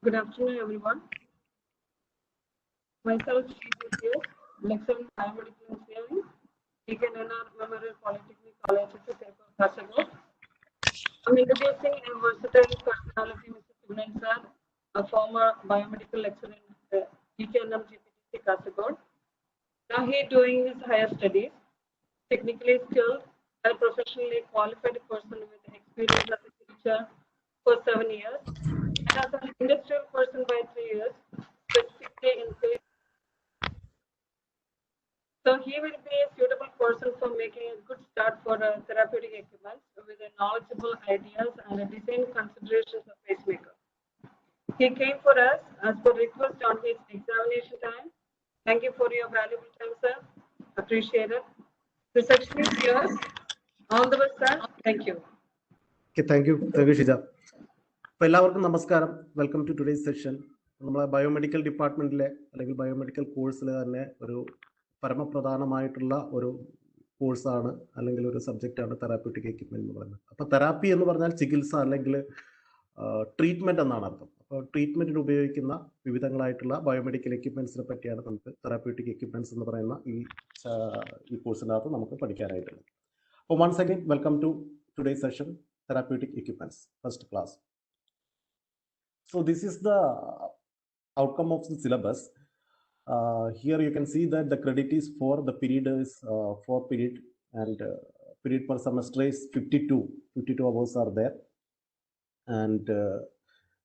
Good afternoon, everyone. Myself, Sridhar here, lecturer in biomedical engineering, KNR Memorial Polytechnic College, Kasaragod. I'm introducing a versatile personality, Mr. Subnan Sir, a former biomedical lecturer in EKNM GPTC Kasaragod. Now he doing his higher studies, technically skilled and professionally qualified person with experience as a teacher for 7 years and as an industrial person by 3 years, specifically in phase. So he will be a suitable person for making a good start for therapeutic equipment with a knowledgeable ideas and a design considerations of pacemaker. He came for us as per request on his examination time. Thank you for your valuable time, sir. Appreciate it. The section is yours. All the best, sir. Thank you. Okay, thank you, Shija. എല്ലാവർക്കും നമസ്കാരം. Welcome to today's session. നമ്മളെ biomedical ഡിപ്പാർട്ട്മെന്റിലെ അല്ലെങ്കിൽ biomedical കോഴ്സിലെ തന്നെ ഒരു പരമപ്രധാനമായിട്ടുള്ള ഒരു കോഴ്സാണ് അല്ലെങ്കിൽ ഒരു സബ്ജക്റ്റാണ് തെറാപ്യൂട്ടിക് എക്യുപ്മെന്റ് എന്ന് പറയുന്നത്. അപ്പോൾ തെറാപ്പി എന്ന് പറഞ്ഞാൽ ചികിത്സ അല്ലെങ്കിൽ ട്രീറ്റ്മെന്റ് എന്നാണ് അർത്ഥം. അപ്പോൾ ട്രീറ്റ്മെന്റിന് ഉപയോഗിക്കുന്ന വിവിധങ്ങളായിട്ടുള്ള ബയോമെഡിക്കൽ എക്യുപ്മെന്റ്സിനെ പറ്റിയാണ് നമുക്ക് തെറാപ്യൂട്ടിക് എക്യുപ്മെന്റ്സ് എന്ന് പറയുന്ന ഈ കോഴ്സിനകത്ത് നമുക്ക് പഠിക്കാനായിട്ടുള്ളത്. അപ്പോൾ once again welcome to today's session therapeutic equipments, first class. So this is the outcome of the syllabus. Here you can see that the credit is for the period is 4 period and period per semester is 52 hours are there. And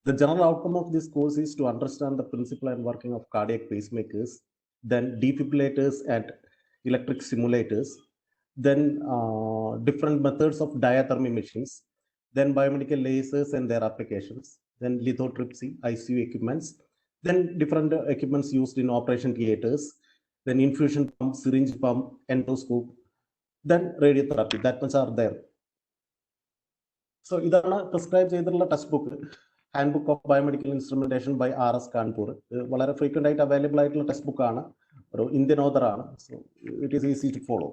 the general outcome of this course is to understand the principle and working of cardiac pacemakers, then defibrillators and electric simulators, then different methods of diathermy machines, then biomedical lasers and their applications, then lithotripsy, ICU equipments, then different equipments used in operation theaters, then infusion pump, syringe pump, endoscope, then radiotherapy. That much are there. So ഇതാണ് prescribe ചെയ്തിട്ടുള്ള text book, hand book of biomedical instrumentation by RS Kanpur. വളരെ frequent ആയിട്ട് available ആയിട്ടുള്ള text ബുക്കാണ്, ഒരു Indian ഓതറാണ്. So it is easy to follow.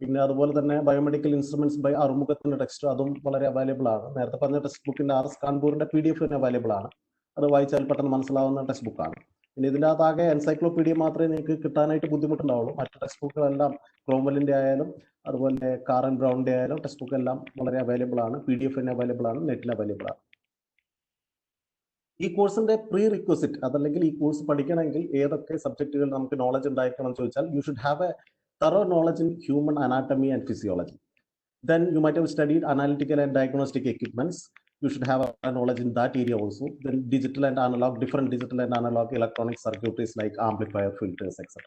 പിന്നെ അതുപോലെ തന്നെ ബയോമെഡിക്കൽ ഇൻസ്ട്രുമെന്റ്സ് ബൈ അറുമുഖത്തിന്റെ ടെക്സ്റ്റ് അതും വളരെ അവൈലബിൾ ആണ്. നേരത്തെ പറഞ്ഞ ടെക്സ്റ്റ് ബുക്കിന്റെ RS കാൺപൂരിന്റെ PDF അവൈലബിൾ ആണ്. അത് വായിച്ചാൽ പെട്ടെന്ന് മനസ്സിലാവുന്ന ടെക്സ്റ്റ് ബുക്കാണ്. പിന്നെ ഇതിൻ്റെ അകത്താകെ എൻസൈക്ലോപീഡിയ മാത്രമേ നിങ്ങൾക്ക് കിട്ടാനായിട്ട് ബുദ്ധിമുട്ടുണ്ടാവുള്ളൂ. മറ്റു ടെക്സ്റ്റ് ബുക്കുകളെല്ലാം ക്രോംവെല്ലിന്റെ ആയാലും അതുപോലെ കാറൻ ബ്രൗണിന്റെ ആയാലും ടെക്സ്റ്റ് ബുക്ക് എല്ലാം വളരെ അവൈലബിൾ ആണ്. PDF അവൈലബിൾ ആണ്, നെറ്റിൽ അവൈലബിൾ ആണ്. ഈ കോഴ്സിന്റെ പ്രീ റിക്വസിറ്റ് അതല്ലെങ്കിൽ ഈ കോഴ്സ് പഠിക്കണമെങ്കിൽ ഏതൊക്കെ സബ്ജക്റ്റുകൾ നമുക്ക് നോളജ് ഉണ്ടായിരിക്കണം എന്ന് ചോദിച്ചാൽ, you should have A thorough knowledge in human anatomy and physiology. Then you might have studied analytical and diagnostic equipments. You should have a knowledge in that area also. Then digital and analog, different digital and analog electronic circuitries like amplifier, filters, etc.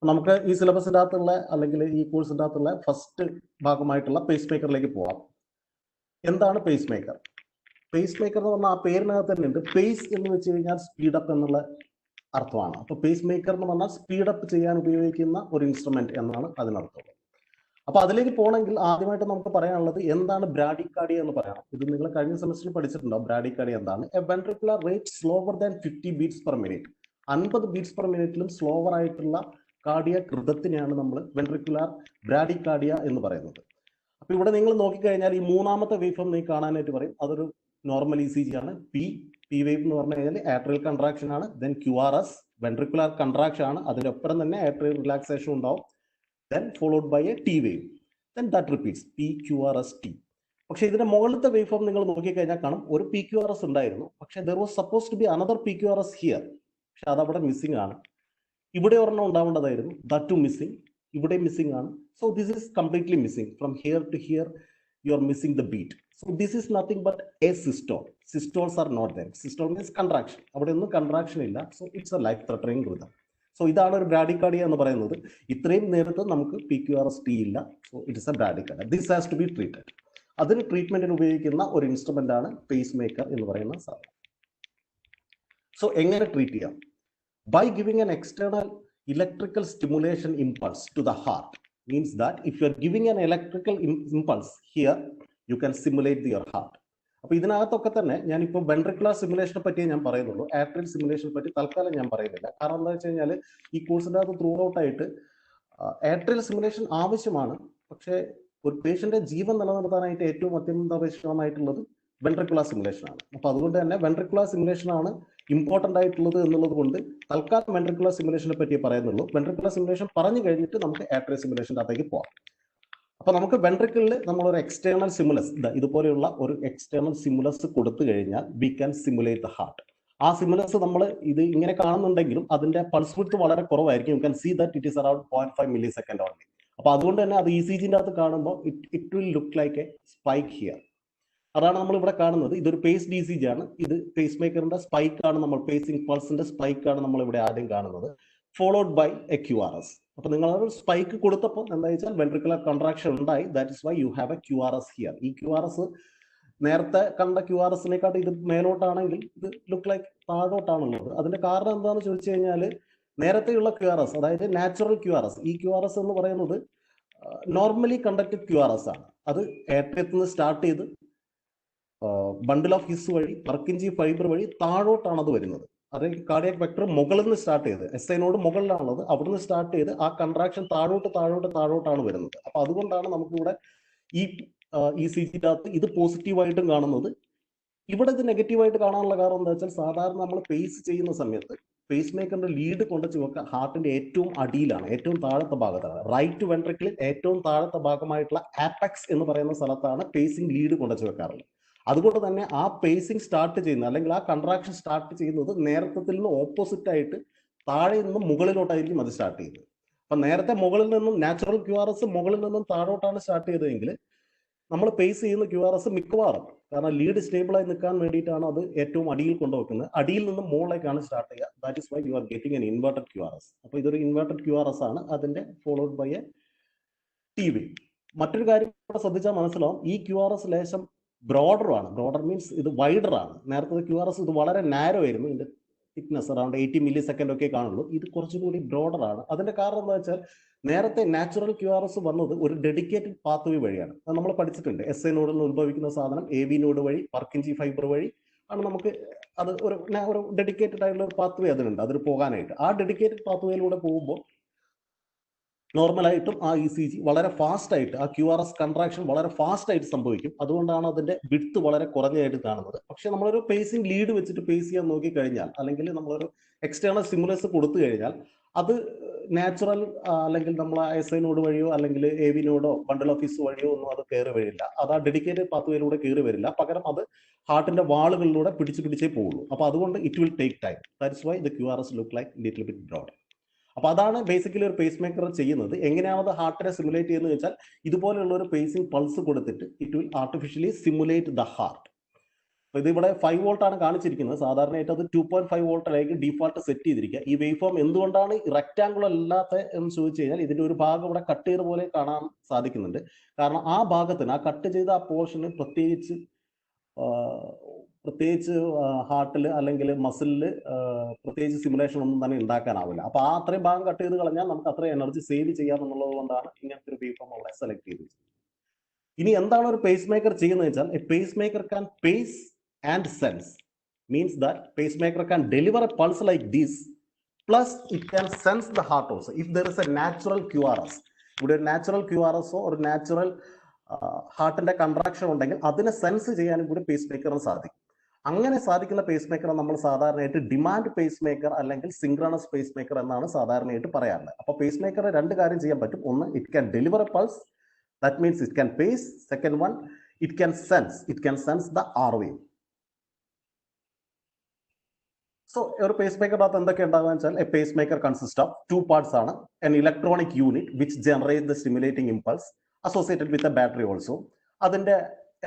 നമുക്ക് ഈ സിലബസിൻ്റെ അകത്തുള്ള അല്ലെങ്കിൽ ഈ കോഴ്സിൻ്റെ അകത്തുള്ള first ഭാഗമായിട്ടുള്ള pace മേക്കറിലേക്ക് പോകാം. എന്താണ് പേസ് മേക്കർ? പേസ് മേക്കർ എന്ന് പറഞ്ഞാൽ ആ പേരിനകത്ത് തന്നെ ഉണ്ട്. പേസ് എന്ന് വെച്ച് കഴിഞ്ഞാൽ സ്പീഡപ്പ് എന്നുള്ള അർത്ഥമാണ്. അപ്പോൾ പേസ് മേക്കർ എന്ന് പറഞ്ഞാൽ സ്പീഡപ്പ് ചെയ്യാൻ ഉപയോഗിക്കുന്ന ഒരു ഇൻസ്ട്രുമെന്റ് എന്നാണ് അതിനർത്ഥം. അപ്പൊ അതിലേക്ക് പോകണമെങ്കിൽ ആദ്യമായിട്ട് നമുക്ക് പറയാനുള്ളത് എന്താണ് ബ്രാഡിക്കാർഡിയ എന്ന് പറയണം. ഇത് നിങ്ങൾ കഴിഞ്ഞ സെമസ്റ്ററിൽ പഠിച്ചിട്ടുണ്ടാവും. ബ്രാഡിക്കാർഡിയ എന്താണ്? A ventricular rate slower than 50 beats per minute. 50 beats per മിനിറ്റിലും സ്ലോവർ ആയിട്ടുള്ള കാർഡിയക് ഋതത്തിനെയാണ് നമ്മൾ വെൻട്രിക്കുലർ ബ്രാഡിക്കാർഡിയ എന്ന് പറയുന്നത്. അപ്പൊ ഇവിടെ നിങ്ങൾ നോക്കിക്കഴിഞ്ഞാൽ ഈ മൂന്നാമത്തെ വേവ് ഫോം നിങ്ങൾ കാണാനായിട്ട് പറയും. അതൊരു നോർമൽ ECG ആണ്. പി വേവ് എന്ന് പറഞ്ഞു കഴിഞ്ഞാൽ ആട്രിയൽ കൺട്രാക്ഷൻ ആണ്. ദെൻ QRS വെൻട്രിക്കുലർ കൺട്രാക്ഷൻ ആണ്. അതിനൊപ്പം തന്നെ ആട്രിയൽ റിലാക്സേഷൻ ഉണ്ടാവും. Then followed by a T wave. Then that repeats PQRST. പക്ഷെ ഇതിന്റെ മുകളിലത്തെ വേവ് ഫോം നിങ്ങൾ നോക്കിക്കഴിഞ്ഞാൽ കാണും ഒരു PQRS ഉണ്ടായിരുന്നു. പക്ഷെ there was suppose to be another PQRS here. പക്ഷെ അതവിടെ മിസ്സിംഗ് ആണ്. ഇവിടെ ഒരെണ്ണം ഉണ്ടാവേണ്ടതായിരുന്നു. That too missing. ഇവിടെ മിസ്സിംഗ് ആണ്. So this is completely missing. From here to here you are missing the beat. So this is nothing but a systole. Systoles are not there. Systole means contraction. അവിടെ ഒന്നും contraction ഇല്ല. So it's A life threatening rhythm. So ഇതാണ് ഒരു bradycardia എന്ന് പറയുന്നത്. ഇത്രയും നേരത്തെ നമുക്ക് PQRST ഇല്ല. So it's a bradycardia. This has to be treated. അതിന് ട്രീറ്റ്മെന്റിന് ഉപയോഗിക്കുന്ന ഒരു ഇൻസ്ട്രുമെന്റ് ആണ് പേസ് മേക്കർ എന്ന് പറയുന്ന സാധനം. സോ എങ്ങനെ ട്രീറ്റ് ചെയ്യാം? By giving an external electrical stimulation impulse to the heart. Means that if you are giving an electrical impulse here, you can simulate your heart. അപ്പോൾ ഇതിനകത്തൊക്കെ തന്നെ ഞാനിപ്പോൾ വെൻട്രിക്കുലർ സിമുലേഷനെ പറ്റിയേ ഞാൻ പറയുന്നുള്ളൂ. ആട്രിയൽ സിമുലേഷനെ പറ്റി തൽക്കാലം ഞാൻ പറയുന്നില്ല. കാരണം എന്താ വെച്ച് കഴിഞ്ഞാൽ ഈ കോഴ്സിൻ്റെ അകത്ത് ത്രൂ ഔട്ട് ആയിട്ട് ആട്രിയൽ സിമുലേഷൻ ആവശ്യമാണ്. പക്ഷേ ഒരു പേഷ്യന്റെ ജീവൻ നിലനിർത്താനായിട്ട് ഏറ്റവും അത്യന്താപേക്ഷിതമായിട്ടുള്ളത് വെൻട്രിക്കുലർ സിമുലേഷൻ ആണ്. അപ്പൊ അതുകൊണ്ട് തന്നെ വെൻട്രിക്കുലർ സിമുലേഷൻ ആണ് ഇമ്പോർട്ടന്റ് ആയിട്ടുള്ളത് എന്നുള്ളത് കൊണ്ട് തൽക്കാലം വെൻട്രിക്കുലർ സിമുലേഷനെ പറ്റി പറയുന്നുള്ളൂ. വെൻട്രിക്കുലർ സിമുലേഷൻ പറഞ്ഞു കഴിഞ്ഞിട്ട് നമുക്ക് ആട്രിയൽ സിമുലേഷൻ്റെ അകത്തേക്ക് പോകാം. അപ്പൊ നമുക്ക് വെൻട്രിക്കിളിൽ നമ്മളൊരു എക്സ്റ്റേണൽ സിമുലസ്, ഇതുപോലെയുള്ള ഒരു എക്സ്റ്റേണൽ സിമുലസ് കൊടുത്തു കഴിഞ്ഞാൽ we can simulate the heart. ആ സിമുലസ് നമ്മൾ ഇത് ഇങ്ങനെ കാണുന്നുണ്ടെങ്കിലും അതിന്റെ പൾസ് വിഡ്ത്ത് വളരെ കുറവായിരിക്കും. You can see that it is around 0.5 millisecond only. അപ്പൊ അതുകൊണ്ട് തന്നെ അത് ECGന്റെ അകത്ത് കാണുമ്പോൾ it will look like a spike here. അതാണ് നമ്മൾ ഇവിടെ കാണുന്നത്. ഇതൊരു പേസ്ഡ് ECG ആണ്. ഇത് പേസ് മേക്കറിന്റെ സ്പൈക്ക് ആണ്, നമ്മൾ പേസിംഗ് പൾസിന്റെ സ്പൈക്ക് ആണ് നമ്മൾ ഇവിടെ ആദ്യം കാണുന്നത്, ഫോളോഡ് ബൈ എ QRS. അപ്പൊ നിങ്ങൾ ഒരു സ്പൈക്ക് കൊടുത്തപ്പോൾ എന്താ വെച്ചാൽ വെൻട്രിക്കുലർ കോൺട്രാക്ഷൻ ഉണ്ടായി. That is why you have a QRS here. ഈ QRS നേരത്തെ കണ്ട QRSനെക്കാട്ട് ഇത് മേലോട്ടാണെങ്കിൽ ഇത് ലുക്ക് ലൈക്ക് താഴോട്ടാണുള്ളത്. അതിന്റെ കാരണം എന്താണെന്ന് ചോദിച്ചു കഴിഞ്ഞാൽ നേരത്തെയുള്ള QRS, അതായത് നാച്ചുറൽ QRS, ഈ QRS എന്ന് പറയുന്നത് നോർമലി കണ്ടക്റ്റഡ് QRS ആണ്. അത് ഏറ്റത്തിൽ നിന്ന് സ്റ്റാർട്ട് ചെയ്ത് ബണ്ടിൽ ഓഫ് ഹിസ് വഴി പർക്കിൻജി ഫൈബർ വഴി താഴോട്ടാണ് അത് വരുന്നത്. അതായത് കാർഡിയാക് വെക്ടർ മുകളിൽ നിന്ന് സ്റ്റാർട്ട് ചെയ്ത് SI നോഡ് മുകളിലാണുള്ളത്, അവിടുന്ന് സ്റ്റാർട്ട് ചെയ്ത് ആ കൺട്രാക്ഷൻ താഴോട്ടാണ് വരുന്നത്. അപ്പൊ അതുകൊണ്ടാണ് നമുക്കിവിടെ ഈ ECGന്റെ അകത്ത് ഇത് പോസിറ്റീവായിട്ടും കാണുന്നത്. ഇവിടെ ഇത് നെഗറ്റീവായിട്ട് കാണാനുള്ള കാരണം എന്താ വെച്ചാൽ സാധാരണ നമ്മൾ പേസ് ചെയ്യുന്ന സമയത്ത് പേസ് മേക്കറിന്റെ ലീഡ് കൊണ്ടുവച്ച് വെക്കുക ഹാർട്ടിന്റെ ഏറ്റവും അടിയിലാണ്, ഏറ്റവും താഴത്തെ ഭാഗത്താണ്. റൈറ്റ് വെൻട്രിക്കിളിൽ ഏറ്റവും താഴത്തെ ഭാഗമായിട്ടുള്ള ആപെക്സ് എന്ന് പറയുന്ന സ്ഥലത്താണ് പേസിംഗ് ലീഡ് കൊണ്ടുവച്ച് വെക്കാറുള്ളത്. അതുകൊണ്ട് തന്നെ ആ പേസിംഗ് സ്റ്റാർട്ട് ചെയ്യുന്നത് അല്ലെങ്കിൽ ആ കൺട്രാക്ഷൻ സ്റ്റാർട്ട് ചെയ്യുന്നത് നേരത്തെ നിന്ന് ഓപ്പോസിറ്റ് ആയിട്ട് താഴെ നിന്നും മുകളിലോട്ടായിരിക്കും അത് സ്റ്റാർട്ട് ചെയ്യുന്നത്. അപ്പൊ നേരത്തെ മുകളിൽ നിന്നും നാച്ചുറൽ QRS മുകളിൽ നിന്നും താഴോട്ടാണ് സ്റ്റാർട്ട് ചെയ്തതെങ്കിൽ നമ്മൾ പേസ് ചെയ്യുന്ന QRS മിക്കവാറും, കാരണം ലീഡ് സ്റ്റേബിളായി നിൽക്കാൻ വേണ്ടിയിട്ടാണ് അത് ഏറ്റവും അടിയിൽ കൊണ്ടുവെക്കുന്നത്, അടിയിൽ നിന്നും മുകളിലേക്കാണ് സ്റ്റാർട്ട് ചെയ്യുക. That is why you are getting an inverted QRS. അപ്പൊ ഇതൊരു ഇൻവേർട്ടഡ് QRS ആണ്, അതിന്റെ ഫോളോഡ് ബൈ എ TV. മറ്റൊരു കാര്യം ഇവിടെ ശ്രദ്ധിച്ചാൽ മനസ്സിലാവും, ഈ QRS ലേശം ബ്രോഡർ ആണ്. ബ്രോഡർ മീൻസ് ഇത് വൈഡർ ആണ്. നേരത്തെ QRS ഇത് വളരെ നാരോ ആയിരുന്നു, ഇതിന്റെ തിക്നെസ് അറൌണ്ട് 80 മില്ലി സെക്കൻഡ് ഒക്കെ കാണുള്ളൂ. ഇത് കുറച്ചുകൂടി ബ്രോഡർ ആണ്. അതിന്റെ കാരണം എന്താ വെച്ചാൽ നേരത്തെ നാച്ചുറൽ QRS വന്നത് ഒരു ഡെഡിക്കേറ്റഡ് പാത്വേ വഴിയാണ്. അത് നമ്മൾ പഠിച്ചിട്ടുണ്ട്. SI നോഡിൽ നിന്ന് ഉത്ഭവിക്കുന്ന സാധനം AV നോഡ് വഴി പർക്കിൻജി ഫൈബർ വഴി ആണ് നമുക്ക് അത് ഒരു ഡെഡിക്കേറ്റഡ് ആയിട്ടുള്ള ഒരു പാത്വേ അതിനുണ്ട്, അതിന് പോകാനായിട്ട്. ആ ഡെഡിക്കേറ്റഡ് പാത്വേയിലൂടെ പോകുമ്പോൾ നോർമലായിട്ടും ആ ECG വളരെ ഫാസ്റ്റ് ആയിട്ട്, ആ QRS കൺട്രാക്ഷൻ വളരെ ഫാസ്റ്റ് ആയിട്ട് സംഭവിക്കും. അതുകൊണ്ടാണ് അതിന്റെ വിഡ്ത്ത് വളരെ കുറഞ്ഞായിട്ട് കാണുന്നത്. പക്ഷെ നമ്മളൊരു പേസിംഗ് ലീഡ് വെച്ചിട്ട് പേസ് ചെയ്യാൻ നോക്കി കഴിഞ്ഞാൽ, അല്ലെങ്കിൽ നമ്മളൊരു എക്സ്റ്റേണൽ സിമുലസ് കൊടുത്തു കഴിഞ്ഞാൽ അത് നാച്ചുറൽ അല്ലെങ്കിൽ നമ്മൾ SI നോഡ് വഴിയോ അല്ലെങ്കിൽ AV നോഡോ ബണ്ടിൽ ഓഫ് ഹിസ് വഴിയോ ഒന്നും അത് കയറി വരില്ല. അത് ആ ഡെഡിക്കേറ്റഡ് പാത്വേയിലൂടെ കയറി വരില്ല. പകരം അത് ഹാർട്ടിന്റെ വാളുകളിലൂടെ പിടിച്ചേ പോവുള്ളൂ. അപ്പൊ അതുകൊണ്ട് it will take time. That is why the QRS look like little bit broad. അപ്പൊ അതാണ് ബേസിക്കലി ഒരു പേസ് മേക്കർ ചെയ്യുന്നത്. എങ്ങനെയാണ് അത് ഹാർട്ടിനെ സിമുലേറ്റ് ചെയ്യുന്നത് വെച്ചാൽ ഇതുപോലെയുള്ള ഒരു പേസിംഗ് പൾസ് കൊടുത്തിട്ട് it will artificially simulate the heart. അപ്പൊ ഇത് ഇവിടെ 5 വോൾട്ട് ആണ് കാണിച്ചിരിക്കുന്നത്. സാധാരണയായിട്ട് അത് 2.5 വോൾട്ടിലേക്ക് ഡിഫോൾട്ട് സെറ്റ് ചെയ്തിരിക്കുക. ഈ വേവ് ഫോം എന്തുകൊണ്ടാണ് റെക്ടാംഗുലർ അല്ലാത്ത എന്ന് ചോദിച്ചു കഴിഞ്ഞാൽ ഇതിന്റെ ഒരു ഭാഗം ഇവിടെ കട്ട് ചെയ്ത പോലെ കാണാൻ സാധിക്കുന്നുണ്ട്. കാരണം ആ ഭാഗത്തിന്, ആ കട്ട് ചെയ്ത ആ പോർഷന് പ്രത്യേകിച്ച് ഹാർട്ടിൽ അല്ലെങ്കിൽ മസിലിൽ പ്രത്യേകിച്ച് സിമുലേഷൻ ഒന്നും തന്നെ ഉണ്ടാക്കാനാവില്ല. അപ്പൊ ആ അത്രയും ഭാഗം കട്ട് ചെയ്ത് കളഞ്ഞാൽ നമുക്ക് അത്രയും എനർജി സേവ് ചെയ്യാമെന്നുള്ളത് കൊണ്ടാണ് ഇങ്ങനത്തെ ഒരു വേവ് ഫോം അവിടെ സെലക്ട് ചെയ്തത്. ഇനി എന്താണ് ഒരു പേസ് മേക്കർ ചെയ്യുന്നത് വെച്ചാൽ, A pace maker can pace and sense, means that pacemaker can deliver a pulse like this, plus it can sense the heart also if there is a natural QRS. ഇവിടെ ഒരു natural QRS ഒരു natural ഹാർട്ടിന്റെ contraction ഉണ്ടെങ്കിൽ അതിനെ sense ചെയ്യാനും കൂടി pace മേക്കറിന് സാധിക്കും. അങ്ങനെ സാധിക്കുന്ന പേസ് മേക്കർ നമ്മൾ സാധാരണയായിട്ട് ഡിമാൻഡ് പേസ് മേക്കർ അല്ലെങ്കിൽ സിങ്ക്രണസ് പേസ് മേക്കർ എന്നാണ് സാധാരണയായിട്ട് പറയാറുള്ളത്. അപ്പൊ പേസ് മേക്കർ രണ്ട് കാര്യം ചെയ്യാൻ പറ്റും. ഒന്ന്, it can deliver A pulse, that means it can pace. Second one, it can sense the R wave. So ഒരു പേസ് മേക്കറിനകത്ത് എന്തൊക്കെ ഉണ്ടാകുക വെച്ചാൽ, A pace maker consist of 2 parts ആണ്. an electronic unit which generates the stimulating impulse associated with a battery also. അതിന്റെ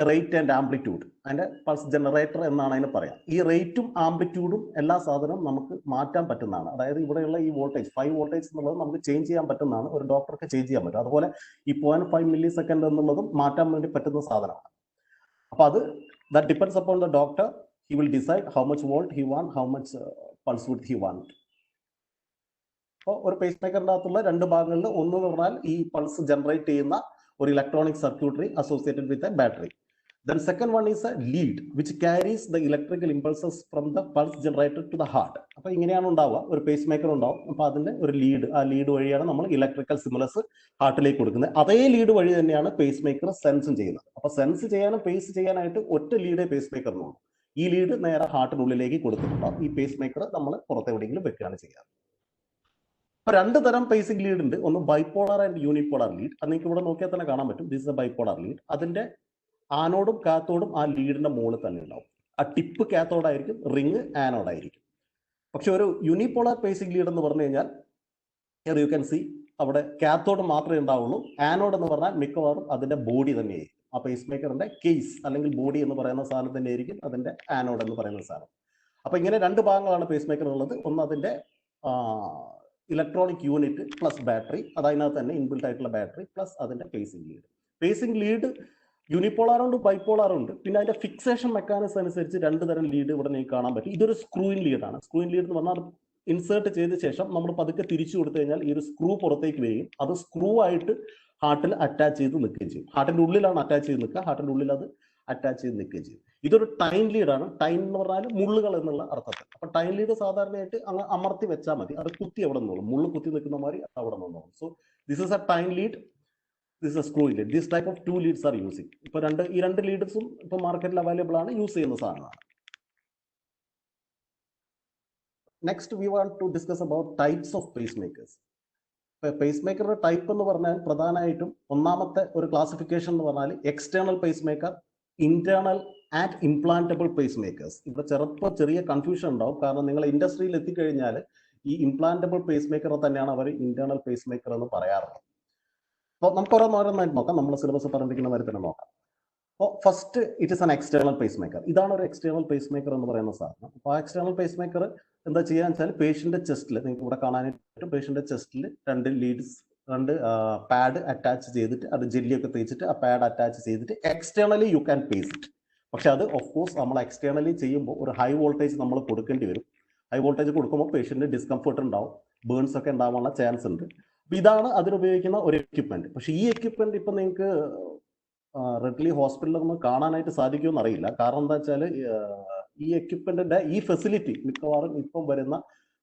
rate and amplitude, അതിന്റെ pulse generator എന്നാണ് അതിന് പറയാം. ഈ റേറ്റും ആംപ്ലിറ്റ്യൂഡും എല്ലാ സാധനവും നമുക്ക് മാറ്റാൻ പറ്റുന്നതാണ്. അതായത് ഇവിടെയുള്ള ഈ വോൾട്ടേജ് 5 വോൾട്ടേജ് എന്നുള്ളത് നമുക്ക് ചേഞ്ച് ചെയ്യാൻ പറ്റുന്നതാണ്, ഒരു ഡോക്ടർക്ക് ചേഞ്ച് ചെയ്യാൻ പറ്റും. അതുപോലെ ഈ 0.5 മില്ലി സെക്കൻഡ് എന്നുള്ളതും മാറ്റാൻ വേണ്ടി പറ്റുന്ന സാധനമാണ്. അപ്പൊ അത് that depends upon the doctor. He will decide how much volt he want, how much pulse width he want. അപ്പോൾ ഒരു പേസ് മേക്കറിന്റെ അകത്തുള്ള രണ്ട് ഭാഗങ്ങളിൽ ഒന്ന് പറഞ്ഞാൽ ഈ പൾസ് ജനറേറ്റ് ചെയ്യുന്ന ഒരു electronic circuitry associated with a battery. Then second one is a lead which carries the electrical impulses from the pulse generator to the heart. അപ്പോൾ ഇങ്ങനെയാണ് ഉണ്ടാവുക, ഒരു പേസ് മേക്കർ ഉണ്ടാവും. അപ്പോൾ അതിന്റെ ഒരു ലീഡ്, ആ ലീഡ് വഴിയാണ് നമ്മൾ ഇലക്ട്രിക്കൽ സിമുലസ് ഹാർട്ടിലേക്ക് കൊടുക്കുന്നത്. അതേ ലീഡ് വഴി തന്നെയാണ് പേസ് മേക്കർ സെൻസും ചെയ്യുന്നത്. അപ്പോൾ സെൻസ് ചെയ്യാനും പേസ് ചെയ്യാനായിട്ട് ഒറ്റ ലീഡേ പേസ് മേക്കറിനുള്ളൂ. ഈ ലീഡ് നേരെ ഹാർട്ടിനുള്ളിലേക്ക് കൊടുത്തിട്ടുണ്ടാവും. ഈ പേസ് മേക്കർ നമ്മൾ പുറത്തെവിടെയെങ്കിലും വെക്കുകയാണ് ചെയ്യാറ്. അപ്പൊ രണ്ട് തരം പേസിംഗ് ലീഡ് ഉണ്ട്. ഒന്ന് ബൈപോളാർ ആൻഡ് യൂണിപോളാർ ലീഡ്. അത് നിങ്ങൾക്ക് ഇവിടെ നോക്കിയാൽ തന്നെ കാണാൻ പറ്റും. This is A bipolar lead. അതിന്റെ ആനോഡും കാത്തോഡും ആ ലീഡിന്റെ മുകളിൽ തന്നെ ഉണ്ടാവും. ആ ടിപ്പ് കാത്തോഡായിരിക്കും, റിങ് ആനോഡായിരിക്കും. പക്ഷെ ഒരു യൂണിപോളാർ പേസിംഗ് ലീഡ് എന്ന് പറഞ്ഞു കഴിഞ്ഞാൽ യു ക്യാൻ സി അവിടെ കാത്തോഡ് മാത്രമേ ഉണ്ടാവുള്ളൂ. ആനോഡ് എന്ന് പറഞ്ഞാൽ മിക്കവാറും അതിന്റെ ബോഡി തന്നെയായിരിക്കും. ആ പേസ് മേക്കറിന്റെ കേസ് അല്ലെങ്കിൽ ബോഡി എന്ന് പറയുന്ന സാധനം തന്നെ ആയിരിക്കും അതിന്റെ ആനോഡ് എന്ന് പറയുന്ന സാധനം. അപ്പൊ ഇങ്ങനെ രണ്ട് ഭാഗങ്ങളാണ് പേസ് മേക്കർ ഉള്ളത്. ഒന്ന് അതിന്റെ ഇലക്ട്രോണിക് യൂണിറ്റ് പ്ലസ് ബാറ്ററി, അതിനകത്ത് തന്നെ ഇൻബിൽറ്റ് ആയിട്ടുള്ള ബാറ്ററി പ്ലസ് അതിന്റെ പേസിംഗ് ലീഡ്. പേസിംഗ് ലീഡ് യൂണിപോളാറുണ്ട്, ബൈപോളാറുണ്ട്. പിന്നെ അതിന്റെ ഫിക്സേഷൻ മെക്കാനിസം അനുസരിച്ച് രണ്ട് തരം ലീഡ് ഇവിടെ നിങ്ങൾക്ക് കാണാൻ പറ്റും. ഇതൊരു സ്ക്രൂയിൻ ലീഡാണ്. സ്ക്രൂയിൻ ലീഡ് എന്ന് പറഞ്ഞാൽ ഇൻസേർട്ട് ചെയ്ത ശേഷം നമ്മൾ പതുക്കെ തിരിച്ചു കൊടുത്തു കഴിഞ്ഞാൽ ഈ ഒരു സ്ക്രൂ പുറത്തേക്ക് വരികയും അത് സ്ക്രൂ ആയിട്ട് ഹാർട്ടിൽ അറ്റാച്ച് ചെയ്ത് നിൽക്കുകയും ചെയ്യും. ഹാർട്ടിന്റെ ഉള്ളിലാണ് അറ്റാച്ച് ചെയ്ത് നിൽക്കുക, ഹാർട്ടിന്റെ ഉള്ളിൽ അത് അറ്റാച്ച് ചെയ്ത് നിൽക്കുകയും ചെയ്യും. ഇതൊരു ടൈം ലീഡാണ്. ടൈം എന്ന് പറഞ്ഞാൽ മുള്ളുകൾ എന്നുള്ള അർത്ഥത്തിൽ. അപ്പൊ ടൈം ലീഡ് സാധാരണയായിട്ട് അങ്ങ് അമർത്തി വെച്ചാൽ മതി, അത് കുത്തി അവിടെ നിന്നോളും. മുള്ളു കുത്തി നിൽക്കുന്ന മാതിരി അവിടെ നിന്നോളും. So this is a time lead, this is a screw lead. This type of 2 leads are using. ഇപ്പൊ ഈ രണ്ട് ലീഡ്സും ഇപ്പൊ മാർക്കറ്റിൽ അവൈലബിൾ ആണ്, യൂസ് ചെയ്യുന്ന സാധനമാണ്. Next we want to discuss about types of pace makers. Pace മേക്കറുടെ ടൈപ്പ് എന്ന് പറഞ്ഞാൽ പ്രധാനമായിട്ടും ഒന്നാമത്തെ ഒരു ക്ലാസിഫിക്കേഷൻ എന്ന് പറഞ്ഞാൽ external pace maker, internal and implantable pace makers. ഇവിടെ ചെറിയ കൺഫ്യൂഷൻ ഉണ്ടാവും. കാരണം നിങ്ങൾ ഇൻഡസ്ട്രിയിൽ എത്തിക്കഴിഞ്ഞാൽ ഈ ഇംപ്ലാന്റബിൾ പേസ് മേക്കർ തന്നെയാണ് അവർ ഇന്റേണൽ പേസ് മേക്കർ എന്ന് പറയാറുള്ളത്. അപ്പോൾ നമുക്ക് ഓരോന്നോരോന്നായിട്ട് നോക്കാം. നമ്മൾ സിലബസ് പറഞ്ഞിരിക്കുന്ന മാതിരി തന്നെ നോക്കാം. അപ്പോൾ first it is an external pace maker. ഇതാണ് ഒരു എക്സ്റ്റേണൽ പേസ് മേക്കർ എന്ന് പറയുന്ന സാധനം. അപ്പോൾ ആ എക്സ്റ്റേണൽ പേസ് മേക്കർ എന്താ ചെയ്യാന്ന് വെച്ചാൽ പേഷ്യന്റ് ചെസ്റ്റിൽ, നിങ്ങൾക്ക് ഇവിടെ കാണാനായിട്ട് പേഷ്യന്റ് ചെസ്റ്റിൽ രണ്ട് പാഡ് അറ്റാച്ച് ചെയ്തിട്ട് അത് ജെല്ലിയൊക്കെ തേച്ചിട്ട് ആ പാഡ് അറ്റാച്ച് ചെയ്തിട്ട് externally you can pace it. പക്ഷെ അത് ഓഫ് കോഴ്സ് നമ്മൾ എക്സ്റ്റേണലി ചെയ്യുമ്പോൾ ഒരു ഹൈ വോൾട്ടേജ് നമ്മൾ കൊടുക്കേണ്ടി വരും. ഹൈ വോൾട്ടേജ് കൊടുക്കുമ്പോൾ പേഷ്യന്റിന് ഡിസ്കംഫർട്ട് ഉണ്ടാവും, ബേൺസ് ഒക്കെ ഉണ്ടാവാനുള്ള ചാൻസ് ഉണ്ട്. അപ്പൊ ഇതാണ് അതിനുപയോഗിക്കുന്ന ഒരു എക്യുപ്മെന്റ്. പക്ഷെ ഈ എക്യുപ്മെന്റ് ഇപ്പൊ നിങ്ങൾക്ക് റെഡ്ലി ഹോസ്പിറ്റലിലൊന്നും കാണാനായിട്ട് സാധിക്കുമെന്ന് അറിയില്ല. കാരണം എന്താ വെച്ചാൽ ഈ എക്യുപ്മെന്റിന്റെ ഈ ഫെസിലിറ്റി മിക്കവാറും ഇപ്പം വരുന്ന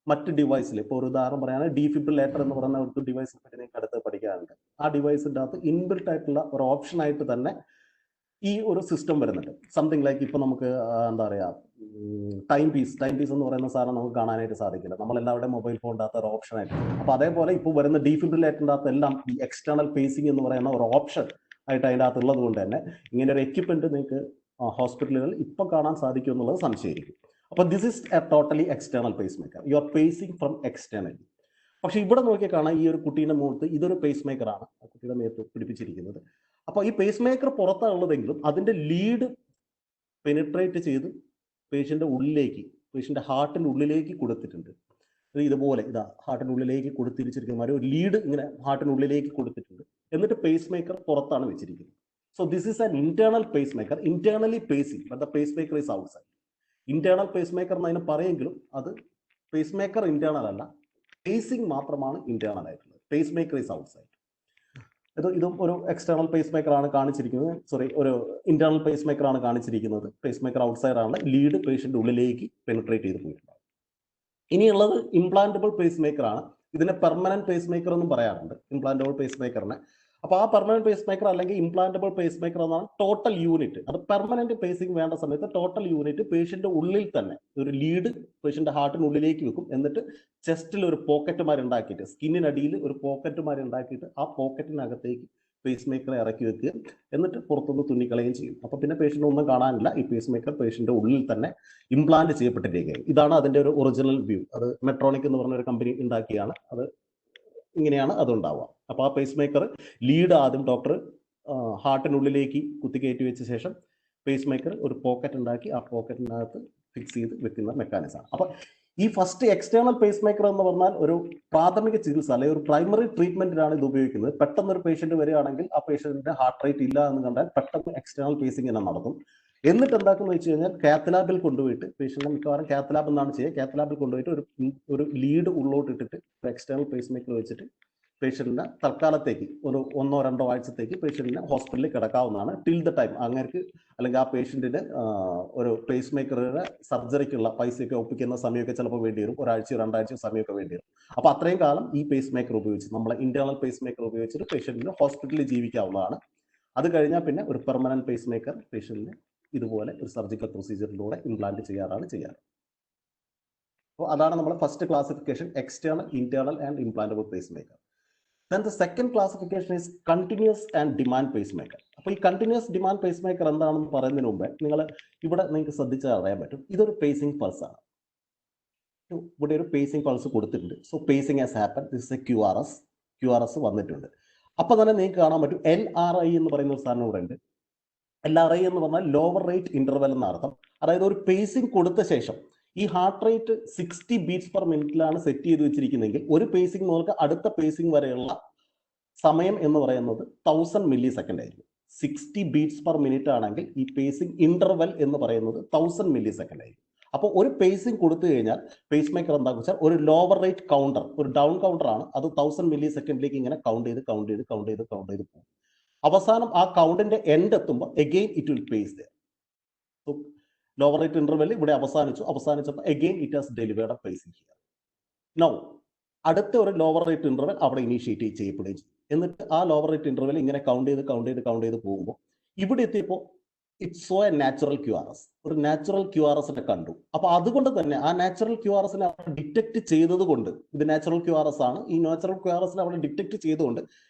മറ്റ് ഡിവൈസിൽ, ഇപ്പോൾ ഒരു ഉദാഹരണം പറയുകയാണെങ്കിൽ ഡീഫിബ്രിലേറ്റർ എന്ന് പറയുന്ന ഒരു ഡിവൈസ് നിങ്ങൾക്ക് അടുത്ത് പഠിക്കാറുണ്ട്. ആ ഡിവൈസിന്റെ അകത്ത് ഇൻബിൽട്ട് ആയിട്ടുള്ള ഒരു ഓപ്ഷൻ ആയിട്ട് തന്നെ ഈ ഒരു സിസ്റ്റം വരുന്നുണ്ട്. സംതിങ് ലൈക്ക് ഇപ്പൊ നമുക്ക് എന്താ പറയാ ടൈം പീസ് എന്ന് പറയുന്ന സാധനം നമുക്ക് കാണാനായിട്ട് സാധിക്കില്ല. നമ്മളെല്ലാവരുടെയും മൊബൈൽ ഫോണിന്റെ അകത്ത് ഒരു ഓപ്ഷൻ ആയിട്ട്. അപ്പൊ അതേപോലെ ഇപ്പോൾ വരുന്ന ഡീഫിബ്രിലേറ്ററിന്റെ അകത്ത് എല്ലാം ഈ എക്സ്റ്റേണൽ പേസിംഗ് എന്ന് പറയുന്ന ഒരു ഓപ്ഷൻ ആയിട്ട് അതിൻ്റെ അകത്ത് ഉള്ളത് കൊണ്ട് തന്നെ ഇങ്ങനെ ഒരു എക്യുപ്മെന്റ് നിങ്ങൾക്ക് ഹോസ്പിറ്റലുകളിൽ ഇപ്പം കാണാൻ സാധിക്കും എന്നുള്ളത് സംശയമായിരിക്കും. അപ്പോൾ this is A totally external pace maker. You are pacing from externally. പക്ഷെ ഇവിടെ നോക്കിയാൽ കാണാം ഈ ഒരു കുട്ടീൻ്റെ മുഖത്ത് ഇതൊരു പേസ് മേക്കറാണ് ആ കുട്ടിയുടെ മേത്ത് പിടിപ്പിച്ചിരിക്കുന്നത്. അപ്പോൾ ഈ പേസ് മേക്കർ പുറത്താണുള്ളതെങ്കിലും അതിന്റെ ലീഡ് പെനിട്രേറ്റ് ചെയ്ത് പേഷ്യന്റെ ഹാർട്ടിന്റെ ഉള്ളിലേക്ക് കൊടുത്തിട്ടുണ്ട്. ഇതുപോലെ ഹാർട്ടിന്റെ ഉള്ളിലേക്ക് കൊടുത്തിരിച്ചിരിക്കുന്ന ഒരു ലീഡ് ഇങ്ങനെ ഹാർട്ടിനുള്ളിലേക്ക് കൊടുത്തിട്ടുണ്ട്. എന്നിട്ട് പേസ് മേക്കർ പുറത്താണ് വെച്ചിരിക്കുന്നത്. So this is an internal pace maker, internally pacing, but the pace maker is outside. Internal pace maker എന്ന് അതിന് പറയെങ്കിലും അത് പേസ് മേക്കർ ഇന്റേണൽ അല്ല, പേസിംഗ് മാത്രമാണ് ഇന്റേണൽ ആയിട്ടുള്ളത്. Pace maker is outside. ഇതും ഒരു എക്സ്റ്റേണൽ പേസ് മേക്കർ ആണ് കാണിച്ചിരിക്കുന്നത്. ഒരു ഇന്റേണൽ പേസ് മേക്കർ ആണ് കാണിച്ചിരിക്കുന്നത്. പേസ് മേക്കർ ഔട്ട്സൈഡ് ആണ്, ലീഡ് പേഷ്യന്റ് ഉള്ളിലേക്ക് പെനിട്രേറ്റ് ചെയ്ത് പോയിട്ടുണ്ട്. ഇനിയുള്ളത് ഇംപ്ലാന്റബിൾ പേസ് മേക്കർ ആണ്. ഇതിനെ പെർമനന്റ് പേസ് മേക്കർ എന്നും പറയാറുണ്ട്, ഇംപ്ലാന്റബിൾ പേസ് മേക്കറിനെ. അപ്പോൾ ആ പെർമനന്റ് പേസ് മേക്കർ അല്ലെങ്കിൽ ഇംപ്ലാന്റബിൾ പേസ് മേക്കർ എന്നാണ് ടോട്ടൽ യൂണിറ്റ്. അത് പെർമനന്റ് പേസിംഗ് വേണ്ട സമയത്ത് ടോട്ടൽ യൂണിറ്റ് പേഷ്യന്റ് ഉള്ളിൽ തന്നെ ഒരു ലീഡ് പേഷ്യന്റ് ഹാർട്ടിനുള്ളിലേക്ക് വെക്കും. എന്നിട്ട് ചെസ്റ്റിൽ ഒരു പോക്കറ്റുമാരുണ്ടാക്കിയിട്ട്, സ്കിന്നിനടിയിൽ ഒരു പോക്കറ്റുമാരുണ്ടാക്കിയിട്ട് ആ പോക്കറ്റിനകത്തേക്ക് പേസ് മേക്കറെ ഇറക്കി വെക്കുക. എന്നിട്ട് പുറത്തുനിന്ന് തുന്നിക്കളയുകയും ചെയ്യും. അപ്പൊ പിന്നെ പേഷ്യന്റ് ഒന്നും കാണാനില്ല. ഈ പേസ് മേക്കർ പേഷ്യന്റെ ഉള്ളിൽ തന്നെ ഇംപ്ലാന്റ് ചെയ്യപ്പെട്ടിരിക്കുകയും. ഇതാണ് അതിന്റെ ഒരു ഒറിജിനൽ വ്യൂ. അത് മെട്രോണിക് എന്ന് പറഞ്ഞ ഒരു കമ്പനി ഉണ്ടാക്കിയാണ്. അത് ഇങ്ങനെയാണ് അതുണ്ടാവുക. അപ്പൊ ആ പേസ് മേക്കർ ലീഡ് ആദ്യം ഡോക്ടർ ഹാർട്ടിനുള്ളിലേക്ക് കുത്തിക്കയറ്റി വെച്ച ശേഷം പേസ് മേക്കർ ഒരു പോക്കറ്റ് ഉണ്ടാക്കി ആ പോക്കറ്റിനകത്ത് ഫിക്സ് ചെയ്ത് വെക്കുന്ന മെക്കാനിസമാണ്. അപ്പൊ ഈ ഫസ്റ്റ് എക്സ്റ്റേണൽ പേസ് മേക്കർ എന്ന് പറഞ്ഞാൽ ഒരു പ്രാഥമിക ചികിത്സ അല്ലെങ്കിൽ ഒരു പ്രൈമറി ട്രീറ്റ്മെന്റിനാണ് ഇത് ഉപയോഗിക്കുന്നത്. പെട്ടെന്ന് ഒരു പേഷ്യന്റ് വരികയാണെങ്കിൽ ആ പേഷ്യന്റിന്റെ ഹാർട്ട് റേറ്റ് ഇല്ല എന്ന് കണ്ടാൽ പെട്ടെന്ന് എക്സ്റ്റേണൽ പേസിംഗ് തന്നെ നടത്തും. എന്നിട്ട് എന്താക്കുന്ന വെച്ച് കഴിഞ്ഞാൽ കാത്തലാബിൽ കൊണ്ടുപോയിട്ട് പേഷ്യന്റിനെ മിക്കവാറും കാത്തലാബ് എന്നാണ് ചെയ്യുക. കാത്തലാബിൽ കൊണ്ടുപോയിട്ട് ഒരു ലീഡ് ഉള്ളോട്ട് ഇട്ടിട്ട് എക്സ്റ്റേണൽ പേസ് മേക്കർ വെച്ചിട്ട് പേഷ്യന്റിനെ തൽക്കാലത്തേക്ക് ഒരു 1-2 ആഴ്ചത്തേക്ക് പേഷ്യന്റിനെ ഹോസ്പിറ്റലിൽ കിടക്കാവുന്നതാണ് ടിൽ ദ ടൈം അങ്ങേർക്ക് അല്ലെങ്കിൽ ആ പേഷ്യന്റിന് ഒരു പേസ് മേക്കറുടെ സർജറിക്കുള്ള പൈസയൊക്കെ ഒപ്പിക്കുന്ന സമയമൊക്കെ ചിലപ്പോൾ വേണ്ടി വരും, 1-2 ആഴ്ച സമയമൊക്കെ വേണ്ടി വരും. അപ്പൊ അത്രയും കാലം ഈ പേസ് മേക്കർ ഉപയോഗിച്ച് നമ്മളെ ഇന്റേണൽ പേസ് മേക്കർ ഉപയോഗിച്ചിട്ട് പേഷ്യന്റിന് ഹോസ്പിറ്റലിൽ ജീവിക്കാവുന്നതാണ്. അത് കഴിഞ്ഞാൽ പിന്നെ ഒരു പെർമനന്റ് പേസ് മേക്കർ പേഷ്യന്റിന് ഇതുപോലെ ഒരു സർജിക്കൽ പ്രൊസീജിയറിലൂടെ ഇംപ്ലാന്റ് ചെയ്യാറ്. അപ്പോൾ അതാണ് നമ്മുടെ first classification, external, internal and implantable pace maker. Then the second classification is continuous and demand pacemaker. അപ്പോൾ ഈ കണ്ടിന്യൂസ് ഡിമാൻഡ് പേസ് മേക്കർ എന്താണെന്ന് പറയുന്നതിന് മുമ്പേ നിങ്ങൾക്ക് ശ്രദ്ധിച്ചാൽ അറിയാൻ പറ്റും, ഇതൊരു പേസിംഗ് പൾസ് ആണ്. ഇവിടെ ഒരു പേസിംഗ് പൾസ് കൊടുത്തിട്ടുണ്ട്. So pacing has happen, this a Q R S വന്നിട്ടുണ്ട്. അപ്പൊ തന്നെ നിങ്ങൾക്ക് കാണാൻ പറ്റും LRI എന്ന് പറയുന്ന ഒരു സാധനം ഇവിടെ ഉണ്ട്. LRI എന്ന് പറഞ്ഞാൽ ലോവർ റേറ്റ് ഇന്റർവെൽ എന്ന അർത്ഥം. അതായത് ഒരു പേസിംഗ് കൊടുത്ത ശേഷം ഈ ഹാർട്ട് റേറ്റ് 60 ബീറ്റ്സ് പെർ മിനിറ്റിലാണ് സെറ്റ് ചെയ്ത് വെച്ചിരിക്കുന്നതെങ്കിൽ ഒരു പേസിംഗ് മുതൽക്ക് അടുത്ത പേസിംഗ് വരെയുള്ള സമയം എന്ന് പറയുന്നത് 1000 മില്ലി സെക്കൻഡ് ആയിരിക്കും. 60 ബീറ്റ്സ് പെർ മിനിറ്റ് ആണെങ്കിൽ ഈ പേസിംഗ് ഇന്റർവെൽ എന്ന് പറയുന്നത് 1000 മില്ലി സെക്കൻഡ് ആയിരിക്കും. അപ്പോൾ ഒരു പേസിംഗ് കൊടുത്തു കഴിഞ്ഞാൽ പേസ് മേക്കർ എന്താണെന്ന് വെച്ചാൽ ഒരു ലോവർ റേറ്റ് കൗണ്ടർ, ഒരു ഡൗൺ കൗണ്ടർ ആണ്. അത് 1000 മില്ലി സെക്കൻഡിലേക്ക് ഇങ്ങനെ കൗണ്ട് ചെയ്ത് പോകും. അവസാനം ആ കൗണ്ടിന്റെ എൻഡ് എത്തുമ്പോൾ again it will pace there. So lower rate interval ഇവിടെ അവസാനിച്ചപ്പോൾ again it has delivered pacing here. Now അടുത്ത ഒരു ലോവർ റേറ്റ് ഇന്റർവെൽ അവിടെ ഇനീഷ്യേറ്റ് ചെയ്യപ്പെടുകയും ചെയ്യും. എന്നിട്ട് ആ ലോവർ റേറ്റ് ഇന്റർവെൽ ഇങ്ങനെ കൗണ്ട് ചെയ്ത് പോകുമ്പോൾ ഇവിടെ എത്തിയപ്പോൾ it's so a natural QRS, ഒരു നാച്ചുറൽ QRS കണ്ടു. അപ്പൊ അതുകൊണ്ട് തന്നെ ആ നാച്ചുറൽ QRSനെ അവിടെ ഡിറ്റക്ട് ചെയ്തത് കൊണ്ട്, ഇത് നാച്ചുറൽ QRS ആണ്, ഈ നാച്ചുറൽ QRSനെ അവിടെ ഡിറ്റക്ട് ചെയ്തുകൊണ്ട്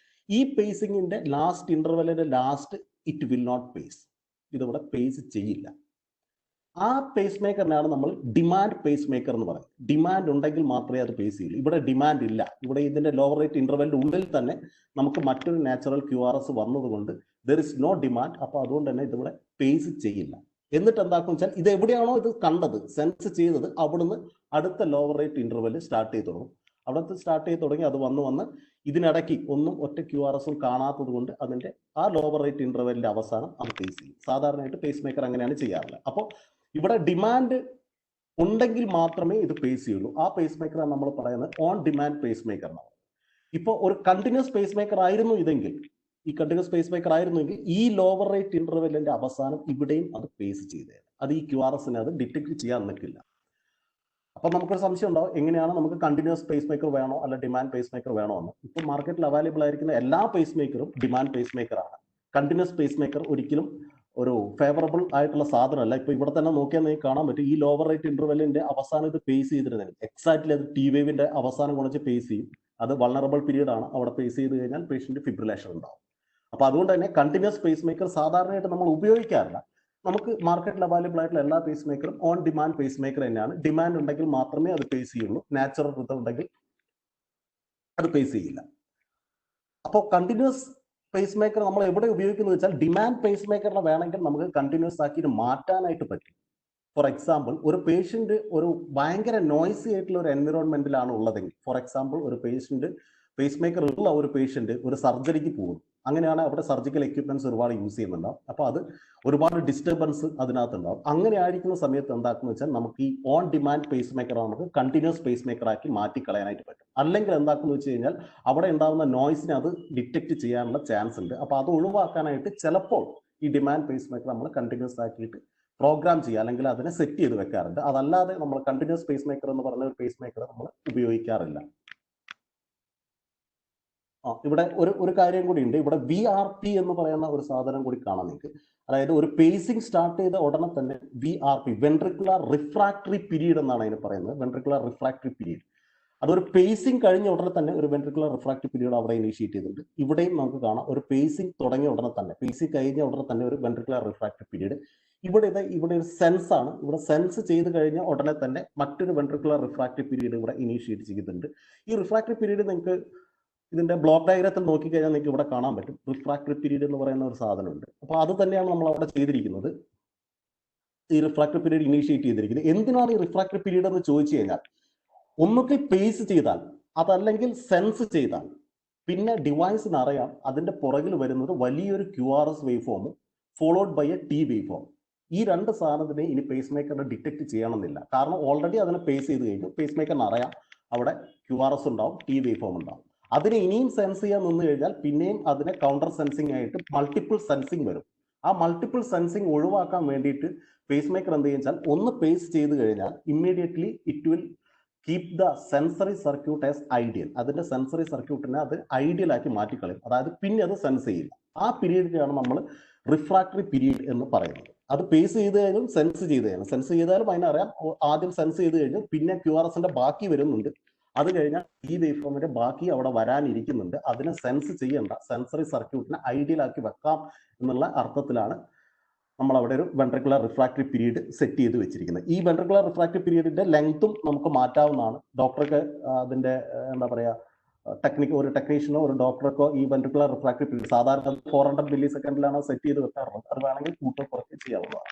ഈ പേസിംഗിന്റെ ലാസ്റ്റ് ഇന്റർവെല്ലിന്റെ last it will not pace, ഇതിവിടെ പേസ് ചെയ്യില്ല. ആ പേസ് മേക്കറിനാണ് നമ്മൾ ഡിമാൻഡ് പേസ് മേക്കർ എന്ന് പറയുന്നത്. ഡിമാൻഡ് ഉണ്ടെങ്കിൽ മാത്രമേ അത് പേസ് ചെയ്യൂ. ഇവിടെ ഡിമാൻഡ് ഇല്ല. ഇവിടെ ഇതിന്റെ ലോവർ റേറ്റ് ഇന്റർവെല്ലിന്റെ ഉള്ളിൽ തന്നെ നമുക്ക് മറ്റൊരു നാച്ചുറൽ QRS വന്നതുകൊണ്ട് ദർ ഇസ് നോ ഡിമാൻഡ്. അപ്പൊ അതുകൊണ്ട് തന്നെ ഇതിവിടെ പേസ് ചെയ്യില്ല. എന്നിട്ട് എന്താക്കും വെച്ചാൽ ഇത് എവിടെയാണോ ഇത് കണ്ടത്, സെൻസ് ചെയ്തത്, അവിടുന്ന് അടുത്ത ലോവർ റേറ്റ് ഇന്റർവെൽ സ്റ്റാർട്ട് ചെയ്ത് തുടങ്ങും. അവിടുത്തെ സ്റ്റാർട്ട് ചെയ്ത് തുടങ്ങി അത് വന്ന് ഇതിനിടയ്ക്ക് ഒറ്റ QRSും കാണാത്തത് കൊണ്ട് അതിന്റെ ആ ലോവർ റേറ്റ് ഇന്റർവെല്ലിന്റെ അവസാനം അത് പേസ് ചെയ്യും. സാധാരണയായിട്ട് പേസ് മേക്കർ അങ്ങനെയാണ് ചെയ്യാറുള്ളത്. അപ്പോൾ ഇവിടെ ഡിമാൻഡ് ഉണ്ടെങ്കിൽ മാത്രമേ ഇത് പേസ് ചെയ്യുള്ളൂ. ആ പേസ് മേക്കറാണ് നമ്മൾ പറയുന്നത് ഓൺ ഡിമാൻഡ് പേസ് മേക്കർ എന്നാണ്. ഇപ്പോൾ ഒരു കണ്ടിന്യൂസ് പേസ് മേക്കർ ആയിരുന്നു ഇതെങ്കിൽ, ഈ ലോവർ റേറ്റ് ഇന്റർവെല്ലിന്റെ അവസാനം ഇവിടെയും അത് പേസ് ചെയ്തേ, അത് ഈ QRSനെ അത് ഡിറ്റക്ട് ചെയ്യാൻ നിൽക്കില്ല. അപ്പൊ നമുക്കൊരു സംശയം ഉണ്ടാവും, എങ്ങനെയാണ് നമുക്ക് കണ്ടിന്യൂസ് പേസ് മേക്കർ വേണോ അല്ല ഡിമാൻഡ് പേസ് മേക്കർ വേണോ എന്ന്. ഇപ്പൊ മാർക്കറ്റിൽ അവൈലബിൾ ആയിരിക്കുന്ന എല്ലാ പേസ് മേക്കറും ഡിമാൻഡ് പേസ് മേക്കർ ആണ്. കണ്ടിന്യൂസ് പേസ് മേക്കർ ഒരിക്കലും ഒരു ഫേവറബിൾ ആയിട്ടുള്ള സാധനമല്ല. ഇപ്പൊ ഇവിടെ തന്നെ നോക്കിയാൽ നിങ്ങൾക്ക് കാണാൻ പറ്റും, ഈ ലോവർ റേറ്റ് ഇന്റർവെല്ലിന്റെ അവസാനം ഇത് പേസ് ചെയ്തിരുന്നെങ്കിൽ എക്സാക്ട്ലി അത് T വേവിന്റെ അവസാനം കുറച്ച് പേസ് ചെയ്യും. അത് വൾണറബിൾ പീരീഡ് ആണ്. അവിടെ പേസ് ചെയ്ത് കഴിഞ്ഞാൽ പേഷ്യന്റ് ഫിബ്രിലേഷൻ ഉണ്ടാവും. അപ്പൊ അതുകൊണ്ട് തന്നെ കണ്ടിന്യൂസ് പേസ് മേക്കർ സാധാരണയായിട്ട് നമ്മൾ ഉപയോഗിക്കാറില്ല. നമുക്ക് മാർക്കറ്റിൽ അവൈലബിൾ ആയിട്ടുള്ള എല്ലാ പേസ് മേക്കറും ഓൺ ഡിമാൻഡ് പേസ് മേക്കർ തന്നെയാണ്. ഡിമാൻഡ് ഉണ്ടെങ്കിൽ മാത്രമേ അത് പേസ് ചെയ്യുള്ളൂ. നാച്ചുറൽ റിതം ഉണ്ടെങ്കിൽ അത് പേസ് ചെയ്യില്ല. അപ്പോൾ കണ്ടിന്യൂസ് പേസ് മേക്കർ നമ്മൾ എവിടെ ഉപയോഗിക്കുന്നത് വെച്ചാൽ ഡിമാൻഡ് പേസ് മേക്കറിനെ വേണമെങ്കിൽ നമുക്ക് കണ്ടിന്യൂസ് ആക്കി മാറ്റാനായിട്ട് പറ്റും. ഫോർ എക്സാമ്പിൾ, ഒരു പേഷ്യന്റ് ഒരു ഭയങ്കര നോയ്സി ആയിട്ടുള്ള ഒരു എൻവിറോൺമെന്റിലാണ് ഉള്ളതെങ്കിൽ, ഫോർ എക്സാമ്പിൾ ഒരു പേസ് മേക്കർ ഉള്ള ഒരു പേഷ്യന്റ് ഒരു സർജറിക്ക് പോകും. അങ്ങനെയാണ് അവിടെ സർജിക്കൽ എക്യുപ്മെന്റ്സ് ഒരുപാട് യൂസ് ചെയ്യുന്നുണ്ടാവും. അപ്പോൾ അത് ഒരുപാട് ഡിസ്റ്റർബൻസ് അതിനകത്തുണ്ടാവും. അങ്ങനെ ആയിരിക്കുന്ന സമയത്ത് എന്താക്കുന്ന വെച്ചാൽ നമുക്ക് ഈ ഓൺ ഡിമാൻഡ് പേസ് മേക്കർ നമുക്ക് കണ്ടിന്യൂസ് പേസ് മേക്കർ ആക്കി മാറ്റിക്കളയാനായിട്ട് പറ്റും. അല്ലെങ്കിൽ എന്താക്കുന്ന വെച്ച് കഴിഞ്ഞാൽ അവിടെ ഉണ്ടാകുന്ന നോയ്സിനെ അത് ഡിറ്റക്ട് ചെയ്യാനുള്ള ചാൻസ് ഉണ്ട്. അപ്പോൾ അത് ഒഴിവാക്കാനായിട്ട് ചിലപ്പോൾ ഈ ഡിമാൻഡ് പേസ് മേക്കർ നമ്മൾ കണ്ടിന്യൂസ് ആക്കിയിട്ട് പ്രോഗ്രാം ചെയ്യുക, അല്ലെങ്കിൽ അതിനെ സെറ്റ് ചെയ്ത് വെക്കാറുണ്ട്. അതല്ലാതെ നമ്മൾ കണ്ടിന്യൂസ് പേസ് മേക്കർ എന്ന് പറഞ്ഞ ഒരു പേസ് മേക്കർ നമ്മൾ ഉപയോഗിക്കാറില്ല. ഇവിടെ ഒരു കാര്യം കൂടി ഉണ്ട്. ഇവിടെ VRP എന്ന് പറയുന്ന ഒരു സാധനം കൂടി കാണാം നിങ്ങൾക്ക്. അതായത് ഒരു പേസിംഗ് സ്റ്റാർട്ട് ചെയ്ത ഉടനെ തന്നെ VRP, വെൻട്രിക്കുലർ റിഫ്രാക്ടറി പീരീഡ് എന്നാണ് അതിന് പറയുന്നത്. വെൻട്രിക്കുലർ റിഫ്രാക്ടറി പീരീഡ്, അതൊരു പേസിംഗ് കഴിഞ്ഞ ഉടനെ തന്നെ ഒരു വെൻട്രിക്കുലർ റിഫ്രാക്ടറി പീരീഡ് അവിടെ ഇനീഷ്യേറ്റ് ചെയ്തിട്ടുണ്ട്. ഇവിടെയും നമുക്ക് കാണാം ഒരു പേസിംഗ് തുടങ്ങിയ ഉടനെ തന്നെ, പേസിംഗ് കഴിഞ്ഞ ഉടനെ തന്നെ ഒരു വെൻട്രിക്കുലർ റിഫ്രാക്ടറി പീരീഡ്. ഇവിടെ ഒരു സെൻസ് ആണ്. ഇവിടെ സെൻസ് ചെയ്ത് കഴിഞ്ഞ ഉടനെ തന്നെ മറ്റൊരു വെൻട്രിക്കുലർ റിഫ്രാക്ടറി പീരീഡ് ഇവിടെ ഇനീഷ്യേറ്റ് ചെയ്തിട്ടുണ്ട്. ഈ റിഫ്രാക്ടറി പീരീഡ് നിങ്ങൾക്ക് ഇതിന്റെ ബ്ലോക്ക് ഡയഗ്രത്തിൽ നോക്കിക്കഴിഞ്ഞാൽ നിങ്ങൾക്ക് ഇവിടെ കാണാൻ പറ്റും. റിഫ്രാക്ടറി പീരീഡ് എന്ന് പറയുന്ന ഒരു സാധനമുണ്ട്. അപ്പോൾ അത് തന്നെയാണ് നമ്മൾ അവിടെ ചെയ്തിരിക്കുന്നത്. ഈ റിഫ്രാക്ടറി പീരീഡ് ഇനീഷ്യേറ്റ് ചെയ്തിരിക്കുന്നത്. എന്തിനാണ് ഈ റിഫ്രാക്ടറി പീരീഡ് എന്ന് ചോദിച്ചു കഴിഞ്ഞാൽ, ഒന്നുകിൽ പേസ് ചെയ്താൽ, അതല്ലെങ്കിൽ സെൻസ് ചെയ്താൽ, പിന്നെ ഡിവൈസിന് അറിയാം അതിന്റെ പുറകിൽ വരുന്നത് വലിയൊരു QRS വേവ് ഫോമും followed by a T wave form. ഈ രണ്ട് സാധനത്തിനെ ഇനി പേസ് മേക്കറിനെ ഡിറ്റക്ട് ചെയ്യണമെന്നില്ല. കാരണം ഓൾറെഡി അതിനെ പേസ് ചെയ്ത് കഴിഞ്ഞു. പേസ് മേക്കറിന് അറിയാം അവിടെ QRS ഉണ്ടാവും, T വേവ് ഫോം ഉണ്ടാവും. അതിനെ ഇനിയും സെൻസ് ചെയ്യാൻ നിന്ന് കഴിഞ്ഞാൽ പിന്നെയും അതിനെ കൗണ്ടർ സെൻസിങ് ആയിട്ട് മൾട്ടിപ്പിൾ സെൻസിങ് വരും. ആ മൾട്ടിപ്പിൾ സെൻസിങ് ഒഴിവാക്കാൻ വേണ്ടിയിട്ട് പേസ് മേക്കർ എന്ത് ചെയ്യുക, ഒന്ന് പേസ് ചെയ്ത് കഴിഞ്ഞാൽ immediately it will keep the sensory circuit as ideal. അതിന്റെ സെൻസറി സർക്യൂട്ടിനെ അത് ഐഡിയൽ ആക്കി മാറ്റിക്കളയും. അതായത് പിന്നെ അത് സെൻസ് ചെയ്യില്ല. ആ പീരീഡിനെയാണ് നമ്മൾ റിഫ്രാക്ടറി പീരീഡ് എന്ന് പറയുന്നത്. അത് പേസ് ചെയ്ത് കഴിഞ്ഞാലും സെൻസ് ചെയ്ത് കഴിഞ്ഞാൽ, സെൻസ് ചെയ്താലും അതിനറിയാം ആദ്യം സെൻസ് ചെയ്ത് കഴിഞ്ഞു, പിന്നെ QRSന്റെ ബാക്കി വരുന്നുണ്ട്, അത് കഴിഞ്ഞാൽ ഈ വേവ് ഫോമിന്റെ ബാക്കി അവിടെ വരാനിരിക്കുന്നുണ്ട്. അതിനെ സെൻസ് ചെയ്യേണ്ട സെൻസറി സർക്യൂട്ടിനെ ഐഡിയൽ ആക്കി വെക്കാം എന്നുള്ള അർത്ഥത്തിലാണ് നമ്മൾ അവിടെ ഒരു വെൻട്രിക്കുലർ റിഫ്രാക്ടറി പീരീഡ് സെറ്റ് ചെയ്ത് വെച്ചിരിക്കുന്നത്. ഈ വെൻട്രിക്കുലർ റിഫ്രാക്ടറി പീരീഡിന്റെ ലെങ്ത്തും നമുക്ക് മാറ്റാവുന്നതാണ്. ഡോക്ടർക്ക് അതിന്റെ എന്താ പറയാ ഒരു ടെക്നീഷ്യനോ ഒരു ഡോക്ടർക്കോ ഈ വെൻട്രിക്കുലർ റിഫ്രാക്ടറി പീരീഡ് സാധാരണ 400 മില്ലി സെക്കൻഡിലാണ് സെറ്റ് ചെയ്ത് വെക്കാറുള്ളത്. അത് വേണമെങ്കിൽ കൂട്ടോ കുറച്ച് ചെയ്യാവുന്നതാണ്.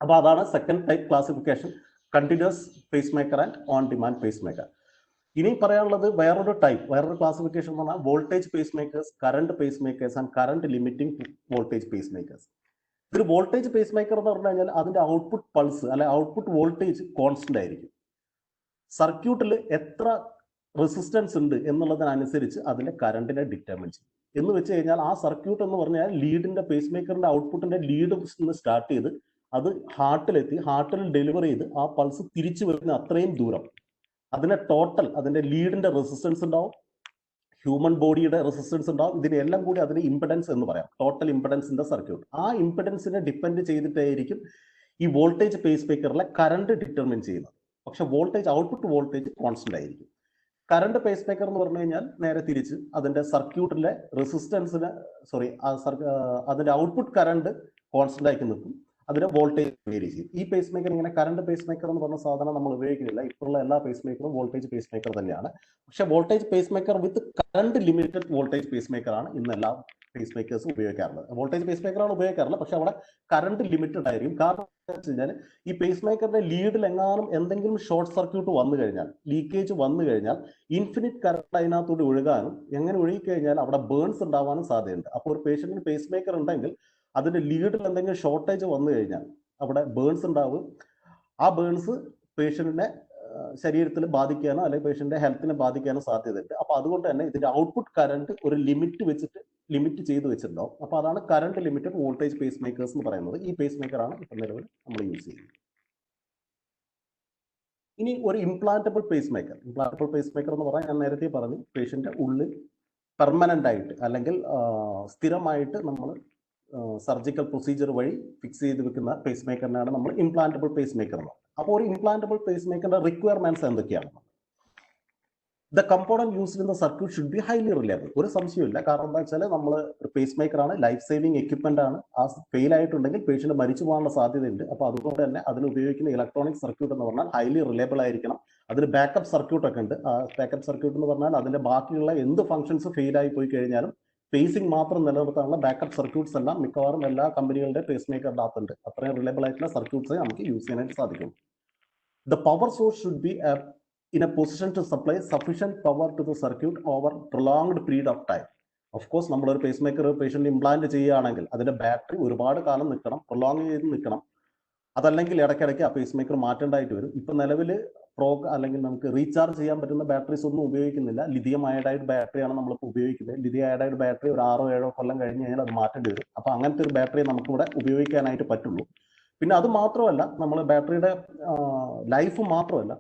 അപ്പൊ അതാണ് second type classification, continuous pace maker and on demand pace maker. ഇനി പറയാനുള്ളത് വേറൊരു ക്ലാസിഫിക്കേഷൻ എന്ന് പറഞ്ഞാൽ voltage pace makers, current pace makers and current limiting voltage pace makers. ഇതിൽ വോൾട്ടേജ് പേസ് മേക്കർ എന്ന് പറഞ്ഞു കഴിഞ്ഞാൽ അതിന്റെ ഔട്ട്പുട്ട് പൾസ് അല്ലെ ഔട്ട്പുട്ട് വോൾട്ടേജ് കോൺസ്റ്റന്റ് ആയിരിക്കും. സർക്യൂട്ടിൽ എത്ര റെസിസ്റ്റൻസ് ഉണ്ട് എന്നുള്ളതിനനുസരിച്ച് അതിന്റെ കറണ്ടിനെ ഡിറ്റർമിൻ ചെയ്യും. എന്ന് വെച്ച് കഴിഞ്ഞാൽ ആ സർക്യൂട്ട് എന്ന് പറഞ്ഞാൽ ലീഡിന്റെ പേസ് മേക്കറിന്റെ ഔട്ട്പുട്ടിന്റെ ലീഡ് സ്റ്റാർട്ട് ചെയ്ത് അത് ഹാർട്ടിലെത്തി, ഹാർട്ടിൽ ഡെലിവർ ചെയ്ത് ആ പൾസ് തിരിച്ചു വരുന്ന അത്രയും ദൂരം അതിന്റെ ടോട്ടൽ അതിന്റെ ലീഡിന്റെ റെസിസ്റ്റൻസ് ഉണ്ടാവും, ഹ്യൂമൻ ബോഡിയുടെ റെസിസ്റ്റൻസ് ഉണ്ടാവും. ഇതിനെല്ലാം കൂടി അതിന് ഇംപെഡൻസ് എന്ന് പറയാം, total impedance in the circuit. ആ ഇംപെഡൻസിനെ ഡിപ്പെൻഡ് ചെയ്തിട്ടായിരിക്കും ഈ വോൾട്ടേജ് പേസ് മേക്കറിലെ കറണ്ട് ഡിറ്റർമിൻ ചെയ്യുന്നത്. പക്ഷെ വോൾട്ടേജ് ഔട്ട്പുട്ട് വോൾട്ടേജ് കോൺസ്റ്റന്റ് ആയിരിക്കും. കറണ്ട് പേസ് മേക്കർ എന്ന് പറഞ്ഞു കഴിഞ്ഞാൽ നേരെ തിരിച്ച് അതിന്റെ സർക്യൂട്ടിലെ റെസിസ്റ്റൻസിന് അതിന്റെ ഔട്ട്പുട്ട് കറണ്ട് കോൺസ്റ്റന്റ് ആക്കി നിൽക്കും, അതിന് വോൾട്ടേജ് വേരി ചെയ്യും. ഈ പേസ് മേക്കർ ഇങ്ങനെ കറണ്ട് പേസ് മേക്കർ എന്ന് പറഞ്ഞ സാധനം നമ്മൾ ഉപയോഗിക്കുന്നില്ല. ഇപ്പോഴുള്ള എല്ലാ പേസ് മേക്കറും വോൾട്ടേജ് പേസ് മേക്കർ തന്നെയാണ്. പക്ഷെ voltage pace maker with current limited voltage pace മേക്കറാണ് ഇന്നെല്ലാ പേസ് മേക്കേഴ്സ് ഉപയോഗിക്കാറുള്ളത്. വോൾട്ടേജ് പേസ് മേക്കറാണ് ഉപയോഗിക്കാറുള്ളത്, പക്ഷെ അവിടെ കറണ്ട് ലിമിറ്റഡ് ആയിരിക്കും. കാരണം എന്താ വെച്ച് കഴിഞ്ഞാൽ ഈ പേസ് മേക്കറിന്റെ ലീഡിൽ എങ്ങാനും എന്തെങ്കിലും ഷോർട്ട് സർക്യൂട്ട് വന്നു കഴിഞ്ഞാൽ, ലീക്കേജ് വന്നു കഴിഞ്ഞാൽ ഇൻഫിനിറ്റ് കറണ്ട് അതിനകത്തൂടെ ഒഴുകാനും എങ്ങനെ ഒഴുകിക്കഴിഞ്ഞാൽ അവിടെ ബേൺസ് ഉണ്ടാവാനും സാധ്യതയുണ്ട്. അപ്പോൾ ഒരു പേഷ്യന്റിന് പേസ് മേക്കർ ഉണ്ടെങ്കിൽ അതിന്റെ ലീഡിൽ എന്തെങ്കിലും ഷോർട്ടേജ് വന്നു കഴിഞ്ഞാൽ അവിടെ ബേൺസ് ഉണ്ടാവും. ആ ബേൺസ് പേഷ്യന്റിനെ ശരീരത്തിൽ ബാധിക്കാനോ അല്ലെങ്കിൽ പേഷ്യന്റിന്റെ ഹെൽത്തിനെ ബാധിക്കാനോ സാധ്യതയുണ്ട്. അപ്പൊ അതുകൊണ്ട് തന്നെ ഇതിന്റെ ഔട്ട്പുട്ട് കറണ്ട് ഒരു ലിമിറ്റ് ചെയ്ത് വെച്ചിട്ടുണ്ടാവും. അപ്പൊ അതാണ് current limited voltage pace makers എന്ന് പറയുന്നത്. ഈ പേസ് മേക്കറാണ് ഇപ്പൊ നിലവിൽ നമ്മൾ യൂസ് ചെയ്യുന്നത്. ഇനി ഒരു ഇംപ്ലാന്റബിൾ പേസ് മേക്കർ എന്ന് പറഞ്ഞാൽ ഞാൻ നേരത്തെ പറഞ്ഞു, പേഷ്യന്റ് ഉള്ളിൽ പെർമനന്റ് ആയിട്ട് അല്ലെങ്കിൽ സ്ഥിരമായിട്ട് നമ്മൾ സർജിക്കൽ പ്രൊസീജിയർ വഴി ഫിക്സ് ചെയ്ത് വെക്കുന്ന പേസ് മേക്കറിനാണ് നമ്മൾ ഇംപ്ലാന്റബിൾ പേസ് മേക്കർ എന്ന് പറയുന്നത്. അപ്പോൾ ഒരു ഇംപ്ലാന്റബിൾ പേസ് മേക്കറിന്റെ റിക്വയർമെന്റ്സ് എന്തൊക്കെയാണ്? The component used in the circuit should B highly reliable. ഒരു സംശയമില്ല. കാരണം എന്താ വെച്ചാൽ നമ്മൾ ഒരു പേസ് മേക്കറാണ്, ലൈഫ് സേവിങ് എക്യുപ്മെന്റ് ആണ്. ആ ഫെയിൽ ആയിട്ടുണ്ടെങ്കിൽ പേഷ്യന്റ് മരിച്ചു പോകാനുള്ള സാധ്യതയുണ്ട്. അപ്പോൾ അതുകൊണ്ട് തന്നെ അതിന് ഉപയോഗിക്കുന്ന ഇലക്ട്രോണിക് സർക്യൂട്ട് എന്ന് പറഞ്ഞാൽ ഹൈലി റിലയബിൾ ആയിരിക്കണം. അതിന് ബാക്കപ്പ് സർക്യൂട്ട് ഒക്കെ ഉണ്ട്. ആ ബാക്കപ്പ് സർക്യൂട്ട് എന്ന് പറഞ്ഞാൽ അതിന്റെ ബാക്കിയുള്ള എന്ത് ഫംഗ്ഷൻസ് ഫെയിൽ ആയി പോയി കഴിഞ്ഞാലും പേസിംഗ് മാത്രം നിലനിർത്താനുള്ള ബാക്കപ്പ് സർക്യൂട്ട്സ് എല്ലാം മിക്കവാറും എല്ലാ കമ്പനികളുടെ പേസ് മേക്കറിന്റെ അകത്തുണ്ട്. അത്രയും റിലയബിൾ ആയിട്ടുള്ള സർക്യൂട്ട്സ് നമുക്ക് യൂസ് ചെയ്യാനായിട്ട് സാധിക്കും. The power source should be in a position to supply sufficient power to the circuit over prolonged period of time. Of course, നമ്മൾ ഒരു പേസ് മേക്കർ പേഷ്യന്റ് ഇംപ്ലാന്റ് ചെയ്യുകയാണെങ്കിൽ അതിന്റെ ബാറ്ററി ഒരുപാട് കാലം നിൽക്കണം, പ്രൊലോങ് ചെയ്ത് നിൽക്കണം. അതല്ലെങ്കിൽ ഇടയ്ക്കിടയ്ക്ക് ആ പേസ് മേക്കർ മാറ്റേണ്ടതായിട്ട് വരും. ഇപ്പൊ നിലവിൽ അല്ലെങ്കിൽ നമുക്ക് റീചാർജ് ചെയ്യാൻ പറ്റുന്ന ബാറ്ററീസ് ഒന്നും ഉപയോഗിക്കുന്നില്ല. ലിഥിയം അയഡൈഡ് ബാറ്ററിയാണ് നമ്മളിപ്പോൾ ഉപയോഗിക്കുന്നത്. ലിഥിയം അയഡൈഡ് ബാറ്ററി ഒരു 6-7 കൊല്ലം കഴിഞ്ഞ് കഴിഞ്ഞാൽ അത് മാറ്റേണ്ടി വരും. അപ്പൊ അങ്ങനത്തെ ഒരു ബാറ്ററി നമുക്കിവിടെ ഉപയോഗിക്കാനായിട്ട് പറ്റുള്ളൂ. പിന്നെ അത് മാത്രമല്ല, നമ്മൾ ബാറ്ററിയുടെ ലൈഫ് മാത്രമല്ല,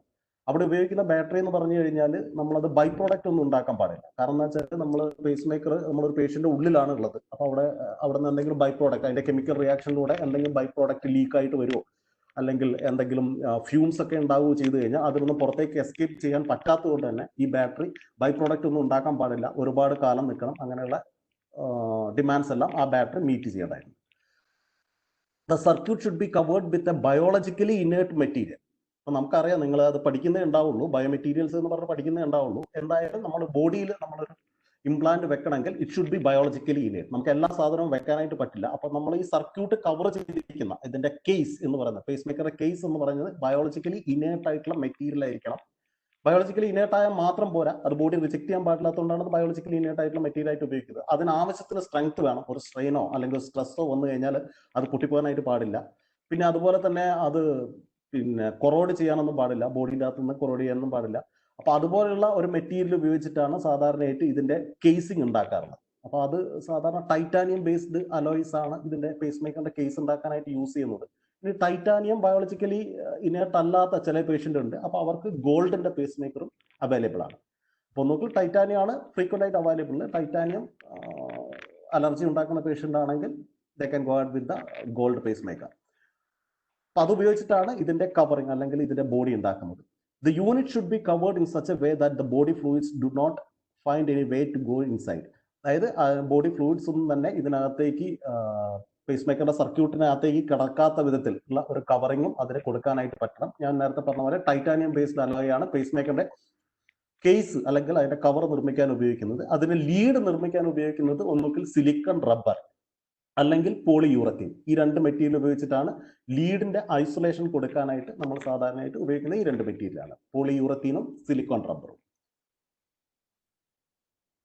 അവിടെ ഉപയോഗിക്കുന്ന ബാറ്ററി എന്ന് പറഞ്ഞു കഴിഞ്ഞാൽ നമ്മളത് ബൈ പ്രോഡക്റ്റ് ഒന്നും ഉണ്ടാക്കാൻ പാടില്ല. കാരണം എന്താ വെച്ചാൽ നമ്മൾ പേസ് മേക്കർ നമ്മളൊരു പേഷ്യന്റ് ഉള്ളിലാണ് ഉള്ളത്. അപ്പൊ അവിടെ നിന്ന് എന്തെങ്കിലും ബൈ പ്രോഡക്റ്റ്, അതിന്റെ കെമിക്കൽ റിയാക്ഷനിലൂടെ എന്തെങ്കിലും ബൈ പ്രോഡക്റ്റ് ലീക്ക് ആയിട്ട് വരുമോ, അല്ലെങ്കിൽ എന്തെങ്കിലും ഫ്യൂംസ് ഒക്കെ ഉണ്ടാവുകയോ ചെയ്തു കഴിഞ്ഞാൽ അതിനൊന്നും പുറത്തേക്ക് എസ്കേപ്പ് ചെയ്യാൻ പറ്റാത്തത് കൊണ്ട് തന്നെ ഈ ബാറ്ററി ബൈ പ്രോഡക്റ്റ് ഒന്നും ഉണ്ടാക്കാൻ പാടില്ല. ഒരുപാട് കാലം നിൽക്കണം. അങ്ങനെയുള്ള ഡിമാൻഡ്സ് എല്ലാം ആ ബാറ്ററി മീറ്റ് ചെയ്യേണ്ടതായിരുന്നു. The circuit should be covered with a biologically inert material. അപ്പൊ നമുക്കറിയാം, നിങ്ങൾ അത് പഠിക്കുന്നേ ഉണ്ടാവുള്ളൂ, ബയോമെറ്റീരിയൽസ് എന്ന് പറഞ്ഞ് പഠിക്കുന്നേ ഉണ്ടാവുള്ളൂ. എന്തായാലും നമ്മുടെ ബോഡിയിൽ നമ്മളൊരു ഇംപ്ലാന്റ് വെക്കണമെങ്കിൽ it should be biologically inert. നമുക്ക് എല്ലാ സാധനവും വെക്കാനായിട്ട് പറ്റില്ല. അപ്പൊ നമ്മൾ ഈ സർക്യൂട്ട് കവർ ചെയ്തിരിക്കുന്ന ഇതിന്റെ കേസ് എന്ന് പറയുന്നത്, പേസ് മേക്കറുടെ കേസ് എന്ന് പറയുന്നത് ബയോളജിക്കലി ഇനേർട്ട് ആയിട്ടുള്ള മെറ്റീരിയൽ ആയിരിക്കണം. ബയോളജിക്കലി ഇനേർട്ട് ആയാൽ മാത്രം പോരാ, അത് ബോഡി റിജക്ട് ചെയ്യാൻ പാടില്ലാത്തതുകൊണ്ടാണ് ബയോളജിക്കലി ഇനേർട്ട് ആയിട്ടുള്ള മെറ്റീരിയൽ ആയിട്ട് ഉപയോഗിക്കുന്നത്. അതിന് ആവശ്യത്തിന് സ്ട്രെങ്ത് വേണം. ഒരു സ്ട്രെയിനോ അല്ലെങ്കിൽ സ്ട്രെസ്സോ വന്നു കഴിഞ്ഞാൽ അത് പൊട്ടിപ്പോകാനായിട്ട് പാടില്ല. പിന്നെ അതുപോലെ തന്നെ അത് കൊറോഡ് ചെയ്യാനൊന്നും പാടില്ല, ബോഡിയുടെ അകത്ത് നിന്ന് കൊറോഡ് ചെയ്യാനൊന്നും പാടില്ല. അപ്പൊ അതുപോലുള്ള ഒരു മെറ്റീരിയൽ ഉപയോഗിച്ചിട്ടാണ് സാധാരണയായിട്ട് ഇതിന്റെ കേസിംഗ് ഉണ്ടാക്കാറുള്ളത്. അപ്പൊ അത് സാധാരണ ടൈറ്റാനിയം ബേസ്ഡ് അലോയ്സ് ആണ് ഇതിന്റെ പേസ് മേക്കറിന്റെ കേസ് ഉണ്ടാക്കാനായിട്ട് യൂസ് ചെയ്യുന്നത്. ഇനി ടൈറ്റാനിയം ബയോളജിക്കലി ഇനേർട്ട് അല്ലാത്ത ചില പേഷ്യന്റ് ഉണ്ട്, അപ്പൊ അവർക്ക് ഗോൾഡിന്റെ പേസ് മേക്കറും അവൈലബിൾ ആണ്. അപ്പൊ ഒന്നുകിൽ ടൈറ്റാനിയം ആണ് ഫ്രീക്വന്റ് ആയിട്ട് അവൈലബിൾ. ടൈറ്റാനിയം അലർജി ഉണ്ടാക്കുന്ന പേഷ്യന്റ് ആണെങ്കിൽ they can go with the gold pace maker. അപ്പൊ അത് ഉപയോഗിച്ചിട്ടാണ് ഇതിന്റെ കവറിങ് അല്ലെങ്കിൽ ഇതിന്റെ ബോഡി ഉണ്ടാക്കുന്നത്. The unit should be covered in such a way that the body fluids do not find any way to go inside. അതായത് body fluids ഒന്നും തന്നെ ഇതിനകത്തേക്ക് പേസ് മേക്കറുടെ സർക്യൂട്ടിനകത്തേക്ക് കിടക്കാത്ത വിധത്തിൽ ഉള്ള ഒരു കവറിങ്ങും അതിന് കൊടുക്കാനായിട്ട് പറ്റണം. ഞാൻ നേരത്തെ പറഞ്ഞ പോലെ ടൈറ്റാനിയം ബേസ്ഡ് അലോയാണ് പേസ് മേക്കറുടെ കേസ് അല്ലെങ്കിൽ അതിന്റെ കവർ നിർമ്മിക്കാൻ ഉപയോഗിക്കുന്നത്. അതിന് ലീഡ് നിർമ്മിക്കാൻ ഉപയോഗിക്കുന്നത് ഒന്നുകിൽ സിലിക്കൺ റബ്ബർ അല്ലെങ്കിൽ പോളിയൂറത്തീൻ. ഈ രണ്ട് മെറ്റീരിയൽ ഉപയോഗിച്ചിട്ടാണ് ലീഡിന്റെ ഐസൊലേഷൻ കൊടുക്കാനായിട്ട് നമ്മൾ സാധാരണയായിട്ട് ഉപയോഗിക്കുന്ന ഈ രണ്ട് മെറ്റീരിയലാണ്, പോളിയൂറത്തീനും സിലിക്കോൺ റബ്ബറും.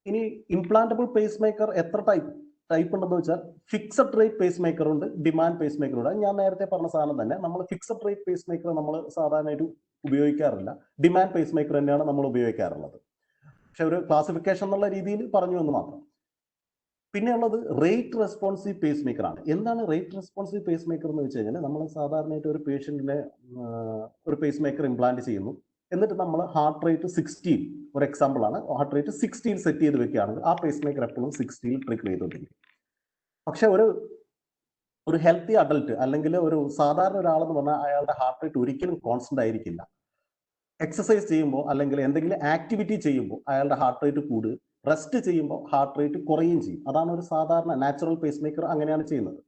ഇനി ഇംപ്ലാന്റബിൾ പേസ് മേക്കർ എത്ര ടൈപ്പ് ഉണ്ടെന്ന് വെച്ചാൽ ഫിക്സഡ് റേറ്റ് പേസ് മേക്കർ ഉണ്ട്, ഡിമാൻഡ് പേസ് മേക്കർ ഉണ്ട്. ഞാൻ നേരത്തെ പറഞ്ഞ സാധനം തന്നെ. നമ്മൾ ഫിക്സഡ് റേറ്റ് പേസ് മേക്കർ നമ്മൾ സാധാരണയായിട്ട് ഉപയോഗിക്കാറില്ല, ഡിമാൻഡ് പേസ് മേക്കർ തന്നെയാണ് നമ്മൾ ഉപയോഗിക്കാറുള്ളത്. പക്ഷെ ഒരു ക്ലാസിഫിക്കേഷൻ എന്നുള്ള രീതിയിൽ പറഞ്ഞു എന്ന് മാത്രം. പിന്നെ ഉള്ളത് റേറ്റ് റെസ്പോൺസീവ് പേസ് മേക്കർ ആണ്. എന്താണ് റേറ്റ് റെസ്പോൺസീവ് പേസ് മേക്കർ എന്ന് വെച്ച് കഴിഞ്ഞാൽ, നമ്മൾ സാധാരണയായിട്ട് ഒരു പേഷ്യന്റിനെ ഒരു പേസ് മേക്കർ ഇംപ്ലാന്റ് ചെയ്യുന്നു, എന്നിട്ട് നമ്മൾ ഹാർട്ട് റേറ്റ് 60, ഒരു എക്സാമ്പിൾ ആണ്, ഹാർട്ട് റേറ്റ് 60 സെറ്റ് ചെയ്ത് വെക്കുകയാണെങ്കിൽ ആ പേസ് മേക്കർ എപ്പോഴും 60 ട്രിഗർ ചെയ്തുകൊണ്ടിരിക്കും. പക്ഷെ ഒരു ഹെൽത്തി അഡൽട്ട് അല്ലെങ്കിൽ ഒരു സാധാരണ ഒരാളെന്ന് പറഞ്ഞാൽ അയാളുടെ ഹാർട്ട് റേറ്റ് ഒരിക്കലും കോൺസ്റ്റന്റ് ആയിരിക്കില്ല. എക്സസൈസ് ചെയ്യുമ്പോൾ അല്ലെങ്കിൽ എന്തെങ്കിലും ആക്ടിവിറ്റി ചെയ്യുമ്പോൾ അയാളുടെ ഹാർട്ട് റേറ്റ് കൂടുക, റെസ്റ്റ് ചെയ്യുമ്പോൾ ഹാർട്ട് റേറ്റ് കുറയുകയും ചെയ്യും. അതാണ് ഒരു സാധാരണ നാച്ചുറൽ പേസ് മേക്കർ അങ്ങനെയാണ് ചെയ്യുന്നത്.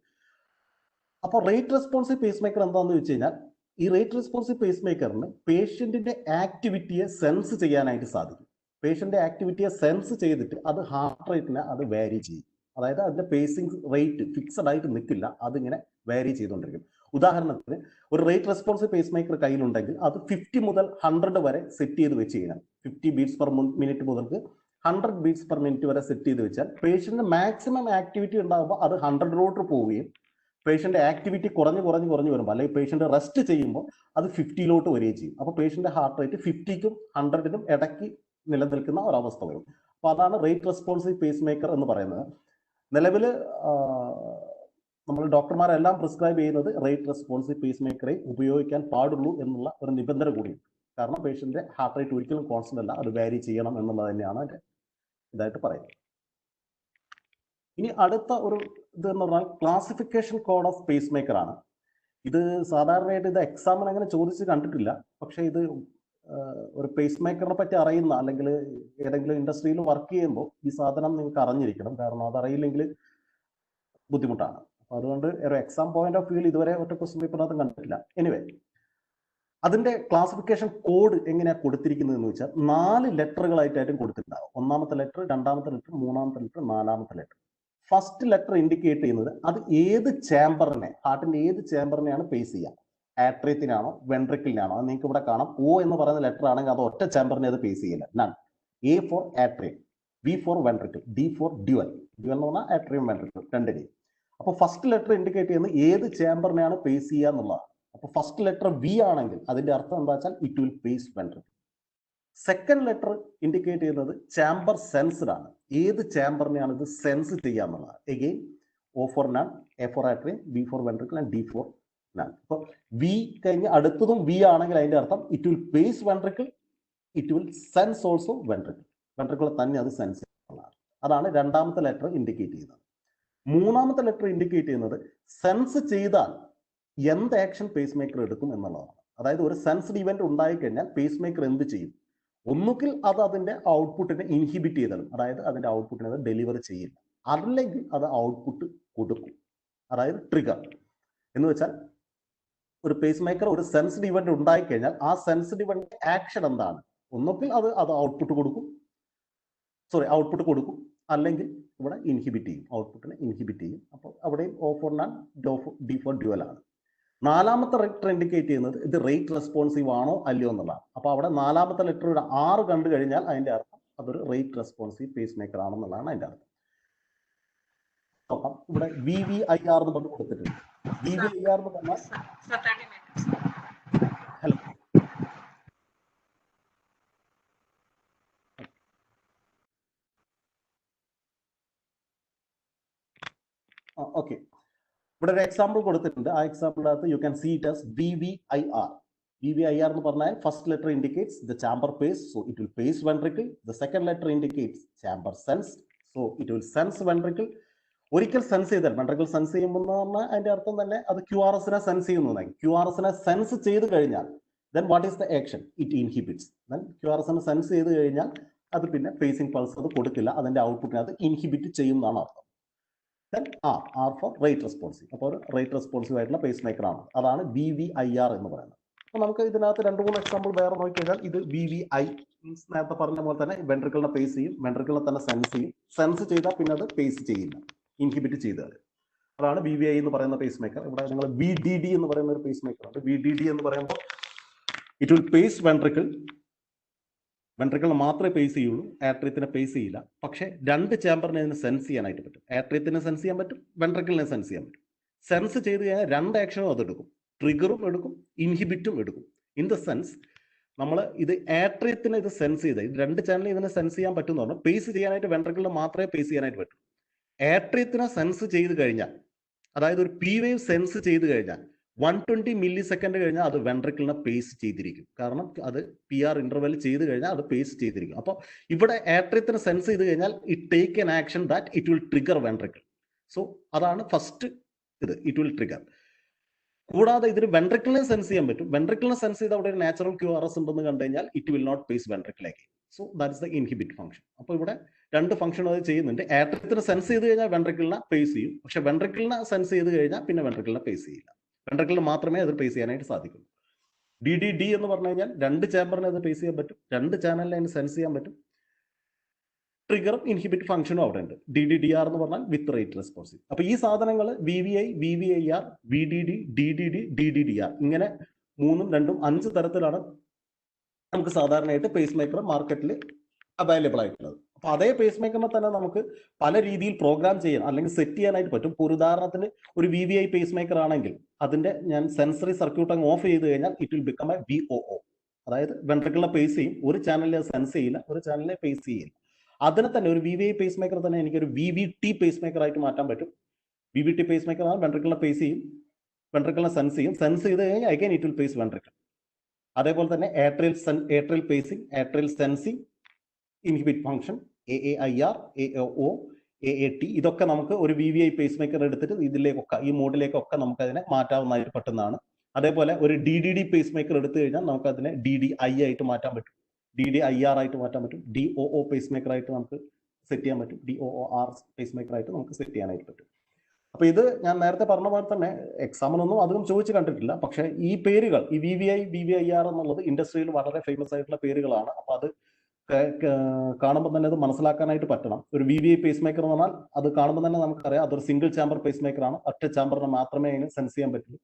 അപ്പോൾ റേറ്റ് റെസ്പോൺസീവ് പേസ് മേക്കർ എന്താണെന്ന് വെച്ച് കഴിഞ്ഞാൽ, ഈ റേറ്റ് റെസ്പോൺസീവ് പേസ് മേക്കറിന് പേഷ്യന്റിന്റെ ആക്ടിവിറ്റിയെ സെൻസ് ചെയ്യാനായിട്ട് സാധിക്കും. പേഷ്യന്റെ ആക്ടിവിറ്റിയെ സെൻസ് ചെയ്തിട്ട് അത് ഹാർട്ട് റേറ്റിനെ അത് വാരി ചെയ്യും. അതായത് അതിന്റെ പേസിംഗ് റേറ്റ് ഫിക്സഡ് ആയിട്ട് നിൽക്കില്ല, അതിങ്ങനെ വാരി ചെയ്തുകൊണ്ടിരിക്കും. ഉദാഹരണത്തിന് ഒരു റേറ്റ് റെസ്പോൺസീവ് പേസ് മേക്കർ കയ്യിലുണ്ടെങ്കിൽ അത് 50 മുതൽ 100 വരെ സെറ്റ് ചെയ്ത് വെച്ച് കഴിഞ്ഞാൽ, 50 ബീറ്റ്സ് പെർ മിനിറ്റ് മുതൽക്ക് 100 ബീറ്റ്സ് പെർ മിനിറ്റ് വരെ സെറ്റ് ചെയ്ത് വെച്ചാൽ പേഷ്യന്റ് മാക്സിമം ആക്ടിവിറ്റി ഉണ്ടാകുമ്പോൾ അത് 100 പോവുകയും പേഷ്യന്റ് ആക്ടിവിറ്റി കുറഞ്ഞ് വരുമ്പോൾ അല്ലെങ്കിൽ പേഷ്യന്റ് റെസ്റ്റ് ചെയ്യുമ്പോൾ അത് 50 വരികയും ചെയ്യും. അപ്പോൾ പേഷ്യന്റ് ഹാർട്ട് റേറ്റ് 50ക്കും 100നും ഇടയ്ക്ക് നിലനിൽക്കുന്ന ഒരവസ്ഥ വരും. അപ്പോൾ അതാണ് റേറ്റ് റെസ്പോൺസീവ് പേസ് മേക്കർ എന്ന് പറയുന്നത്. നിലവിൽ നമ്മൾ ഡോക്ടർമാരെല്ലാം പ്രിസ്ക്രൈബ് ചെയ്യുന്നത് റേറ്റ് റെസ്പോൺസീവ് പേസ് മേക്കറെ ഉപയോഗിക്കാൻ പാടുള്ളൂ എന്നുള്ള ഒരു നിബന്ധന കൂടിയുണ്ട്. കാരണം പേഷ്യന്റെ ഹാർട്ട് റേറ്റ് ഒരിക്കലും കോൺസ്റ്റന്റ് അല്ല, അത് വാരി ചെയ്യണം എന്നുള്ളത് തന്നെയാണ് ഇതായിട്ട് പറയുന്നത്. ഇനി അടുത്ത ഒരു ഇത് എന്ന് പറഞ്ഞാൽ classification code of pace maker ആണ്. ഇത് സാധാരണയായിട്ട് ഇത് എക്സാമിന് അങ്ങനെ ചോദിച്ച് കണ്ടിട്ടില്ല. പക്ഷെ ഇത് ഒരു പേസ് മേക്കറിനെ പറ്റി അറിയുന്ന അല്ലെങ്കിൽ ഏതെങ്കിലും ഇൻഡസ്ട്രിയിൽ വർക്ക് ചെയ്യുമ്പോൾ ഈ സാധനം നിങ്ങൾക്ക് അറിഞ്ഞിരിക്കണം. കാരണം അതറിയില്ലെങ്കിൽ ബുദ്ധിമുട്ടാണ്. അപ്പൊ അതുകൊണ്ട് ഒരു എക്സാം പോയിന്റ് ഓഫ് വ്യൂവിൽ ഇതുവരെ ഒറ്റ ക്വസ്റ്റ്യൻ പേപ്പറിനകത്തും കണ്ടിട്ടില്ല. എനിവേ, അതിന്റെ ക്ലാസിഫിക്കേഷൻ കോഡ് എങ്ങനെയാണ് കൊടുത്തിരിക്കുന്നത് എന്ന് വെച്ചാൽ 4 ലെറ്ററുകളായിട്ടായിട്ടും കൊടുത്തിട്ടുണ്ടാവും. 1ാമത്തെ ലെറ്റർ, 2ാമത്തെ ലെറ്റർ, 3ാമത്തെ ലെറ്റർ, 4ാമത്തെ ലെറ്റർ. ഫസ്റ്റ് ലെറ്റർ ഇൻഡിക്കേറ്റ് ചെയ്യുന്നത് അത് ഏത് ചേംബറിനെ, ഹാർട്ടിന്റെ ഏത് ചേംബറിനെയാണ് പേസ് ചെയ്യുക. ആട്രിയത്തിനാണോ വെൻട്രിക്കിളിനാണോ? അത് നിങ്ങൾക്ക് ഇവിടെ കാണാം. O എന്ന് പറയുന്ന ലെറ്റർ ആണെങ്കിൽ അത് ഒറ്റ ചേംബറിനെ അത് പേസ് ചെയ്യില്ല. None. A for atrium, B for ventricle, D for dual. Dual എന്ന് പറഞ്ഞാൽ ആട്രിയം വെൻട്രിക്കിൾ രണ്ടിനെയും. അപ്പോൾ ഫസ്റ്റ് ലെറ്റർ ഇൻഡിക്കേറ്റ് ചെയ്യുന്നത് ഏത് ചേംബറിനെയാണ് പേസ് ചെയ്യുക എന്നുള്ളതാണ്. അപ്പോൾ ഫസ്റ്റ് ലെറ്റർ V ആണെങ്കിൽ അതിന്റെ അർത്ഥം എന്താ വെച്ചാൽ it will pace ventricle. Second letter indicate ചെയ്യുന്നത് ചാമ്പർ സെൻസ്ഡ് ആണ്, ഏത് ചാമ്പറിനെയാണ് ഇത് സെൻസ് ചെയ്യുക എന്നുള്ളത്. Again O for none, A for atrium, B for ventricle and D for none. അപ്പോൾ V കഴിഞ്ഞ് അടുത്തതും V ആണെങ്കിൽ അതിന്റെ അർത്ഥം it will pace ventricle, it will sense also ventricle. Ventricle തന്നെ അത് സെൻസ് ചെയ്യുന്നതാണ്. അതാണ് 2ാമത്തെ ലെറ്റർ ഇൻഡിക്കേറ്റ് ചെയ്യുന്നത്. 3ാമത്തെ ലെറ്റർ ഇൻഡിക്കേറ്റ് ചെയ്യുന്നത് സെൻസ് ചെയ്താൽ എന്ത് ആക്ഷൻ പേസ് മേക്കർ എടുക്കും എന്നുള്ളതാണ്. അതായത് ഒരു സെൻസ്ഡ് ഇവന്റ് ഉണ്ടായിക്കഴിഞ്ഞാൽ പേസ് മേക്കർ എന്ത് ചെയ്യും? ഒന്നുകിൽ അത് അതിന്റെ ഔട്ട്പുട്ടിനെ ഇൻഹിബിറ്റ് ചെയ്താലും, അതായത് അതിന്റെ ഔട്ട്പുട്ടിനെ അത് ഡെലിവർ ചെയ്യില്ല, അല്ലെങ്കിൽ അത് ഔട്ട്പുട്ട് കൊടുക്കും, അതായത് ട്രിഗർ. എന്ന് വെച്ചാൽ ഒരു പേസ് മേക്കർ ഒരു സെൻസ്ഡ് ഇവന്റ് ഉണ്ടായിക്കഴിഞ്ഞാൽ ആ സെൻസ്ഡ് ഇവന്റ് ആക്ഷൻ എന്താണ്? ഒന്നുകിൽ അത് ഔട്ട്പുട്ട് കൊടുക്കും, അല്ലെങ്കിൽ ഇവിടെ ഇൻഹിബിറ്റ് ചെയ്യും, ഔട്ട്പുട്ടിനെ ഇൻഹിബിറ്റ് ചെയ്യും. അപ്പോൾ അവിടെയും O for none, D for dual ആണ്. 4ാമത്തെ ലെറ്റർ ഇൻഡിക്കേറ്റ് ചെയ്യുന്നത് ഇത് റേറ്റ് റെസ്പോൺസീവ് ആണോ അല്ലയോ എന്നുള്ളതാണ്. അപ്പോൾ അവിടെ 4ാമത്തെ ലെറ്റർ 6 കണ്ടു കഴിഞ്ഞാൽ അതിന്റെ അർത്ഥം അതൊരു റേറ്റ് റെസ്പോൺസീവ് പേസ് മേക്കർ ആണെന്നുള്ളതാണ് അതിന്റെ അർത്ഥം. നോക്കാം, ഇവിടെ VVIR എന്ന് പറഞ്ഞ് കൊടുത്തിട്ടുണ്ട്. VVIR എന്ന് പറഞ്ഞാൽ ഹലോ ഓക്കെ, ഇവിടെ ഒരു എക്സാമ്പിൾ കൊടുത്തിട്ടുണ്ട്. ആ എക്സാമ്പിളിനകത്ത് you can see it as VVIR. VVIR എന്ന് പറഞ്ഞാൽ first letter indicates the chamber pace, so it will pace ventricle. The second letter indicates chamber sense, so it will sense ventricle. ഒരിക്കൽ sense ചെയ്താൽ ventricle sense ചെയ്യുമ്പോൾ പറഞ്ഞാൽ അതിന്റെ അർത്ഥം തന്നെ അത് QRS സെൻസ് ചെയ്യുന്നതായി. QRS സെൻസ് ചെയ്ത് കഴിഞ്ഞാൽ then what is the action? It inhibits. Then QRS sense ചെയ്ത് കഴിഞ്ഞാൽ അത് പിന്നെ പേസിംഗ് പൾസ് അത് കൊടുക്കില്ല, അതിന്റെ ഔട്ട്പുട്ടിനകത്ത് ഇൻഹിബിറ്റ് ചെയ്യുന്നതാണ് അർത്ഥം. Then R for rate responsive. അപ്പോൾ ഒരു റേറ്റ് റെസ്പോൺസീവ് ആയിട്ടുള്ള പേസ് മേക്കർ ആണ്. അതാണ് VVIR എന്ന് പറയുന്നത്. അപ്പോൾ നമുക്ക് ഇതിനകത്ത് 2-3 എക്സാമ്പിൾ വേറെ നോക്കിക്കഴിഞ്ഞാൽ ഇത് VVI മീൻസ് നേരത്തെ പറഞ്ഞ പോലെ തന്നെ വെൻട്രിക്കിളിനെ പേസ് ചെയ്യും, വെൻട്രിക്കിളിനെ തന്നെ സെൻസ് ചെയ്യും. സെൻസ് ചെയ്താൽ പിന്നെ അത് പേസ് ചെയ്യില്ല, ഇൻഹിബിറ്റ് ചെയ്താൽ. അതാണ് VVI എന്ന് പറയുന്ന പേസ് മേക്കർ. ഇവിടെ നിങ്ങൾ VDD എന്ന് പറയുന്ന ഒരു പേസ് മേക്കർ ഉണ്ട്. VDD എന്ന് പറയുമ്പോൾ ഇറ്റ് വിൽ പേസ് വെൻട്രിക്കിൾ. വെൻട്രിക്കിളിനെ മാത്രമേ പേസ് ചെയ്യുള്ളൂ, ആട്രിയത്തിനെ പേസ് ചെയ്യില്ല. പക്ഷേ രണ്ട് ചാമ്പറിനെ ഇതിന് സെൻസ് ചെയ്യാനായിട്ട് പറ്റും. ആട്രിയത്തിനെ സെൻസ് ചെയ്യാൻ പറ്റും, വെൻട്രിക്കിളിനെ സെൻസ് ചെയ്യാൻ പറ്റും. സെൻസ് ചെയ്ത് കഴിഞ്ഞാൽ രണ്ട് ആക്ഷനും അതെടുക്കും, ട്രിഗറും എടുക്കും, ഇൻഹിബിറ്റും എടുക്കും. ഇൻ ദ സെൻസ് നമ്മൾ ഇത് ആട്രിയത്തിനെ ഇത് സെൻസ് ചെയ്ത് രണ്ട് ചാനലിൽ ഇതിനെ സെൻസ് ചെയ്യാൻ പറ്റുമെന്ന് പറഞ്ഞാൽ പേസ് ചെയ്യാനായിട്ട് വെൻട്രിക്കിളിനെ മാത്രമേ പേസ് ചെയ്യാനായിട്ട് പറ്റൂ. ആട്രിയത്തിനെ സെൻസ് ചെയ്ത് കഴിഞ്ഞാൽ, അതായത് ഒരു P വേവ് സെൻസ് ചെയ്ത് കഴിഞ്ഞാൽ 120 മില്ലി സെക്കൻഡ് കഴിഞ്ഞാൽ അത് വെൻട്രിക്കിളിനെ പേസ് ചെയ്തിരിക്കും. കാരണം അത് PR ഇന്റർവെൽ ചെയ്ത് കഴിഞ്ഞാൽ അത് പേസ് ചെയ്തിരിക്കും. അപ്പോൾ ഇവിടെ ആട്രിയത്തിനെ സെൻസ് ചെയ്ത് കഴിഞ്ഞാൽ it take N action that it will trigger ventricle. So അതാണ് ഫസ്റ്റ് ഇത്, ഇറ്റ് വിൽ ട്രിഗർ. കൂടാതെ ഇതിന് വെൻട്രിക്കിളിനെ സെൻസ് ചെയ്യാൻ പറ്റും. വെൻട്രിക്കിളിനെ സെൻസ് ചെയ്ത് അവിടെ ഒരു നാച്ചുറൽ QRS ഉണ്ടെന്ന് കണ്ടു കഴിഞ്ഞാൽ ഇറ്റ് വിൽ നോട്ട് പേസ് വെൻട്രിക്കിളേക്ക്. So that is the inhibit function. അപ്പോൾ ഇവിടെ രണ്ട് ഫംഗ്ഷൻ അത് ചെയ്യുന്നുണ്ട്. ആട്രിയത്തിനെ സെൻസ് ചെയ്ത് കഴിഞ്ഞാൽ വെൻട്രിക്കിളിനെ പേസ് ചെയ്യും, പക്ഷെ വെൻട്രിക്കിളിനെ സെൻസ് ചെയ്ത് കഴിഞ്ഞാൽ പിന്നെ വെൻട്രിക്കിളിനെ പേസ് ചെയ്യില്ല. വെൻട്രിക്കിളിന് മാത്രമേ അത് പേസ് ചെയ്യാനായിട്ട് സാധിക്കുള്ളൂ. DDD എന്ന് പറഞ്ഞു കഴിഞ്ഞാൽ രണ്ട് ചാമ്പറിനെ അത് പേസ് ചെയ്യാൻ പറ്റും, രണ്ട് ചാനലിനെ അതിന് സെൻസ് ചെയ്യാൻ പറ്റും. ട്രിഗറും ഇൻഹിബിറ്റ് ഫംഗ്ഷനും അവിടെ ഉണ്ട്. DDDR എന്ന് പറഞ്ഞാൽ വിത്ത് റേറ്റ് റെസ്പോൺസീവ്. അപ്പൊ ഈ സാധനങ്ങൾ VVI, VVIR, VDD, DDD, DDDR ഇങ്ങനെ 3, 2, 5 തരത്തിലാണ് നമുക്ക് സാധാരണയായിട്ട് പേസ് മേക്കർ മാർക്കറ്റിൽ അവൈലബിൾ ആയിട്ടുള്ളത്. അപ്പൊ അതേ പേസ് മേക്കറിനെ തന്നെ നമുക്ക് പല രീതിയിൽ പ്രോഗ്രാം ചെയ്യാൻ അല്ലെങ്കിൽ സെറ്റ് ചെയ്യാനായിട്ട് പറ്റും. ഇപ്പോൾ ഒരു ഉദാഹരണത്തിന് ഒരു VVI പേസ് മേക്കർ ആണെങ്കിൽ അതിന്റെ ഞാൻ സെൻസറി സർക്യൂട്ട് അങ്ങ് ഓഫ് ചെയ്ത് കഴിഞ്ഞാൽ it will become A VOO. അതായത് വെൻട്രിക്കിളിനെ പേസ് ചെയ്യും, ഒരു ചാനലിനെ സെൻസ് ചെയ്യില്ല, ഒരു ചാനലിനെ പേസ് ചെയ്യില്ല. അതിനെ തന്നെ ഒരു VVI പേസ് മേക്കർ തന്നെ എനിക്കൊരു VVT പേസ് മേക്കർ ആയിട്ട് മാറ്റാൻ പറ്റും. VVT പേസ് മേക്കർ ആണ് വെൻട്രിക്കിളിനെ പേസ് ചെയ്യും, വെൻട്രിക്കിളിനെ സെൻസ് ചെയ്യും, സെൻസ് ചെയ്ത് കഴിഞ്ഞാൽ again it will pace ventricle. അതേപോലെ തന്നെ atrial pacing, atrial sensing, inhibit function, AAIR, AOO, AAT ഇതൊക്കെ നമുക്ക് ഒരു VVI പേസ് മേക്കർ എടുത്തിട്ട് ഇതിലേക്കൊക്കെ ഈ മോഡിലേക്കൊക്കെ നമുക്ക് അതിനെ മാറ്റാവുന്നതായിട്ട് പറ്റുന്നതാണ്. അതേപോലെ ഒരു DDD പേസ് മേക്കർ എടുത്തു കഴിഞ്ഞാൽ നമുക്ക് അതിനെ DDI ആയിട്ട് മാറ്റാൻ പറ്റും, DDIR ആയിട്ട് മാറ്റാൻ പറ്റും, DOO പേസ് മേക്കർ ആയിട്ട് നമുക്ക് സെറ്റ് ചെയ്യാൻ പറ്റും, DOOR പേസ് മേക്കർ ആയിട്ട് നമുക്ക് സെറ്റ് ചെയ്യാനായിട്ട് പറ്റും. അപ്പൊ ഇത് ഞാൻ നേരത്തെ പറഞ്ഞ പോലെ തന്നെ എക്സാമിനൊന്നും അധികം ചോദിച്ചു കണ്ടിട്ടില്ല. പക്ഷെ ഈ പേരുകൾ ഈ VVI, VVIR എന്നുള്ളത് ഇൻഡസ്ട്രിയിൽ വളരെ ഫേമസ് ആയിട്ടുള്ള പേരുകളാണ്. അപ്പൊ അത് കാണുമ്പോൾ തന്നെ അത് മനസ്സിലാക്കാനായിട്ട് പറ്റണം. ഒരു VVI പേസ് മേക്കർ എന്ന് പറഞ്ഞാൽ അത് കാണുമ്പോൾ തന്നെ നമുക്കറിയാം അതൊരു സിംഗിൾ ചാമ്പർ പേസ് മേക്കർ ആണ്, ഒറ്റ ചാമ്പറിനെ മാത്രമേ അതിന് സെൻസ് ചെയ്യാൻ പറ്റുള്ളൂ.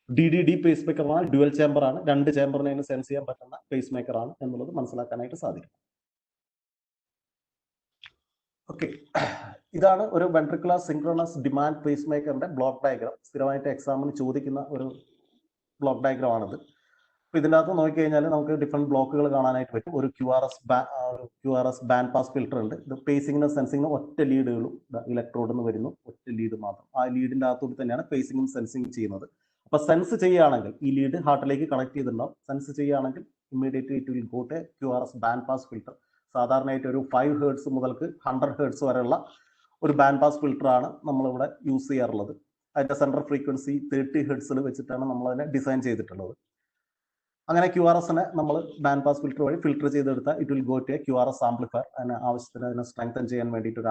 DDD പേസ് മേക്കർ എന്ന് പറഞ്ഞാൽ ഡ്യുവൽ ചാമ്പർ ആണ്, രണ്ട് ചാമ്പറിനെ അതിന് സെൻസ് ചെയ്യാൻ പറ്റുന്ന പേസ് മേക്കർ ആണ് എന്നുള്ളത് മനസ്സിലാക്കാനായിട്ട് സാധിക്കും. ഓക്കെ, ഇതാണ് ഒരു വെൻട്രിക്കുലർ സിൻക്രണസ് ഡിമാൻഡ് പേസ് മേക്കറിന്റെ ബ്ലോക്ക് ഡയഗ്രാം. സ്ഥിരമായിട്ട് എക്സാമിന് ചോദിക്കുന്ന ഒരു ബ്ലോക്ക് ഡയഗ്രാം ആണിത്. അപ്പൊ ഇതിൻ്റെ അകത്ത് നോക്കിക്കഴിഞ്ഞാൽ നമുക്ക് ഡിഫറെന്റ് ബ്ലോക്കുകൾ കാണാനായിട്ട് പറ്റും. ഒരു QRS ബാൻഡ് പാസ് ഫിൽറ്റർ ഉണ്ട്. ഇത് പേസിങ്ങിനും സെൻസിങ്ങിനും ഒറ്റ ലീഡുകളും ഇലക്ട്രോഡ് എന്ന് വരുന്നു, ഒറ്റ ലീഡ് മാത്രം. ആ ലീഡിന്റെ അകത്തോട്ട് തന്നെയാണ് പേസിങ്ങും സെൻസിങ്ങും ചെയ്യുന്നത്. അപ്പൊ സെൻസ് ചെയ്യുകയാണെങ്കിൽ ഈ ലീഡ് ഹാർട്ടിലേക്ക് കണക്ട് ചെയ്തിട്ടുണ്ടാവും. സെൻസ് ചെയ്യുകയാണെങ്കിൽ immediately it will go to QRS band pass filter. സാധാരണയായിട്ട് ഒരു 5 ഹെർട്സ് മുതൽക്ക് 100 ഹെർട്സ് വരെയുള്ള ഒരു ബാൻഡ് പാസ് ഫിൽറ്റർ ആണ് നമ്മളിവിടെ യൂസ് ചെയ്യാറുള്ളത്. അതിന്റെ സെൻട്രൽ ഫ്രീക്വൻസി 30 ഹെർട്സിൽ വെച്ചിട്ടാണ് നമ്മൾ അതിനെ ഡിസൈൻ ചെയ്തിട്ടുള്ളത്. അങ്ങനെ QRSനെ നമ്മൾ ബാൻഡ് പാസ് ഫിൽറ്റർ വഴി ഫിൽറ്റർ ചെയ്തെടുത്താൽ it will go to a QRS amplifier. അതിന് ആവശ്യത്തിന് അതിനെ സ്ട്രെങ്തൻ ചെയ്യാൻ വേണ്ടിയിട്ട് ഒരു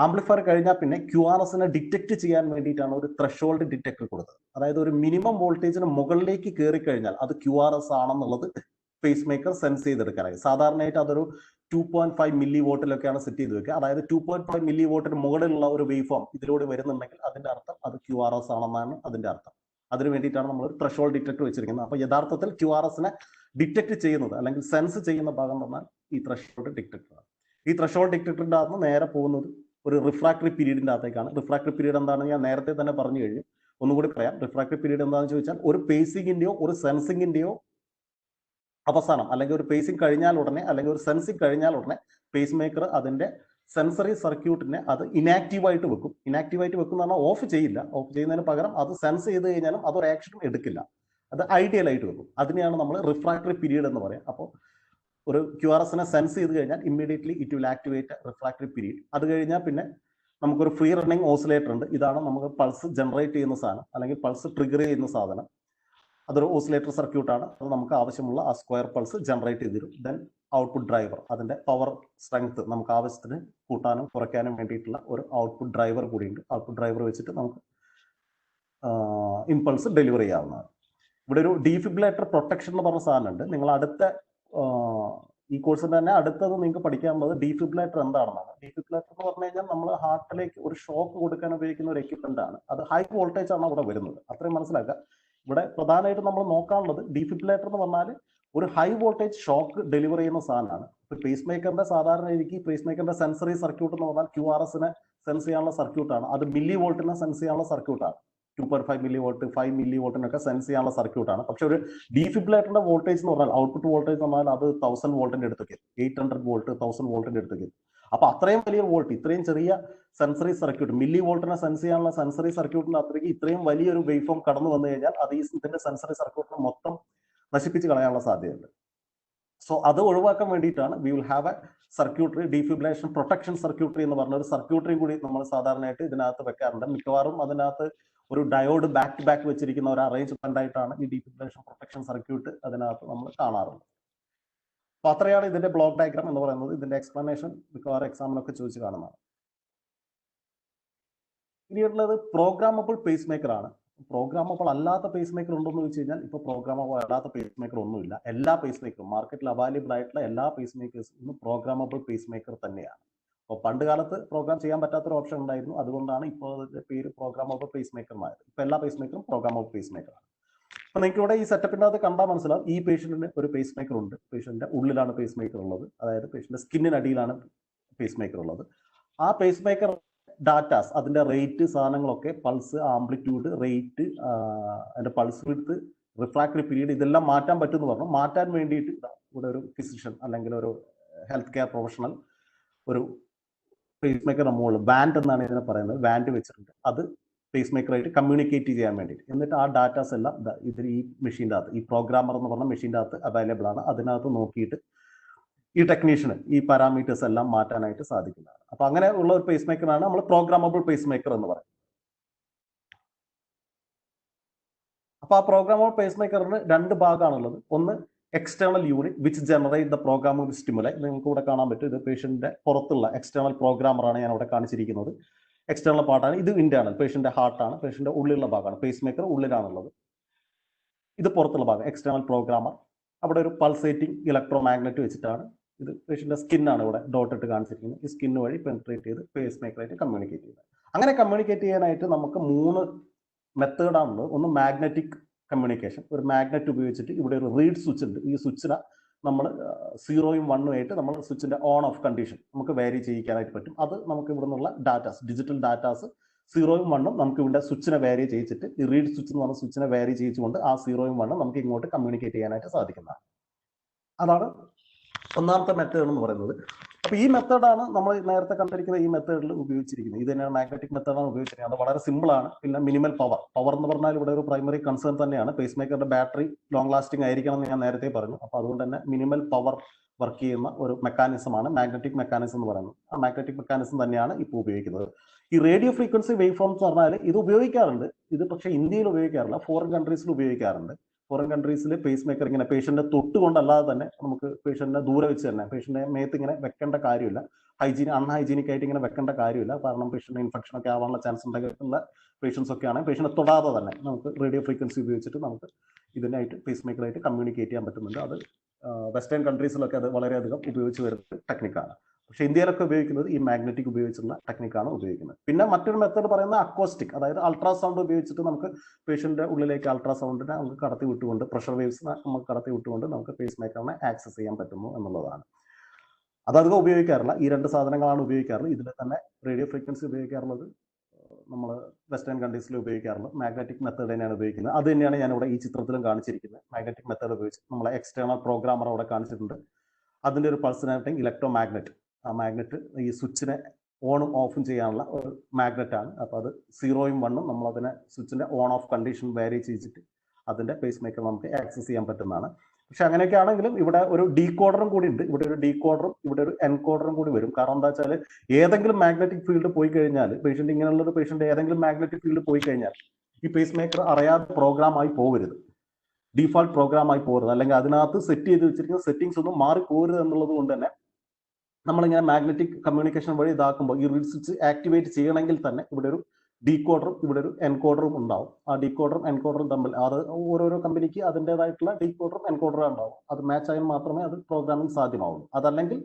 ആംപ്ലിഫയർ കഴിഞ്ഞാൽ പിന്നെ QRSനെ ഡിറ്റക്ട് ചെയ്യാൻ വേണ്ടിയിട്ടാണ് ഒരു ത്രഷോൾഡ് ഡിറ്റക്ടർ കൊടുത്തത്. അതായത് ഒരു മിനിമം വോൾട്ടേജിന് മുകളിലേക്ക് കയറി കഴിഞ്ഞാൽ അത് QRS ആണെന്നുള്ളത് പേസ് മേക്കർ സെൻസ് ചെയ്തെടുക്കാനായി. സാധാരണയായിട്ട് അതൊരു 2.5 മില്ലി വോട്ടിലൊക്കെയാണ് സെറ്റ് ചെയ്ത് വെക്കുക. അതായത് 2.5 മില്ലി വോട്ടിന് മുകളിലുള്ള ഒരു വേവ് ഫോം ഇതിലൂടെ വരുന്നുണ്ടെങ്കിൽ അതിന്റെ അർത്ഥം അത് QRS ആണെന്നാണ് അതിന്റെ അർത്ഥം. അതിന് വേണ്ടിയിട്ടാണ് നമ്മൾ ഒരു ത്രഷോൾഡ് ഡിറ്റക്ടർ വെച്ചിരിക്കുന്നത്. അപ്പൊ യഥാർത്ഥത്തിൽ QRSനെ ഡിറ്റക്ട് ചെയ്യുന്നത് അല്ലെങ്കിൽ സെൻസ് ചെയ്യുന്ന ഭാഗം പറഞ്ഞാൽ ഈ ത്രഷോൾഡ് ഡിറ്റക്ടറാണ്. ഈ ത്രഷോൾഡ് ഡിറ്റക്ടറിന്റെ അകത്ത് നേരെ പോകുന്നത് ഒരു റിഫ്രാക്ടറി പീരീഡിന്റെ അകത്തേക്കാണ്. റിഫ്രാക്ടറി പീരീഡ് എന്താണെന്ന് ഞാൻ നേരത്തെ തന്നെ പറഞ്ഞു കഴിഞ്ഞു, ഒന്നുകൂടി പറയാം. റിഫ്രാക്ടറി പീരീഡ് എന്താണെന്ന് ചോദിച്ചാൽ ഒരു പേസിങ്ങിന്റെയോ ഒരു സെൻസിങ്ങിന്റെയോ അവസാനം, അല്ലെങ്കിൽ ഒരു പേസിംഗ് കഴിഞ്ഞാൽ ഉടനെ അല്ലെങ്കിൽ ഒരു സെൻസിങ് കഴിഞ്ഞാൽ ഉടനെ പേസ് മേക്കർ അതിന്റെ സെൻസറി സർക്യൂട്ടിനെ അത് ഇനാക്റ്റീവായിട്ട് വെക്കും. ഇനാക്റ്റീവായിട്ട് വെക്കും എന്ന് പറഞ്ഞാൽ ഓഫ് ചെയ്യില്ല. ഓഫ് ചെയ്യുന്നതിന് പകരം അത് സെൻസ് ചെയ്ത് കഴിഞ്ഞാലും അതൊരു ആക്ഷനും എടുക്കില്ല. അത് ഐഡിയൽ ആയിട്ട് വെക്കും. അതിനെയാണ് നമ്മൾ റിഫ്രാക്ടറി പീരീഡ് എന്ന് പറയാം. അപ്പോൾ ഒരു QRSനെ സെൻസ് ചെയ്ത് കഴിഞ്ഞാൽ immediately it will activate refractory period. അത് കഴിഞ്ഞാൽ പിന്നെ നമുക്കൊരു ഫ്രീ റണ്ണിങ് ഓസിലേറ്റർ ഉണ്ട്. ഇതാണ് നമുക്ക് പൾസ് ജനറേറ്റ് ചെയ്യുന്ന സാധനം, അല്ലെങ്കിൽ പൾസ് ട്രിഗർ ചെയ്യുന്ന സാധനം. അതൊരു ഓസിലേറ്റർ സർക്യൂട്ടാണ്. അത് നമുക്ക് ആവശ്യമുള്ള ആ സ്ക്വയർ പൾസ് ജനറേറ്റ് ചെയ്ത് തരും. ദെൻ ഔട്ട്പുട്ട് ഡ്രൈവർ, അതിന്റെ പവർ സ്ട്രെങ്ത് നമുക്ക് ആവശ്യത്തിന് കൂട്ടാനും കുറയ്ക്കാനും വേണ്ടിയിട്ടുള്ള ഒരു ഔട്ട്പുട്ട് ഡ്രൈവർ കൂടിയുണ്ട്. ഔട്ട്പുട്ട് ഡ്രൈവർ വെച്ചിട്ട് നമുക്ക് ഇമ്പൾസ് ഡെലിവർ ചെയ്യാവുന്നതാണ്. ഇവിടെ ഒരു ഡീഫിബ്രിലേറ്റർ പ്രൊട്ടക്ഷൻ എന്ന് പറഞ്ഞ സാധനം ഉണ്ട്. നിങ്ങൾ അടുത്ത ഈ കോഴ്സിന്റെ തന്നെ അടുത്തത് നിങ്ങൾക്ക് പഠിക്കാനുള്ളത് ഡീഫിബ്രിലേറ്റർ എന്താണെന്നാണ്. ഡീഫിബ്രിലേറ്റർ എന്ന് പറഞ്ഞു കഴിഞ്ഞാൽ നമ്മൾ ഹാർട്ടിലേക്ക് ഒരു ഷോക്ക് കൊടുക്കാൻ ഉപയോഗിക്കുന്ന ഒരു എക്യുപ്മെന്റ് ആണ്. അത് ഹൈ വോൾട്ടേജ് ആണ് അവിടെ വരുന്നത്. അത്രയും മനസ്സിലാക്കുക. ഇവിടെ പ്രധാനമായിട്ടും നമ്മൾ നോക്കാനുള്ളത് ഡീഫിബ്രിലേറ്റർ എന്ന് പറഞ്ഞാൽ ഒരു ഹൈ വോൾട്ടേജ് ഷോക്ക് ഡെലിവർ ചെയ്യുന്ന സാധനമാണ്. ഇപ്പൊ പേസ് മേക്കറിന്റെ സാധാരണ രീതിക്ക് പേസ് മേക്കറിന്റെ സെൻസറി സർക്യൂട്ട് എന്ന് പറഞ്ഞാൽ QRSനെ സെൻസ് ചെയ്യാനുള്ള സർക്യൂട്ടാണ്. അത് മില്ലി വോൾട്ടിനെ സെൻസ് ചെയ്യാനുള്ള സർക്യൂട്ടാണ്. 2.5 മില്ലി വോൾട്ട് 5 മില്ലി വോൾട്ടിനൊക്കെ സെൻസ് ചെയ്യാനുള്ള സർക്യൂട്ടാണ്. പക്ഷെ ഒരു ഡീഫിബ്രിലേറ്ററിന്റെ വോൾട്ടേജ് എന്ന് പറഞ്ഞാൽ ഔട്ട്പുട്ട് വോൾട്ടേജ് എന്ന് പറഞ്ഞാൽ അത് 1000 വോൾട്ടിന്റെ അടുത്തേക്ക് 800 വോൾട്ട് 1000 വോൾട്ടിന്റെ അടുത്തേക്ക്. അപ്പൊ അത്രയും വലിയ വോൾട്ട്, ഇത്രയും ചെറിയ സെൻസറി സർക്യൂട്ട്, മില്ലി വോൾട്ടിനെ സെൻസ് ചെയ്യാനുള്ള സെൻസറി സർക്യൂട്ടിന്റെ അത്രയ്ക്ക് ഇത്രയും വലിയൊരു വേവ് ഫോം കടന്നു വന്നു കഴിഞ്ഞാൽ അത് ഈ ഇതിന്റെ സെൻസറി സർക്യൂട്ടിനെ മൊത്തം നശിപ്പിച്ച് കളയാനുള്ള സാധ്യതയുണ്ട്. സോ അത് ഒഴിവാക്കാൻ വേണ്ടിയിട്ടാണ് we will have A circuitry defibrillation protection circuitry എന്ന് പറഞ്ഞ ഒരു സർക്യൂട്ടറിയും കൂടി നമ്മൾ സാധാരണയായിട്ട് ഇതിനകത്ത് വെക്കാറുണ്ട്. മിക്കവാറും അതിനകത്ത് ഒരു ഡയോഡ് ബാക്ക് ടു ബാക്ക് വെച്ചിരിക്കുന്ന ഒരു അറേഞ്ച്മെന്റ് ആയിട്ടാണ് ഈ ഡീഫിബ്രിലേഷൻ പ്രൊട്ടക്ഷൻ സർക്യൂട്ട് അതിനകത്ത് നമ്മൾ കാണാറുള്ളത്. അപ്പൊ അത്രയാണ് ഇതിന്റെ ബ്ലോക്ക് ഡയഗ്രാം എന്ന് പറയുന്നത്. ഇതിന്റെ എക്സ്പ്ലനേഷൻ മിക്കവാറും എക്സാമിനൊക്കെ ചോദിച്ച് കാണുന്നതാണ്. ഇനിയുള്ളത് പ്രോഗ്രാമബിൾ പേസ് മേക്കർ ആണ്. പ്രോഗ്രാമബിൾ അല്ലാത്ത പേസ് മേക്കർ ഉണ്ടോന്ന് ചോദിച്ചു കഴിഞ്ഞാൽ ഇപ്പൊ പ്രോഗ്രാമബിൾ അല്ലാത്ത പേസ് മേക്കർ ഒന്നുമില്ല. എല്ലാ പേസ് മേക്കറും മാർക്കറ്റിൽ അവൈലബിൾ ആയിട്ടുള്ള എല്ലാ പേസ് മേക്കേഴ്സും പ്രോഗ്രാമബിൾ പേസ് മേക്കർ തന്നെയാണ്. അപ്പോൾ പണ്ട് കാലത്ത് പ്രോഗ്രാം ചെയ്യാൻ പറ്റാത്തൊരു ഓപ്ഷൻ ഉണ്ടായിരുന്നു. അതുകൊണ്ടാണ് ഇപ്പോൾ അതിന്റെ പേര് പ്രോഗ്രാമബിൾ പേസ് മേക്കർ ആയത്. ഇപ്പൊ എല്ലാ പേസ് മേക്കറും പ്രോഗ്രാമബിൾ പേസ് മേക്കറാണ്. അപ്പൊ നിങ്ങൾക്ക് ഇവിടെ ഈ സെറ്റപ്പിന്റെ അകത്ത് കണ്ടാൽ മനസ്സിലാവും ഈ പേഷ്യന്റിന് ഒരു പേസ് മേക്കർ ഉണ്ട്. പേഷ്യന്റിന്റെ ഉള്ളിലാണ് പേസ് മേക്കർ ഉള്ളത്. അതായത് പേഷ്യന്റിന്റെ സ്കിന്നിനടിയിലാണ് പേസ് മേക്കർ ഉള്ളത്. ആ പേസ് മേക്കർ ഡാറ്റാസ്, അതിന്റെ റേറ്റ്, സാധനങ്ങളൊക്കെ, പൾസ്, ആംപ്ലിറ്റ്യൂഡ്, റേറ്റ്, അതിന്റെ പൾസ് വിഡ്ത്ത്, റിഫ്രാക്ടറി പീരീഡ്, ഇതെല്ലാം മാറ്റാൻ പറ്റുമെന്ന് പറഞ്ഞു. മാറ്റാൻ വേണ്ടിയിട്ട് ഇവിടെ ഒരു ഫിസിഷ്യൻ അല്ലെങ്കിൽ ഒരു ഹെൽത്ത് കെയർ പ്രൊഫഷണൽ ഒരു പേസ് മേക്കർ മുകളിൽ വാൻഡ് എന്നാണ് ഇതിനെ പറയുന്നത്, വാൻഡ് വെച്ചിട്ടുണ്ട്. അത് പേസ് മേക്കറായിട്ട് കമ്മ്യൂണിക്കേറ്റ് ചെയ്യാൻ വേണ്ടിയിട്ട്. എന്നിട്ട് ആ ഡാറ്റാസ് എല്ലാം ഇതിൽ ഈ മെഷീൻ്റെ അകത്ത്, ഈ പ്രോഗ്രാമർ എന്ന് പറഞ്ഞ മെഷീൻ്റെ അകത്ത് അവൈലബിൾ ആണ്. അതിനകത്ത് നോക്കിയിട്ട് ഈ ടെക്നീഷ്യന് ഈ പാരാമീറ്റേഴ്സ് എല്ലാം മാറ്റാനായിട്ട് സാധിക്കുന്നതാണ്. അപ്പൊ അങ്ങനെ ഉള്ള ഒരു പേസ് മേക്കറാണ് നമ്മൾ പ്രോഗ്രാമബിൾ പേസ് മേക്കർ എന്ന് പറയുന്നത്. അപ്പൊ ആ പ്രോഗ്രാമബിൾ പേസ് മേക്കറിന് രണ്ട് ഭാഗമാണുള്ളത്. ഒന്ന് external unit which generate the programmable stimuli. നിങ്ങൾക്ക് ഇവിടെ കാണാൻ പറ്റും. ഇത് പേഷ്യന്റിന്റെ പുറത്തുള്ള എക്സ്റ്റേണൽ പ്രോഗ്രാമറാണ് ഞാൻ ഇവിടെ കാണിച്ചിരിക്കുന്നത്. എക്സ്റ്റേണൽ പാർട്ടാണ്. ഇത് ഇന്റേണൽ പേഷ്യന്റെ ഹാർട്ടാണ്. പേഷ്യന്റെ ഉള്ളിലുള്ള ഭാഗമാണ്. പേസ് മേക്കർ ഉള്ളിലാണുള്ളത്. ഇത് പുറത്തുള്ള ഭാഗം എക്സ്റ്റേണൽ പ്രോഗ്രാമർ. അവിടെ ഒരു പൾസേറ്റിംഗ് ഇലക്ട്രോ മാഗ്നറ്റ് വെച്ചിട്ടാണ്. ഇത് പേഷ്യന്റെ സ്കിന്നാണ് ഇവിടെ ഡോട്ട് ഇട്ട് കാണിച്ചിരിക്കുന്നത്. ഈ സ്കിന്ന് വഴി പെനിട്രേറ്റ് ചെയ്ത് പേസ് മേക്കറായിട്ട് കമ്മ്യൂണിക്കേറ്റ് ചെയ്യുന്നത്. അങ്ങനെ കമ്മ്യൂണിക്കേറ്റ് ചെയ്യാനായിട്ട് നമുക്ക് 3 മെത്തേഡാണുള്ളത്. ഒന്ന് മാഗ്നറ്റിക് കമ്മ്യൂണിക്കേഷൻ. ഒരു മാഗ്നറ്റ് ഉപയോഗിച്ചിട്ട് ഇവിടെ ഒരു റീഡ് സ്വിച്ച് ഉണ്ട്. ഈ സ്വിച്ചിനെ നമ്മൾ 0യും 1ഉം ആയിട്ട് നമ്മൾ സ്വിച്ചിന്റെ ഓൺ ഓഫ് കണ്ടീഷൻ നമുക്ക് വേരി ചെയ്യിക്കാനായിട്ട് പറ്റും. അത് നമുക്ക് ഇവിടെ നിന്നുള്ള ഡാറ്റാസ്, ഡിജിറ്റൽ ഡാറ്റാസ് 0യും 1ഉം നമുക്ക് ഇവിടെ സ്വിച്ചിനെ വേരി ചെയ്യിച്ചിട്ട് ഈ റീഡ് സ്വിച്ച് എന്ന് പറഞ്ഞ സ്വിച്ചിനെ വേരി ചെയ്യിച്ചുകൊണ്ട് ആ 0യും 1ഉം നമുക്ക് ഇങ്ങോട്ട് കമ്മ്യൂണിക്കേറ്റ് ചെയ്യാനായിട്ട് സാധിക്കുന്നതാണ്. അതാണ് ഒന്നാമത്തെ മെത്തേഡ് എന്ന് പറയുന്നത്. അപ്പൊ ഈ മെത്തേഡാണ് നമ്മൾ നേരത്തെ കണ്ടിരിക്കുന്ന ഈ മെത്തേഡിൽ ഉപയോഗിച്ചിരിക്കുന്നത്. ഇത് തന്നെയാണ് മാഗ്നറ്റിക് മെത്തേഡാണ് ഉപയോഗിച്ചിരിക്കുന്നത്. അത് വളരെ സിമ്പിൾ ആണ്. പിന്നെ മിനിമൽ പവർ എന്ന് പറഞ്ഞാൽ ഇവിടെ ഒരു പ്രൈമറി കൺസേൺ തന്നെയാണ്. പേസ് മേക്കറിന്റെ ബാറ്ററി ലോങ് ലാസ്റ്റിംഗ് ആയിരിക്കണം എന്ന് ഞാൻ നേരത്തെ പറഞ്ഞു. അപ്പൊ അതുകൊണ്ട് തന്നെ മിനിമൽ പവർ വർക്ക് ചെയ്യുന്ന ഒരു മെക്കാനിസമാണ് മാഗ്നറ്റിക് മെക്കാനിസം എന്ന് പറയുന്നത്. ആ മാഗ്നറ്റിക് മെക്കാനിസം തന്നെയാണ് ഇപ്പോൾ ഉപയോഗിക്കുന്നത്. ഈ റേഡിയോ ഫ്രീക്വൻസി വേവ് ഫോംസ് എന്ന് പറഞ്ഞാൽ ഇത് ഉപയോഗിക്കാറുണ്ട്. ഇത് പക്ഷേ ഇന്ത്യയിൽ ഉപയോഗിക്കാറില്ല, ഫോറിൻ കൺട്രീസിൽ ഉപയോഗിക്കാറുണ്ട്. ഫോറിൻ കൺട്രീസിൽ പേസ് മേക്കർ ഇങ്ങനെ പേഷ്യന്റിനെ തൊട്ടുകൊണ്ടല്ലാതെ തന്നെ നമുക്ക് പേഷ്യന്റിനെ ദൂരെ വെച്ച് തന്നെ പേഷ്യന്റിനെ മേത്ത് ഇങ്ങനെ വെക്കേണ്ട കാര്യമില്ല. അൺഹൈജീനിക് ആയിട്ട് ഇങ്ങനെ വെക്കേണ്ട കാര്യമില്ല. കാരണം പേഷ്യന്റ് ഇൻഫെക്ഷൻ ഒക്കെ ആവാനുള്ള ചാൻസ് ഉള്ള പേഷ്യൻസ് ഒക്കെ ആണെങ്കിൽ പേഷ്യന്റിനെ തൊടാതെ തന്നെ നമുക്ക് റേഡിയോ ഫ്രീക്വൻസി ഉപയോഗിച്ചിട്ട് നമുക്ക് ഇതിനായിട്ട് പേസ് മേക്കറായിട്ട് കമ്മ്യൂണിക്കേറ്റ് ചെയ്യാൻ പറ്റുന്നുണ്ട്. അത് വെസ്റ്റേൺ കൺട്രീസിലൊക്കെ അത് വളരെയധികം ഉപയോഗിച്ച് വരുന്ന ടെക്നിക്കാണ്. പക്ഷെ ഇന്ത്യയിലൊക്കെ ഉപയോഗിക്കുന്നത് ഈ മാഗ്നറ്റിക് ഉപയോഗിച്ചുള്ള ടെക്നിക്കാണ് ഉപയോഗിക്കുന്നത്. പിന്നെ മറ്റൊരു മെത്തേഡ് പറയുന്നത് അക്വസ്റ്റിക്, അതായത് അൾട്രാസൗണ്ട് ഉപയോഗിച്ചിട്ട് നമുക്ക് പേഷ്യന്റെ ഉള്ളിലേക്ക് അൾട്രാസൗണ്ടിനെ നമുക്ക് കടത്തി വിട്ടുകൊണ്ട് പ്രഷർ വേവ്സ് നമുക്ക് കടത്തി വിട്ടുകൊണ്ട് നമുക്ക് പേസ് മേക്കറിനെ ആക്സസ് ചെയ്യാൻ പറ്റുന്നു എന്നുള്ളതാണ്. അതധികം ഉപയോഗിക്കാറില്ല. ഈ 2 സാധനങ്ങളാണ് ഉപയോഗിക്കാറുള്ളത്. ഇതിൽ തന്നെ റേഡിയോ ഫ്രീക്വൻസി ഉപയോഗിക്കാറുള്ളത് നമ്മൾ വെസ്റ്റേൺ കൺട്രീസിൽ ഉപയോഗിക്കാറുള്ളത് മാഗ്നറ്റിക് മെത്തേഡ് തന്നെയാണ് ഉപയോഗിക്കുന്നത്. അത് തന്നെയാണ് ഞാൻ ഇവിടെ ഈ ചിത്രത്തിലും കാണിച്ചിരിക്കുന്നത്. മാഗ്നറ്റിക് മെത്തേഡ് ഉപയോഗിച്ച് നമ്മളെ എക്സ്റ്റേണൽ പ്രോഗ്രാമർ അവിടെ കാണിച്ചിട്ടുണ്ട്. അതിന്റെ ഒരു പൾസിനേറ്റിംഗ് ഇലക്ട്രോ മാഗ്നറ്റ് ആ മാഗ്നറ്റ് ഈ സ്വിച്ചിനെ ഓണും ഓഫും ചെയ്യാനുള്ള ഒരു മാഗ്നറ്റ് ആണ്. അപ്പോൾ അത് 0 ഉം 1 ഉം നമ്മൾ അതിനെ സ്വിച്ചിന്റെ ഓൺ ഓഫ് കണ്ടീഷൻ വേരി ചെയ്തിട്ട് അതിന്റെ പേസ് മേക്കർ നമുക്ക് ആക്സസ് ചെയ്യാൻ പറ്റുന്നതാണ്. പക്ഷെ അങ്ങനെയൊക്കെ ആണെങ്കിലും ഇവിടെ ഒരു ഡീകോഡറും കൂടി ഉണ്ട്. ഇവിടെ ഒരു ഡീകോഡറും ഇവിടെ ഒരു എൻകോഡറും കൂടി വരും. കാരണം എന്താ വെച്ചാൽ ഏതെങ്കിലും മാഗ്നറ്റിക് ഫീൽഡ് പോയി കഴിഞ്ഞാൽ പേഷ്യന്റ് ഇങ്ങനെയുള്ള ഒരു പേഷ്യന്റ് ഏതെങ്കിലും മാഗ്നറ്റിക് ഫീൽഡ് പോയി കഴിഞ്ഞാൽ ഈ പേസ് മേക്കർ അറിയാതെ പ്രോഗ്രാം ആയി പോകരുത്, ഡീഫാൾട്ട് പ്രോഗ്രാം ആയി പോകരുത്, അല്ലെങ്കിൽ അതിനകത്ത് സെറ്റ് ചെയ്ത് വെച്ചിരിക്കുന്ന സെറ്റിംഗ്സ് ഒന്നും മാറി പോകരുത് എന്നുള്ളത് കൊണ്ട് തന്നെ നമ്മളിങ്ങനെ മാഗ്നറ്റിക് കമ്മ്യൂണിക്കേഷൻ വഴി ഇതാക്കുമ്പോൾ ഈ റീഡ് സ്വിച്ച് ആക്ടിവേറ്റ് ചെയ്യണമെങ്കിൽ തന്നെ ഇവിടെ ഒരു ഡീകോഡറും ഇവിടെ ഒരു എൻകോഡറും ഉണ്ടാവും. ആ ഡീകോഡറും എൻകോഡറും തമ്മിൽ അത് ഓരോരോ കമ്പനിക്ക് അതിൻ്റെതായിട്ടുള്ള ഡീകോഡറും എൻകോഡറും ഉണ്ടാവും. അത് മാച്ച് ആയാൽ മാത്രമേ അത് പ്രോഗ്രാമിംഗ് സാധ്യമാവുള്ളൂ. അതല്ലെങ്കിൽ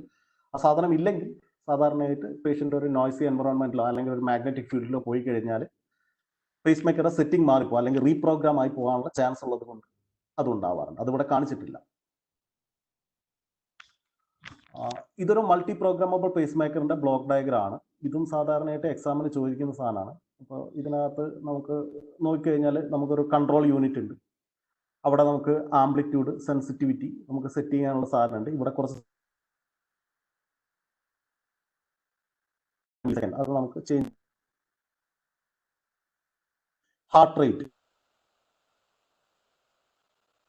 ആ സാധനം ഇല്ലെങ്കിൽ സാധാരണയായിട്ട് പേഷ്യന്റ് ഒരു നോയ്സി എൻവറോൺമെന്റിലോ അല്ലെങ്കിൽ ഒരു മാഗ്നറ്റിക് ഫീൽഡിലോ പോയി കഴിഞ്ഞാൽ പേസ് മേക്കറുടെ സെറ്റിംഗ് മാറിപ്പോ അല്ലെങ്കിൽ റീപ്രോഗ്രാം ആയി പോകാനുള്ള ചാൻസ് ഉള്ളത് കൊണ്ട് അത് ഉണ്ടാവാറുണ്ട്. അതിവിടെ കാണിച്ചിട്ടില്ല. ഇതൊരു മൾട്ടി പ്രോഗ്രാമബിൾ പേസ് മേക്കറിന്റെ ബ്ലോക്ക് ഡയഗ്രം ആണ്. ഇതും സാധാരണയായിട്ട് എക്സാമിന് ചോദിക്കുന്ന സാധനമാണ്. അപ്പോൾ ഇതിനകത്ത് നമുക്ക് നോക്കിക്കഴിഞ്ഞാൽ നമുക്കൊരു കൺട്രോൾ യൂണിറ്റ് ഉണ്ട്. അവിടെ നമുക്ക് ആംപ്ലിറ്റ്യൂഡ് സെൻസിറ്റിവിറ്റി നമുക്ക് സെറ്റ് ചെയ്യാനുള്ള സാധനമുണ്ട്. ഇവിടെ കുറച്ച് അത് നമുക്ക് ചേഞ്ച് ഹാർട്ട് റേറ്റ്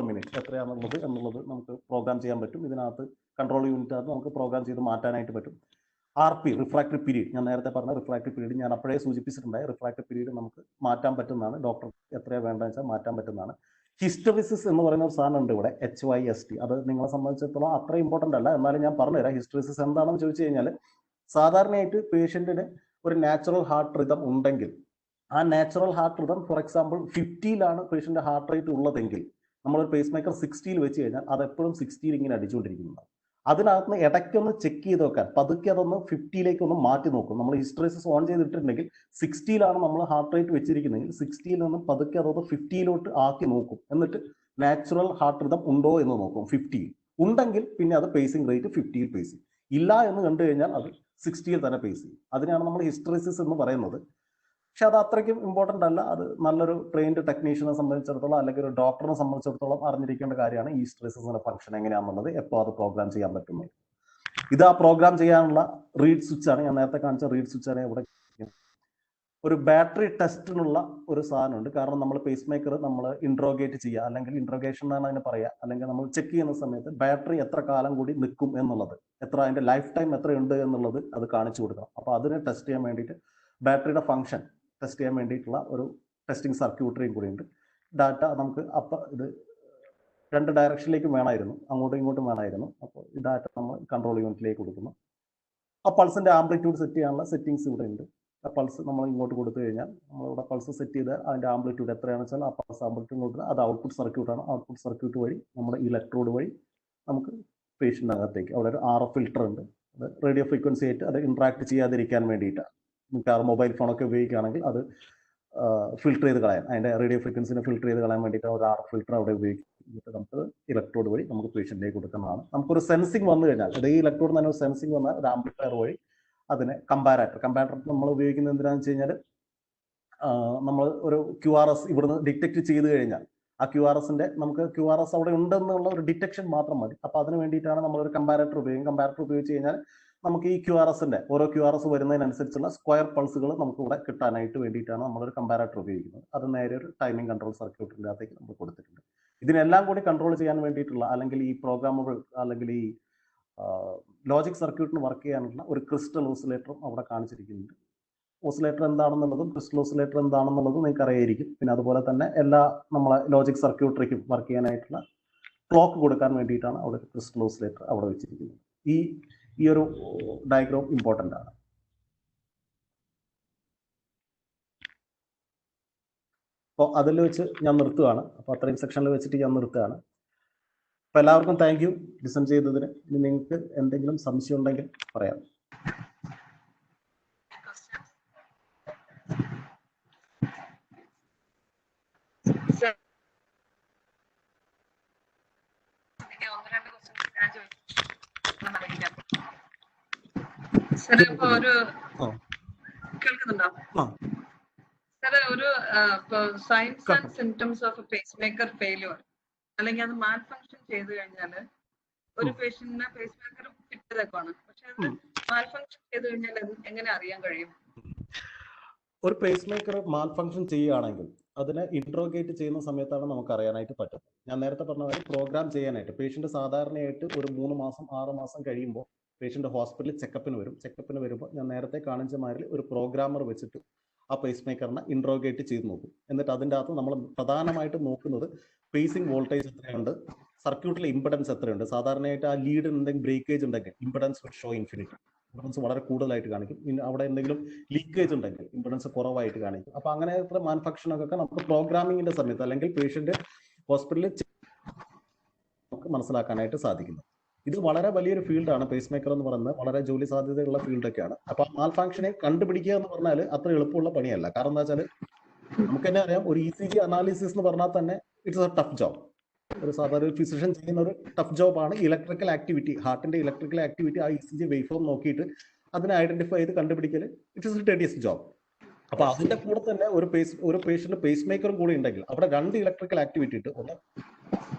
മിനിറ്റ് എന്നുള്ളത് നമുക്ക് പ്രോഗ്രാം ചെയ്യാൻ പറ്റും. ഇതിനകത്ത് കൺട്രോൾ യൂണിറ്റ് അത് നമുക്ക് പ്രോഗ്രാം ചെയ്ത് മാറ്റാനായിട്ട് പറ്റും. RP റിഫ്രാക്റ്ററി പീരീഡ്, ഞാൻ നേരത്തെ പറഞ്ഞ റിഫ്രാക്റ്ററി പീരീഡ് ഞാൻ അപ്പോഴേ സൂചിപ്പിച്ചിട്ടുണ്ടായി. റിഫ്രാക്റ്ററി പീരീഡ് നമുക്ക് മാറ്റാൻ പറ്റുന്നതാണ്. ഡോക്ടർ എത്രയാണ് വേണ്ടതെന്ന് വെച്ചാൽ മാറ്റാൻ പറ്റുന്നതാണ്. ഹിസ്റ്ററിസിസ് എന്ന് പറയുന്ന ഒരു സാധനം ഉണ്ട് ഇവിടെ, HYST. അത് നിങ്ങളെ സംബന്ധിച്ചിടത്തോളം അത്ര ഇമ്പോർട്ടൻ്റ് അല്ല, എന്നാലും ഞാൻ പറഞ്ഞുതരാം. ഹിസ്റ്ററിസിസ് എന്താണെന്ന് ചോദിച്ചു കഴിഞ്ഞാൽ സാധാരണയായിട്ട് പേഷ്യന്റിന് ഒരു നാച്ചുറൽ ഹാർട്ട് റിതം ഉണ്ടെങ്കിൽ ആ natural heart rhythm for example 50ലാണ് പേഷ്യന്റ് ഹാർട്ട് റേറ്റ് ഉള്ളതെങ്കിൽ നമ്മളൊരു പേസ് മേക്കർ 60 വെച്ച് കഴിഞ്ഞാൽ അത് എപ്പോഴും 60 ഇങ്ങനെ അടിച്ചുകൊണ്ടിരിക്കുന്നുണ്ടാവും. അതിനകത്ത് ഇടയ്ക്കൊന്ന് ചെക്ക് ചെയ്ത് നോക്കാൻ പതുക്കെ അതൊന്ന് 50ലേക്ക് ഒന്ന് മാറ്റി നോക്കും. നമ്മൾ ഹിസ്റ്ററിസിസ് ഓൺ ചെയ്തിട്ടുണ്ടെങ്കിൽ 60ലാണ് നമ്മൾ ഹാർട്ട് റേറ്റ് വെച്ചിരിക്കുന്നതെങ്കിൽ 60ൽ നിന്നും പതുക്കെ അതൊന്ന് 50ലോട്ട് ആക്കി നോക്കും. എന്നിട്ട് നാച്ചുറൽ ഹാർട്ട് റിതം ഉണ്ടോ എന്ന് നോക്കും. 50 ഉണ്ടെങ്കിൽ പിന്നെ അത് പേസിംഗ് റേറ്റ് 50ൽ പേസ് ചെയ്യും. ഇല്ല എന്ന് കണ്ടു കഴിഞ്ഞാൽ അത് 60ൽ തന്നെ പേസ് ചെയ്യും. അതിനാണ് നമ്മൾ ഹിസ്റ്ററിസിസ് എന്ന് പറയുന്നത്. പക്ഷെ അത് അത്രയ്ക്കും ഇമ്പോർട്ടൻ്റ് അല്ല. അത് നല്ലൊരു ട്രെയിൻഡ് ടെക്നീഷ്യനെ സംബന്ധിച്ചിടത്തോളം അല്ലെങ്കിൽ ഒരു ഡോക്ടറിനെ സംബന്ധിച്ചിടത്തോളം അറിഞ്ഞിരിക്കേണ്ട കാര്യമാണ് ഈ ഹിസ്റ്ററിസിന്റെ ഫംഗ്ഷൻ എങ്ങനെയാണെന്നുള്ളത്, എപ്പോൾ അത് പ്രോഗ്രാം ചെയ്യാൻ പറ്റുന്നത്. ഇത് ആ പ്രോഗ്രാം ചെയ്യാനുള്ള റീഡ് സ്വിച്ച് ആണ്. ഞാൻ നേരത്തെ കാണിച്ച റീഡ് സ്വിച്ച് ആണ് ഇവിടെ. ഒരു ബാറ്ററി ടെസ്റ്റിനുള്ള ഒരു സാധനമുണ്ട്. കാരണം നമ്മൾ പേസ് മേക്കർ നമ്മൾ ഇൻട്രോഗേറ്റ് ചെയ്യുക, അല്ലെങ്കിൽ ഇൻട്രോഗേഷൻ എന്നാണ് അതിനെ പറയുക, അല്ലെങ്കിൽ നമ്മൾ ചെക്ക് ചെയ്യുന്ന സമയത്ത് ബാറ്ററി എത്ര കാലം കൂടി നിൽക്കും എന്നുള്ളത്, എത്ര അതിന്റെ ലൈഫ് ടൈം എത്രയുണ്ട് എന്നുള്ളത് അത് കാണിച്ചു കൊടുക്കണം. അപ്പോൾ അതിനെ ടെസ്റ്റ് ചെയ്യാൻ വേണ്ടിയിട്ട് ബാറ്ററിയുടെ ഫംഗ്ഷൻ ടെസ്റ്റ് ചെയ്യാൻ വേണ്ടിയിട്ടുള്ള ഒരു ടെസ്റ്റിംഗ് സർക്യൂട്ടറിയും കൂടി ഉണ്ട്. ഡാറ്റ നമുക്ക് അപ്പം ഇത് 2 ഡയറക്ഷനിലേക്കും വേണമായിരുന്നു, അങ്ങോട്ടും ഇങ്ങോട്ടും വേണമായിരുന്നു. അപ്പോൾ ഈ ഡാറ്റ നമ്മൾ കൺട്രോൾ യൂണിറ്റിലേക്ക് കൊടുക്കുന്നു. ആ പൾസിന്റെ ആംപ്ലിറ്റ്യൂഡ് സെറ്റ് ചെയ്യാനുള്ള സെറ്റിംഗ്സ് ഇവിടെ ഉണ്ട്. ആ പൾസ് നമ്മൾ ഇങ്ങോട്ട് കൊടുത്തു കഴിഞ്ഞാൽ നമ്മളിവിടെ പൾസ് സെറ്റ് ചെയ്ത് അതിന്റെ ആംപ്ലിറ്റ്യൂഡ് എത്രയാണെന്ന് വെച്ചാൽ ആ പൾസ് ആംപ്ലിറ്റ്യൂഡ് കൊടുക്കുക. അത് ഔട്ട്പുട്ട് സർക്യൂട്ടാണ്. ഔട്ട്പുട്ട് സർക്യൂട്ട് വഴി നമ്മുടെ ഇലക്ട്രോഡ് വഴി നമുക്ക് പേഷ്യന്റിനകത്തേക്ക് അവിടെ ഒരു RF ഫിൽട്ടർ ഉണ്ട്. അത് റേഡിയോ ഫ്രീക്വൻസി ആയിട്ട് അത് ഇന്ററാക്ട് ചെയ്യാതിരിക്കാൻ വേണ്ടിയിട്ടാണ്. മിക്കവാറും മൊബൈൽ ഫോണൊക്കെ ഉപയോഗിക്കുകയാണെങ്കിൽ അത് ഫിൽട്ടർ ചെയ്ത് കളയാൻ, അതിന്റെ റേഡിയോ ഫ്രീക്വൻസിനെ ഫിൽട്ടർ ചെയ്ത് കളയാൻ വേണ്ടിയിട്ട് ഒരു RF ഫിൽട്ടർ അവിടെ ഉപയോഗിച്ചിട്ട് നമുക്ക് ഇലക്ട്രോഡ് വഴി നമുക്ക് പേഷ്യന്റിലേക്ക് കൊടുക്കുന്നതാണ്. നമുക്കൊരു സെൻസിങ് വന്നു കഴിഞ്ഞാൽ, അത് ഈ ഇലക്ട്രോഡ് തന്നെ ഒരു സെൻസിങ് വന്നാൽ ഒരു ആംപ്ലിഫയർ വഴി അതിനെ കമ്പാരറ്റർ നമ്മൾ ഉപയോഗിക്കുന്നത് എന്തിനാണെന്ന് വെച്ച് കഴിഞ്ഞാൽ നമ്മൾ ഒരു QRS ഇവിടുന്ന് ഡിറ്റക്ട് ചെയ്ത് കഴിഞ്ഞാൽ ആ QRSന്റെ നമുക്ക് QRS അവിടെ ഉണ്ടെന്നുള്ള ഒരു ഡിറ്റക്ഷൻ മാത്രം മതി. അപ്പൊ അതിന് വേണ്ടിയിട്ടാണ് നമ്മളൊരു കമ്പാരറ്റർ ഉപയോഗിക്കും. കമ്പാരറ്റർ ഉപയോഗിച്ച് കഴിഞ്ഞാൽ നമുക്ക് ഈ QRSന്റെ ഓരോ QRS വരുന്നതിനനുസരിച്ചുള്ള സ്ക്വയർ പൾസുകൾ നമുക്ക് ഇവിടെ കിട്ടാനായിട്ട് വേണ്ടിയിട്ടാണ് നമ്മളൊരു കമ്പാരറ്റർ ഉപയോഗിക്കുന്നത്. അത് നേരെ ഒരു ടൈമിംഗ് കൺട്രോൾ സർക്യൂട്ടിൻ്റെ അകത്തേക്ക് നമ്മൾ കൊടുത്തിട്ടുണ്ട്. ഇതിനെല്ലാം കൂടി കൺട്രോൾ ചെയ്യാൻ വേണ്ടിയിട്ടുള്ള, അല്ലെങ്കിൽ ഈ പ്രോഗ്രാമബിൾ അല്ലെങ്കിൽ ഈ ലോജിക് സർക്യൂട്ടിന് വർക്ക് ചെയ്യാനുള്ള ഒരു ക്രിസ്റ്റൽ ഓസിലേറ്ററും അവിടെ കാണിച്ചിരിക്കുന്നുണ്ട്. ഓസിലേറ്റർ എന്താണെന്നുള്ളതും ക്രിസ്റ്റൽ ഓസിലേറ്റർ എന്താണെന്നുള്ളതും നിങ്ങൾക്ക് അറിയായിരിക്കും. പിന്നെ അതുപോലെ തന്നെ എല്ലാ നമ്മളെ ലോജിക് സർക്യൂട്ടറിക്കും വർക്ക് ചെയ്യാനായിട്ടുള്ള ക്ലോക്ക് കൊടുക്കാൻ വേണ്ടിയിട്ടാണ് അവിടെ ക്രിസ്റ്റൽ ഓസിലേറ്റർ അവിടെ വെച്ചിരിക്കുന്നത്. ഈ ഒരു ഡയഗ്രാം ഇമ്പോർട്ടൻ്റ് ആണ്. അപ്പോൾ അതിൽ വെച്ച് ഞാൻ നിർത്തുകയാണ്. അപ്പോൾ അത്രയും സെക്ഷനിൽ വെച്ചിട്ട് ഞാൻ നിർത്തുകയാണ്. അപ്പോൾ എല്ലാവർക്കും താങ്ക് യു ലിസൺ ചെയ്തതിന്. ഇനി നിങ്ങൾക്ക് എന്തെങ്കിലും സംശയം ഉണ്ടെങ്കിൽ പറയാം. കേൾക്കുന്നുണ്ടോ സാറേ? ഒരു signs and symptoms of pacemaker failure അല്ലെങ്കിൽ അത് മാൽ ഫങ്ഷൻ ചെയ്തു കഴിഞ്ഞാൽ ഒരു പേഷ്യന്റിനെ പേസ് മേക്കർ ഫിറ്റ് ചെയ്തേക്കാണ്, പക്ഷെ അത് മാൽഫങ്ഷൻ ചെയ്ത് കഴിഞ്ഞാൽ എങ്ങനെ അറിയാൻ കഴിയും? ഒരു പേസ് മേക്കർ മാൽ ഫംഗ്ഷൻ ചെയ്യുകയാണെങ്കിൽ അതിനെ ഇൻട്രോഗേറ്റ് ചെയ്യുന്ന സമയത്താണ് നമുക്ക് അറിയാനായിട്ട് പറ്റുന്നത്. ഞാൻ നേരത്തെ പറഞ്ഞ പോലെ പ്രോഗ്രാം ചെയ്യാനായിട്ട് പേഷ്യന്റ് സാധാരണയായിട്ട് ഒരു 3 മാസം 6 മാസം കഴിയുമ്പോൾ പേഷ്യന്റ് ഹോസ്പിറ്റലിൽ ചെക്കപ്പിന് വരും. ചെക്കപ്പിന് വരുമ്പോൾ ഞാൻ നേരത്തെ കാണിച്ച മാതിരി ഒരു പ്രോഗ്രാമർ വെച്ചിട്ട് ആ പേസ് മേക്കറിനെ ഇൻട്രോഗേറ്റ് ചെയ്ത് നോക്കും. എന്നിട്ട് അതിൻ്റെ അകത്ത് നമ്മൾ പ്രധാനമായിട്ട് നോക്കുന്നത് പേസിംഗ് വോൾട്ടേജ് എത്രയുണ്ട്, സർക്യൂട്ടിലെ ഇംപെഡൻസ് എത്രയുണ്ട്. സാധാരണയായിട്ട് ആ ലീഡ് എന്തെങ്കിലും ബ്രേക്കേജ് ഉണ്ടെങ്കിൽ ഇംപെഡൻസ് ഷോ ഇൻഫിനിറ്റി, ഇംപെഡൻസ് വളരെ കൂടുതലായിട്ട് കാണിക്കും. അവിടെ എന്തെങ്കിലും ലീക്കേജ് ഉണ്ടെങ്കിൽ ഇംപെഡൻസ് കുറവായിട്ട് കാണിക്കും. അപ്പൊ അങ്ങനത്തെ മാനുഫാക്ചറിങ്ങൊക്കെ നമുക്ക് പ്രോഗ്രാമിങ്ങിന്റെ സമയത്ത് അല്ലെങ്കിൽ പേഷ്യന്റ് ഹോസ്പിറ്റലിൽ നമുക്ക് മനസ്സിലാക്കാനായിട്ട് സാധിക്കുന്നു. ഇത് വളരെ വലിയൊരു ഫീൽഡാണ് പേസ് മേക്കർ എന്ന് പറയുന്നത്. വളരെ ജോലി സാധ്യതയുള്ള ഫീൽഡൊക്കെയാണ്. അപ്പൊ മാൽ ഫംഗ്ഷനെ കണ്ടുപിടിക്കുക എന്ന് പറഞ്ഞാൽ അത്ര എളുപ്പമുള്ള പണിയല്ല. കാരണം എന്താ വെച്ചാൽ നമുക്ക് തന്നെ അറിയാം, ഒരു ECG അനാലിസിസ് എന്ന് പറഞ്ഞാൽ തന്നെ ഇറ്റ്സ് എ ടഫ് ജോബ്. ഒരു സാധാരണ ഒരു ഫിസിഷ്യൻ ചെയ്യുന്ന ഒരു ടഫ് ജോബാണ്. ഇലക്ട്രിക്കൽ ആക്ടിവിറ്റി, ഹാർട്ടിന്റെ ഇലക്ട്രിക്കൽ ആക്ടിവിറ്റി ആ ECG വേവ് ഫോം നോക്കിയിട്ട് അതിനെ ഐഡന്റിഫൈ ചെയ്ത് കണ്ടുപിടിക്കൽ it is a tedious job. അപ്പൊ അതിന്റെ കൂടെ തന്നെ ഒരു പേഷ്യന്റ് പേസ് മേക്കറും കൂടി ഉണ്ടെങ്കിൽ അവിടെ 2 ഇലക്ട്രിക്കൽ ആക്ടിവിറ്റി ഉണ്ട്. ഒന്ന്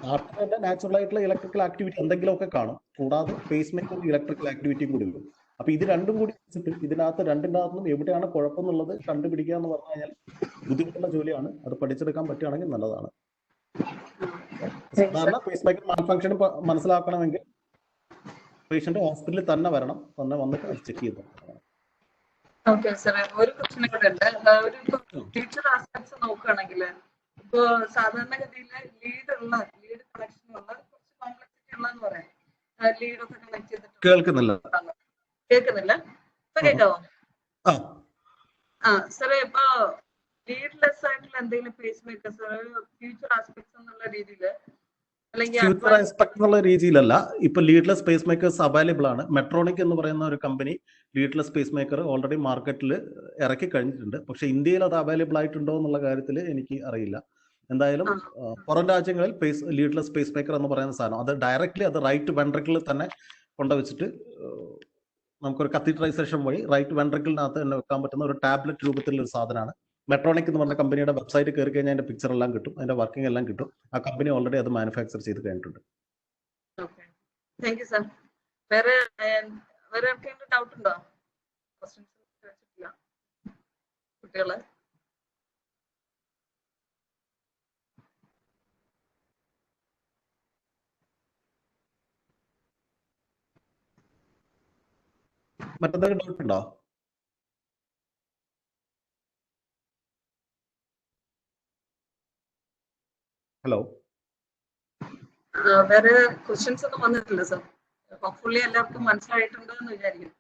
ഹാർട്ടിന്റെ നാച്ചുറൽ ആയിട്ടുള്ള ഇലക്ട്രിക്കൽ ആക്ടിവിറ്റി എന്തെങ്കിലുമൊക്കെ കാണും, കൂടാതെ പേസ് മേക്കർ ഇലക്ട്രിക്കൽ ആക്ടിവിറ്റിയും കൂടി വരും. അപ്പൊ ഇത് രണ്ടും കൂടി വെച്ചിട്ട് ഇതിനകത്ത് രണ്ടിൻ്റെ അകത്തും എവിടെയാണ് കുഴപ്പമെന്നുള്ളത് കണ്ടുപിടിക്കുക എന്ന് പറഞ്ഞു കഴിഞ്ഞാൽ ബുദ്ധിമുട്ടുള്ള ജോലിയാണ്. അത് പഠിച്ചെടുക്കാൻ പറ്റുകയാണെങ്കിൽ നല്ലതാണ്. സാധാരണ പേസ് മേക്കർ മാൽഫങ്ഷൻ മനസ്സിലാക്കണമെങ്കിൽ പേഷ്യന്റ് ഹോസ്പിറ്റലിൽ തന്നെ വരണം, തന്നെ വന്ന് ചെക്ക് ചെയ്ത്. ഓക്കെ സാർ, ഒരു ക്വസ്റ്റ്യൻ കൂടെ ഉണ്ട്. ഒരു ടീച്ചർ ആസ്പെക്ട്സ് നോക്കുകയാണെങ്കിൽ ഇപ്പോ സാധാരണഗതിയിൽ ലീഡ് കണക്ഷൻ ഉള്ള കുറച്ച് കോംപ്ലക്സിറ്റി ഉള്ളതെന്ന് പറയാം. ലീഡ് ഒക്കെ കണക്ട് ചെയ്തിട്ട് കേൾക്കുന്നില്ല. ഇപ്പൊ കേൾക്കാവോ? സാറേ, ഇപ്പൊ ലീഡ്ലെസ് ആയിട്ടുള്ള എന്തെങ്കിലും പേസ് മേക്കേഴ്സ് ഫ്യൂച്ചർ ആസ്പെക്ട്സ് എന്നുള്ള രീതിയിൽ ഫ്യൂച്ചർ ആസ്പെക്ട് എന്നുള്ള രീതിയിലല്ല, ഇപ്പൊ ലീഡ്ലെസ് പേസ് മേക്കേഴ്സ് അവൈലബിൾ ആണ്. മെട്രോണിക് എന്ന് പറയുന്ന ഒരു company leadless pace maker already മാർക്കറ്റിൽ ഇറക്കി കഴിഞ്ഞിട്ടുണ്ട്. പക്ഷെ ഇന്ത്യയിൽ അത് അവൈലബിൾ ആയിട്ടുണ്ടോ എന്നുള്ള കാര്യത്തിൽ എനിക്ക് അറിയില്ല. എന്തായാലും പുറം രാജ്യങ്ങളിൽ ലീഡ്ലെസ് പേസ് മേക്കർ എന്ന് പറയുന്ന സാധനം അത് ഡയറക്റ്റ്ലി അത് റൈറ്റ് വെൻട്രിക്കിളിൽ തന്നെ കൊണ്ടുവച്ചിട്ട് നമുക്കൊരു കത്തീഡ്രൈസേഷൻ വഴി റൈറ്റ് വെൻട്രിക്കിളിനകത്ത് തന്നെ വെക്കാൻ പറ്റുന്ന ഒരു ടാബ്ലറ്റ് രൂപത്തിലുള്ള ഒരു സാധനമാണ്. മെട്രോണിക് എന്ന് പറഞ്ഞ കമ്പനിയുടെ വെബ്സൈറ്റ് കയറി കഴിഞ്ഞാൽ അതിന്റെ പിക്ചർ എല്ലാം കിട്ടും, അതിന്റെ വർക്കിംഗ് എല്ലാം കിട്ടും. ആ കമ്പനി ഓൾറെഡി അത് മാനുഫാക്ചർ ചെയ്ത് കഴിഞ്ഞിട്ടുണ്ട്. വേറെ ഡൗട്ട് ഉണ്ടോ കുട്ടികളെ? മറ്റെന്തെങ്കിലും ഡൗട്ട് ഉണ്ടോ? ഹലോ, വേറെ ക്വസ്റ്റ്യൻസ് ഒന്നും വന്നിട്ടില്ല സർ. ഹോപ്പ്ഫുള്ളി എല്ലാവർക്കും മനസ്സിലായിട്ടുണ്ട് എന്ന് വിചാരിക്കുന്നു.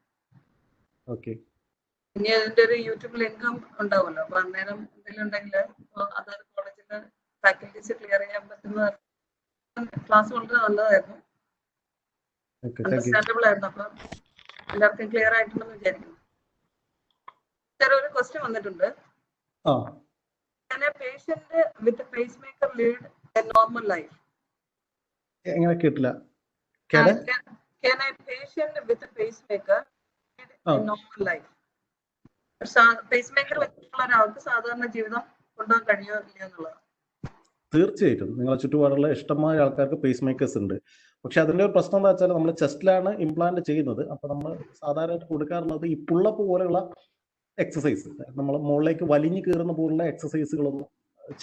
ഓക്കെ, ഇനി അതിന്റെ ഒരു യൂട്യൂബിൽ ഇൻകം ഉണ്ടാവുമല്ലോ, അപ്പൊ അന്നേരം എന്തെങ്കിലും ഉണ്ടെങ്കിൽ അതായത് കോളേജിലെ ഫാക്കൽറ്റീസ് ക്ലിയർ ചെയ്യാൻ പറ്റുന്ന ക്ലാസ് വളരെ നല്ലതായിരുന്നു, അണ്ടർസ്റ്റാൻഡബിൾ ആയിരുന്നു. അപ്പൊ എല്ലാവർക്കും ക്ലിയർ ആയിട്ടുണ്ടെന്ന് വിചാരിക്കുന്നു. സാർ, ഒരു ക്വസ്റ്റ്യൻ വന്നിട്ടുണ്ട്. Patient with pace maker lead A normal life? എങ്ങനെ കേട്ടില്ല? Can a patient with a pacemaker lead a normal life? Pacemaker വെച്ചിട്ടുള്ള ഒരാൾക്ക് സാധാരണ ജീവിതം കൊണ്ടുപോകാൻ കഴിയുമോ ഇല്ലയോ എന്നുള്ളത്? തീർച്ചയായിട്ടും നിങ്ങളെ ചുറ്റുപാടുള്ള ഇഷ്ടമായ ആൾക്കാർക്ക് പേസ് മേക്കേഴ്സ് ഉണ്ട്. പക്ഷെ അതിന്റെ ഒരു പ്രശ്നം എന്താ വെച്ചാൽ നമ്മൾ ചെസ്റ്റിലാണ് ഇംപ്ലാന്റ് ചെയ്യുന്നത്. അപ്പൊ നമ്മൾ സാധാരണയായിട്ട് കൊടുക്കാറുള്ളത് ഈ പുള്ളപ്പ് പോലെയുള്ള എക്സസൈസ്, നമ്മൾ മുകളിലേക്ക് വലിഞ്ഞു കയറുന്ന പോലുള്ള എക്സസൈസുകളൊന്നും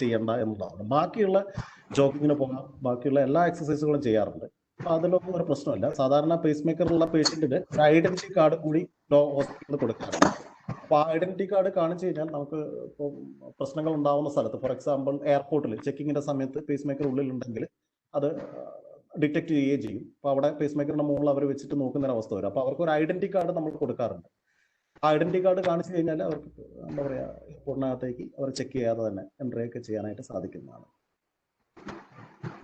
ചെയ്യണ്ട എന്നുള്ളതാണ്. ബാക്കിയുള്ള ജോഗിങ്ങിന് പോകാം, ബാക്കിയുള്ള എല്ലാ എക്സസൈസുകളും ചെയ്യാറുണ്ട്. അപ്പൊ അതിലൊന്നും ഒരു പ്രശ്നമില്ല. സാധാരണ പേസ് മേക്കറുള്ള പേഷ്യന്റിന് ഒരു ഐഡന്റിറ്റി കാർഡ് കൂടി ഹോസ്പിറ്റലിൽ കൊടുക്കാറുണ്ട്. അപ്പൊ ആ ഐഡന്റിറ്റി കാർഡ് കാണിച്ചു കഴിഞ്ഞാൽ നമുക്ക് ഇപ്പോൾ പ്രശ്നങ്ങൾ ഉണ്ടാവുന്ന സ്ഥലത്ത്, ഫോർ എക്സാമ്പിൾ എയർപോർട്ടിൽ ചെക്കിങ്ങിന്റെ സമയത്ത് പേസ് മേക്കർ ഉള്ളിലുണ്ടെങ്കിൽ അത് ഡിറ്റക്ട് ചെയ്യുകയും ചെയ്യും. അപ്പൊ അവിടെ പേസ് മേക്കറിന്റെ മുകളിൽ അവർ വെച്ചിട്ട് നോക്കുന്ന ഒരു അവസ്ഥ വരും. അപ്പൊ അവർക്ക് ഒരു ഐഡന്റിറ്റി കാർഡ് നമ്മൾ കൊടുക്കാറുണ്ട്. ആ ഐഡന്റിറ്റി കാർഡ് കാണിച്ചു കഴിഞ്ഞാൽ അവർക്ക് എന്താ പറയാ, എയർപോർട്ടിനകത്തേക്ക് അവർ ചെക്ക് ചെയ്യാതെ തന്നെ എൻട്രി ഒക്കെ ചെയ്യാനായിട്ട് സാധിക്കുന്നതാണ്.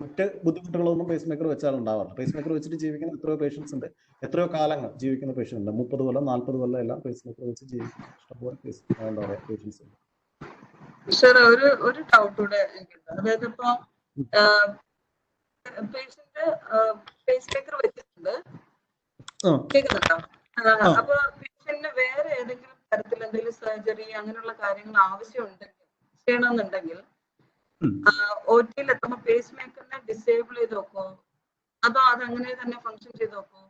മറ്റ് ബുദ്ധിമുട്ടുകളൊന്നും പേസ് മേക്കർ വെച്ചാൽ ഉണ്ടാവാറില്ല. പേസ് മേക്കർ വെച്ചിട്ട് ജീവിക്കുന്ന എത്രയോ പേഷ്യൻസ് ഉണ്ട്, എത്രയോ കാലങ്ങൾ ജീവിക്കുന്ന പേഷ്യൻ്റ് ഉണ്ട്. 30 കൊല്ലം 40 കൊല്ലം എല്ലാം പേസ് മേക്കർ വെച്ച് ജീവിക്കുന്ന ഇഷ്ടംപോലെ എന്താ പറയാ പേഷ്യൻസ് ഉണ്ട്. ഒരു ഡൗട്ട് കൂടെ എനിക്കുണ്ട്. അതായത് ഇപ്പൊ പേഷ്യന്റ് പേസ് മേക്കർ വെച്ചിട്ടുണ്ട്, കേൾക്കുന്നുണ്ടോ? അപ്പൊ പേഷ്യന്റിന് വേറെ ഏതെങ്കിലും തരത്തിൽ എന്തെങ്കിലും സർജറി അങ്ങനെയുള്ള കാര്യങ്ങൾ ആവശ്യമുണ്ടെങ്കിൽ ചെയ്യണമെന്നുണ്ടെങ്കിൽ OT-യിൽ എത്തുമ്പോ പേസ് മേക്കറിനെ ഡിസേബിൾ ചെയ്ത് നോക്കോ, അതോ അതങ്ങനെ തന്നെ ഫങ്ഷൻ ചെയ്ത് നോക്കോ?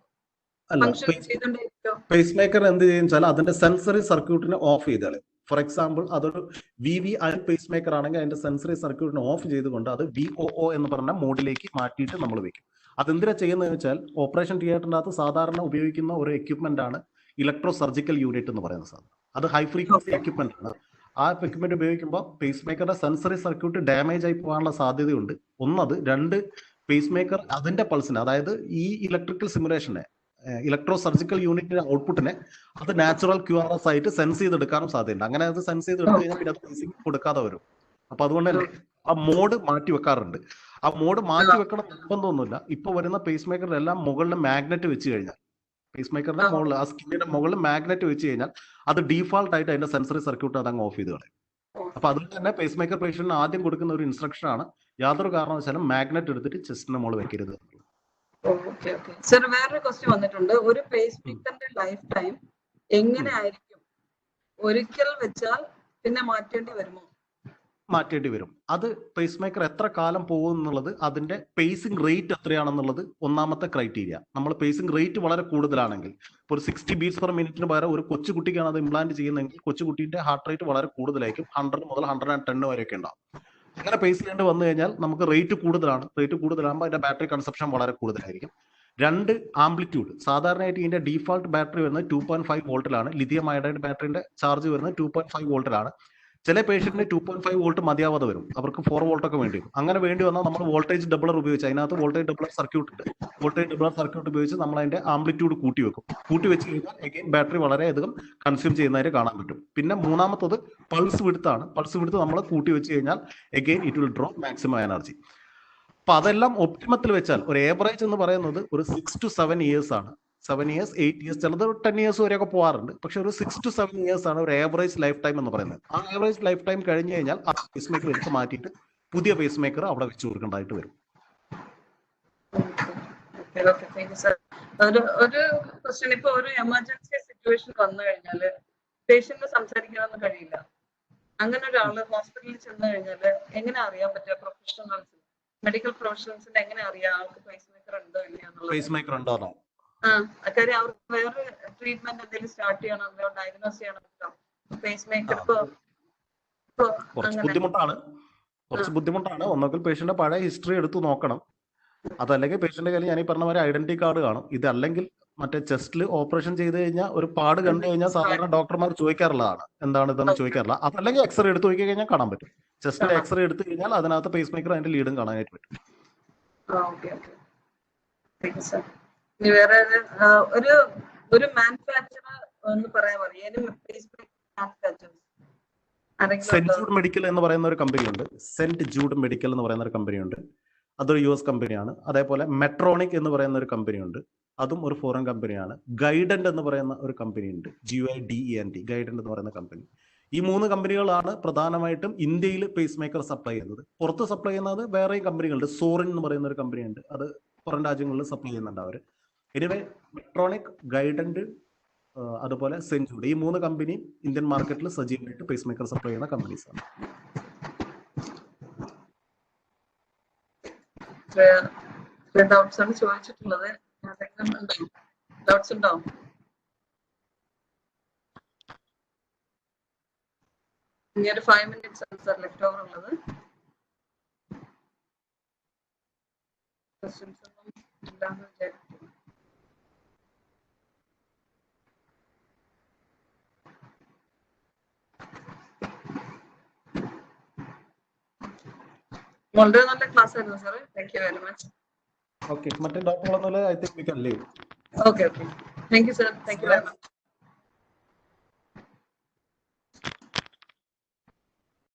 ഫങ്ഷൻ ചെയ്തോണ്ടിരിക്കോ? പേസ് മേക്കർ എന്ത് ചെയ്യും വെച്ചാൽ അതിന്റെ സെൻസറി സർക്യൂട്ടിനെ ഓഫ് ചെയ്താൽ, ഫോർ എക്സാമ്പിൾ അതൊരു VVI പേസ് മേക്കർ ആണെങ്കിൽ അതിന്റെ സെൻസറി സർക്യൂട്ടിനെ ഓഫ് ചെയ്തുകൊണ്ട് അത് VOO എന്ന് പറഞ്ഞ മോഡിലേക്ക് മാറ്റിയിട്ട് നമ്മൾ വെക്കും. അതെന്തിനാ ചെയ്യുന്നത് വെച്ചാൽ ഓപ്പറേഷൻ തിയേറ്ററിനകത്ത് സാധാരണ ഉപയോഗിക്കുന്ന ഒരു എക്യുപ്മെന്റ് ആണ് ഇലക്ട്രോ സർജിക്കൽ യൂണിറ്റ് എന്ന് പറയുന്ന സാധനം. അത് ഹൈ ഫ്രീക്വൻസി എക്യുപ്മെന്റ് ആണ്. ആ എക്യുപ്മെന്റ് ഉപയോഗിക്കുമ്പോൾ പേസ് മേക്കറുടെ സെൻസറി സർക്യൂട്ട് ഡാമേജ് ആയി പോകാനുള്ള സാധ്യതയുണ്ട്. ഒന്നത്. രണ്ട്, പേസ് മേക്കർ അതിന്റെ പൾസിനെ, അതായത് ഈ ഇലക്ട്രിക്കൽ സിമുലേഷനെ, ഇലക്ട്രോ സർജിക്കൽ യൂണിറ്റിന്റെ ഔട്ട്പുട്ടിനെ അത് നാച്ചുറൽ QRS ആയിട്ട് സെൻസ് ചെയ്തെടുക്കാനും സാധ്യതയുണ്ട്. അങ്ങനെ അത് സെൻസ് ചെയ്തെടുത്തു കഴിഞ്ഞാൽ പിന്നെ അത് പേസിംഗ് കൊടുക്കാതെ വരും. അപ്പൊ അതുകൊണ്ട് തന്നെ ആ മോഡ് മാറ്റി വെക്കാറുണ്ട്. ആ മോഡ് മാറ്റി വെക്കണം നിർബന്ധമൊന്നുമില്ല. ഇപ്പൊ വരുന്ന പേസ് മേക്കറിന്റെ എല്ലാം മുകളിൽ മാഗ്നറ്റ് വെച്ച് കഴിഞ്ഞാൽ, പേസ് മേക്കറിന്റെ മുകളിൽ ആ സ്കിന്നിന്റെ മുകളിൽ മാഗ്നറ്റ് വെച്ച് കഴിഞ്ഞാൽ അത് ഡീഫാൾട്ട് ആയിട്ട് അതിന്റെ സെൻസറി സർക്യൂട്ട് അതങ്ങ് ഓഫ് ചെയ്ത് കളയും. അപ്പൊ അതുകൊണ്ട് തന്നെ പേസ് മേക്കർ പേഷ്യന്റിന് ആദ്യം കൊടുക്കുന്ന ഒരു ഇൻസ്ട്രക്ഷൻ ആണ് യാതൊരു കാരണവശാലും മാഗ്നറ്റ് എടുത്തിട്ട് ചെസ്റ്റിന് മുകളിൽ വെക്കരുത്. ഓക്കെ ഓക്കെ സർ, വേറൊരു ക്വസ്റ്റ്യൻ വന്നിട്ടുണ്ട്. ഒരു പേസ് മേക്കറിന്റെ ലൈഫ് ടൈം എങ്ങനെ ആയിരിക്കും? ഒരിക്കൽ വെച്ചാൽ പിന്നെ മാറ്റേണ്ടി വരുമോ? മാറ്റേണ്ടി വരും. അത് പേസ് മേക്കർ എത്ര കാലം പോകും എന്നുള്ളത്, അതിന്റെ പേസിംഗ് റേറ്റ് എത്രയാണെന്നുള്ളത് ഒന്നാമത്തെ ക്രൈറ്റീരിയ. നമ്മൾ പേസിംഗ് റേറ്റ് വളരെ കൂടുതലാണെങ്കിൽ, ഇപ്പോൾ ഒരു 60 ബീറ്റ്സ് പെർ മിനിറ്റിന് പകരം ഒരു കൊച്ചുകുട്ടിക്കാണ് അത് ഇംപ്ലാന്റ് ചെയ്യുന്നതെങ്കിൽ കൊച്ചുകുട്ടിന്റെ ഹാർട്ട് റേറ്റ് വളരെ കൂടുതലായിരിക്കും. 100 മുതൽ 110 വരെയൊക്കെ ഉണ്ടാവും. അങ്ങനെ പേസ് ചെയ്യേണ്ടി വന്നു കഴിഞ്ഞാൽ നമുക്ക് റേറ്റ് കൂടുതലാണ്. റേറ്റ് കൂടുതലാകുമ്പോൾ അതിന്റെ ബാറ്ററി കൺസപ്ഷൻ വളരെ കൂടുതലായിരിക്കും. രണ്ട്, ആംപ്ലിറ്റ്യൂഡ്. സാധാരണയായിട്ട് ഇതിന്റെ ഡീഫാൾട്ട് ബാറ്ററി വരുന്നത് 2.5 വോൾട്ടിലാണ്. ലിഥിയം അയഡൈഡ് ബാറ്ററിന്റെ ചാർജ് വരുന്നത് 2.5 വോൾട്ടിലാണ്. ചില പേഷ്യന്റിന് 2.5 വോൾട്ട് മതിയാവാതെ വരും. അവർക്ക് 4 വോൾട്ട് ഒക്കെ വേണ്ടി വരും. അങ്ങനെ വേണ്ടി വന്നാൽ നമ്മൾ വോൾട്ടേജ് ഡബിളർ ഉപയോഗിച്ച്, അതിനകത്ത് വോൾട്ടേജ് ഡബിളർ സർക്യൂട്ട് ഉണ്ട്. വോൾട്ടേജ് ഡബിളർ സർക്യൂട്ട് ഉപയോഗിച്ച് നമ്മൾ അതിന്റെ ആംപ്ലിറ്റ്യൂഡ് കൂട്ടി വെക്കും. കൂട്ടി വെച്ച് കഴിഞ്ഞാൽ അഗൈൻ ബാറ്ററി വളരെയധികം കൺസ്യൂം ചെയ്യുന്നതായിട്ട് കാണാൻ പറ്റും. പിന്നെ മൂന്നാമത്തത് പൾസ് വിഡ്ത്ത് ആണ്. പൾസ് വിഡ്ത്ത് നമ്മൾ കൂട്ടി വെച്ച് കഴിഞ്ഞാൽ again it will draw maximum energy. അപ്പൊ അതെല്ലാം ഒപ്റ്റിമത്തിൽ വെച്ചാൽ ഒരു ഏവറേജ് എന്ന് പറയുന്നത് ഒരു 6 to 7 ഇയേഴ്സ് ആണ്. 7 ഇയേഴ്സ്, 8 ഇയേഴ്സ്, ചിലത് 10 ഇയേഴ്സ് വരെയൊക്കെ പോകാറുണ്ട്. പക്ഷെ ഒരു 6 to 7 ഇയേഴ്സ് ആണ് ഒരു ഏവറേജ് ലൈഫ് ടൈം എന്ന് പറയുന്നത്. ആ ഏവറേജ് ലൈഫ് ടൈം കഴിഞ്ഞു കഴിഞ്ഞാൽ ആ പേസ് മേക്കർ എടുത്ത് മാറ്റിയിട്ട് പുതിയ പേസ് മേക്കർ അവിടെ വെച്ച് കൊടുക്കേണ്ടതായിട്ട് വരും. ഒരു ക്വസ്റ്റ്യൻ, ഇപ്പൊ ഒരു എമർജൻസി സിറ്റുവേഷൻ വന്നു കഴിഞ്ഞാൽ പേഷ്യന്റിന് സംസാരിക്കാനൊന്നും കഴിയില്ല. അങ്ങനെ ഒരാള് ഹോസ്പിറ്റലിൽ ചെന്ന് കഴിഞ്ഞാൽ എങ്ങനെ അറിയാൻ പറ്റുക? പ്രൊഫഷണൽസ്, മെഡിക്കൽ പ്രൊഫഷണൽസിന് എങ്ങനെ അറിയാം ആൾക്ക് പേസ് മേക്കർ ഉണ്ടോ ഇല്ലയെന്നുള്ളത്? പേസ് മേക്കർ ഉണ്ടോ? കാര്യം അവർക്ക് വേറെ ട്രീറ്റ്മെന്റ് എന്തെങ്കിലും സ്റ്റാർട്ട് ചെയ്യണമല്ലോ, ഡയഗ്നോസ് ചെയ്യണമല്ലോ. പേസ് മേക്കർ കുറച്ച് ബുദ്ധിമുട്ടാണ്. ഒന്നെങ്കിൽ പേഷ്യന്റെ പഴയ ഹിസ്റ്ററി എടുത്ത് നോക്കണം. അതല്ലെങ്കിൽ പേഷ്യന്റെ കയ്യിൽ ഞാൻ ഈ പറഞ്ഞ പോലെ ഐഡന്റിറ്റി കാർഡ് കാണും. ഇതല്ലെങ്കിൽ മറ്റേ ചെസ്റ്റിൽ ഓപ്പറേഷൻ ചെയ്ത് കഴിഞ്ഞാൽ ഒരു പാട് കണ്ടു കഴിഞ്ഞാൽ സാധാരണ ഡോക്ടർമാർ ചോദിക്കാറുള്ളതാണ് എന്താണ് ഇതെന്ന് ചോദിക്കാറില്ല. അതല്ലെങ്കിൽ എക്സ്റേ എടുത്ത് നോക്കി കഴിഞ്ഞാൽ കാണാൻ പറ്റും. ചെസ്റ്റിന്റെ എക്സ്റേ എടുത്തു കഴിഞ്ഞാൽ അതിനകത്ത് പേസ് മേക്കർ അതിന്റെ ലീഡും കാണാനായിട്ട് പറ്റും. വേറെ ഒരു മാനുഫാക്ചറർ ഒന്ന് പറയാൻ പറയും. സെന്റ് ജൂഡ് മെഡിക്കൽ എന്ന് പറയുന്ന ഒരു കമ്പനിയുണ്ട്. സെന്റ് ജൂഡ് മെഡിക്കൽ എന്ന് പറയുന്ന ഒരു കമ്പനിയുണ്ട്. അതൊരു US കമ്പനിയാണ്. അതേപോലെ മെട്രോണിക് എന്ന് പറയുന്ന ഒരു കമ്പനിയുണ്ട്. അതും ഒരു ഫോറിൻ കമ്പനിയാണ്. ഗൈഡന്റ് എന്ന് പറയുന്ന ഒരു കമ്പനിയുണ്ട്. GIDENT, ഗൈഡന്റ് എന്ന് പറയുന്ന കമ്പനി. ഈ 3 കമ്പനികളാണ് പ്രധാനമായിട്ടും ഇന്ത്യയിൽ പേസ് മേക്കർ സപ്ലൈ ചെയ്യുന്നത്. പുറത്ത് സപ്ലൈ ചെയ്യുന്നത് വേറെയും കമ്പനികളുണ്ട്. സോറിൻ എന്ന് പറയുന്ന ഒരു കമ്പനിയുണ്ട്. അത് പുറം രാജ്യങ്ങളിൽ സപ്ലൈ ചെയ്യുന്നുണ്ട് അവർ. എനിവേ, മെട്രോണിക്, ഗൈഡന്റ്, അതുപോലെ സെന്റ് ജൂഡ്, ഈ 3 കമ്പനി ഇന്ത്യൻ മാർക്കറ്റിൽ സജീവമായിട്ട് പേസ് മേക്കർ സപ്ലൈ ചെയ്യുന്ന കമ്പനീസ് ആണ്. ഡൗട്ട്സ് ആണ് ചോദിച്ചിട്ടുള്ളത്. ഡൗട്ട്സ് ഉണ്ടോ? ഇനി ഒരു 5 minutes ആണ് സാർ ലെഫ്റ്റ് ഓവർ ഉള്ളത്. ക്വസ്റ്റ്യൻസ് ഒന്നും ഇല്ലാന്ന് വിചാരിക്കുന്നു. വളരെ നല്ല ക്ലാസ് ആയിരുന്നു sir. Thank you very much. Okay, മറ്റേ ഡൗട്ടുകളൊന്നുമില്ല. I think we can leave. Okay. Thank you sir. Thank you very much.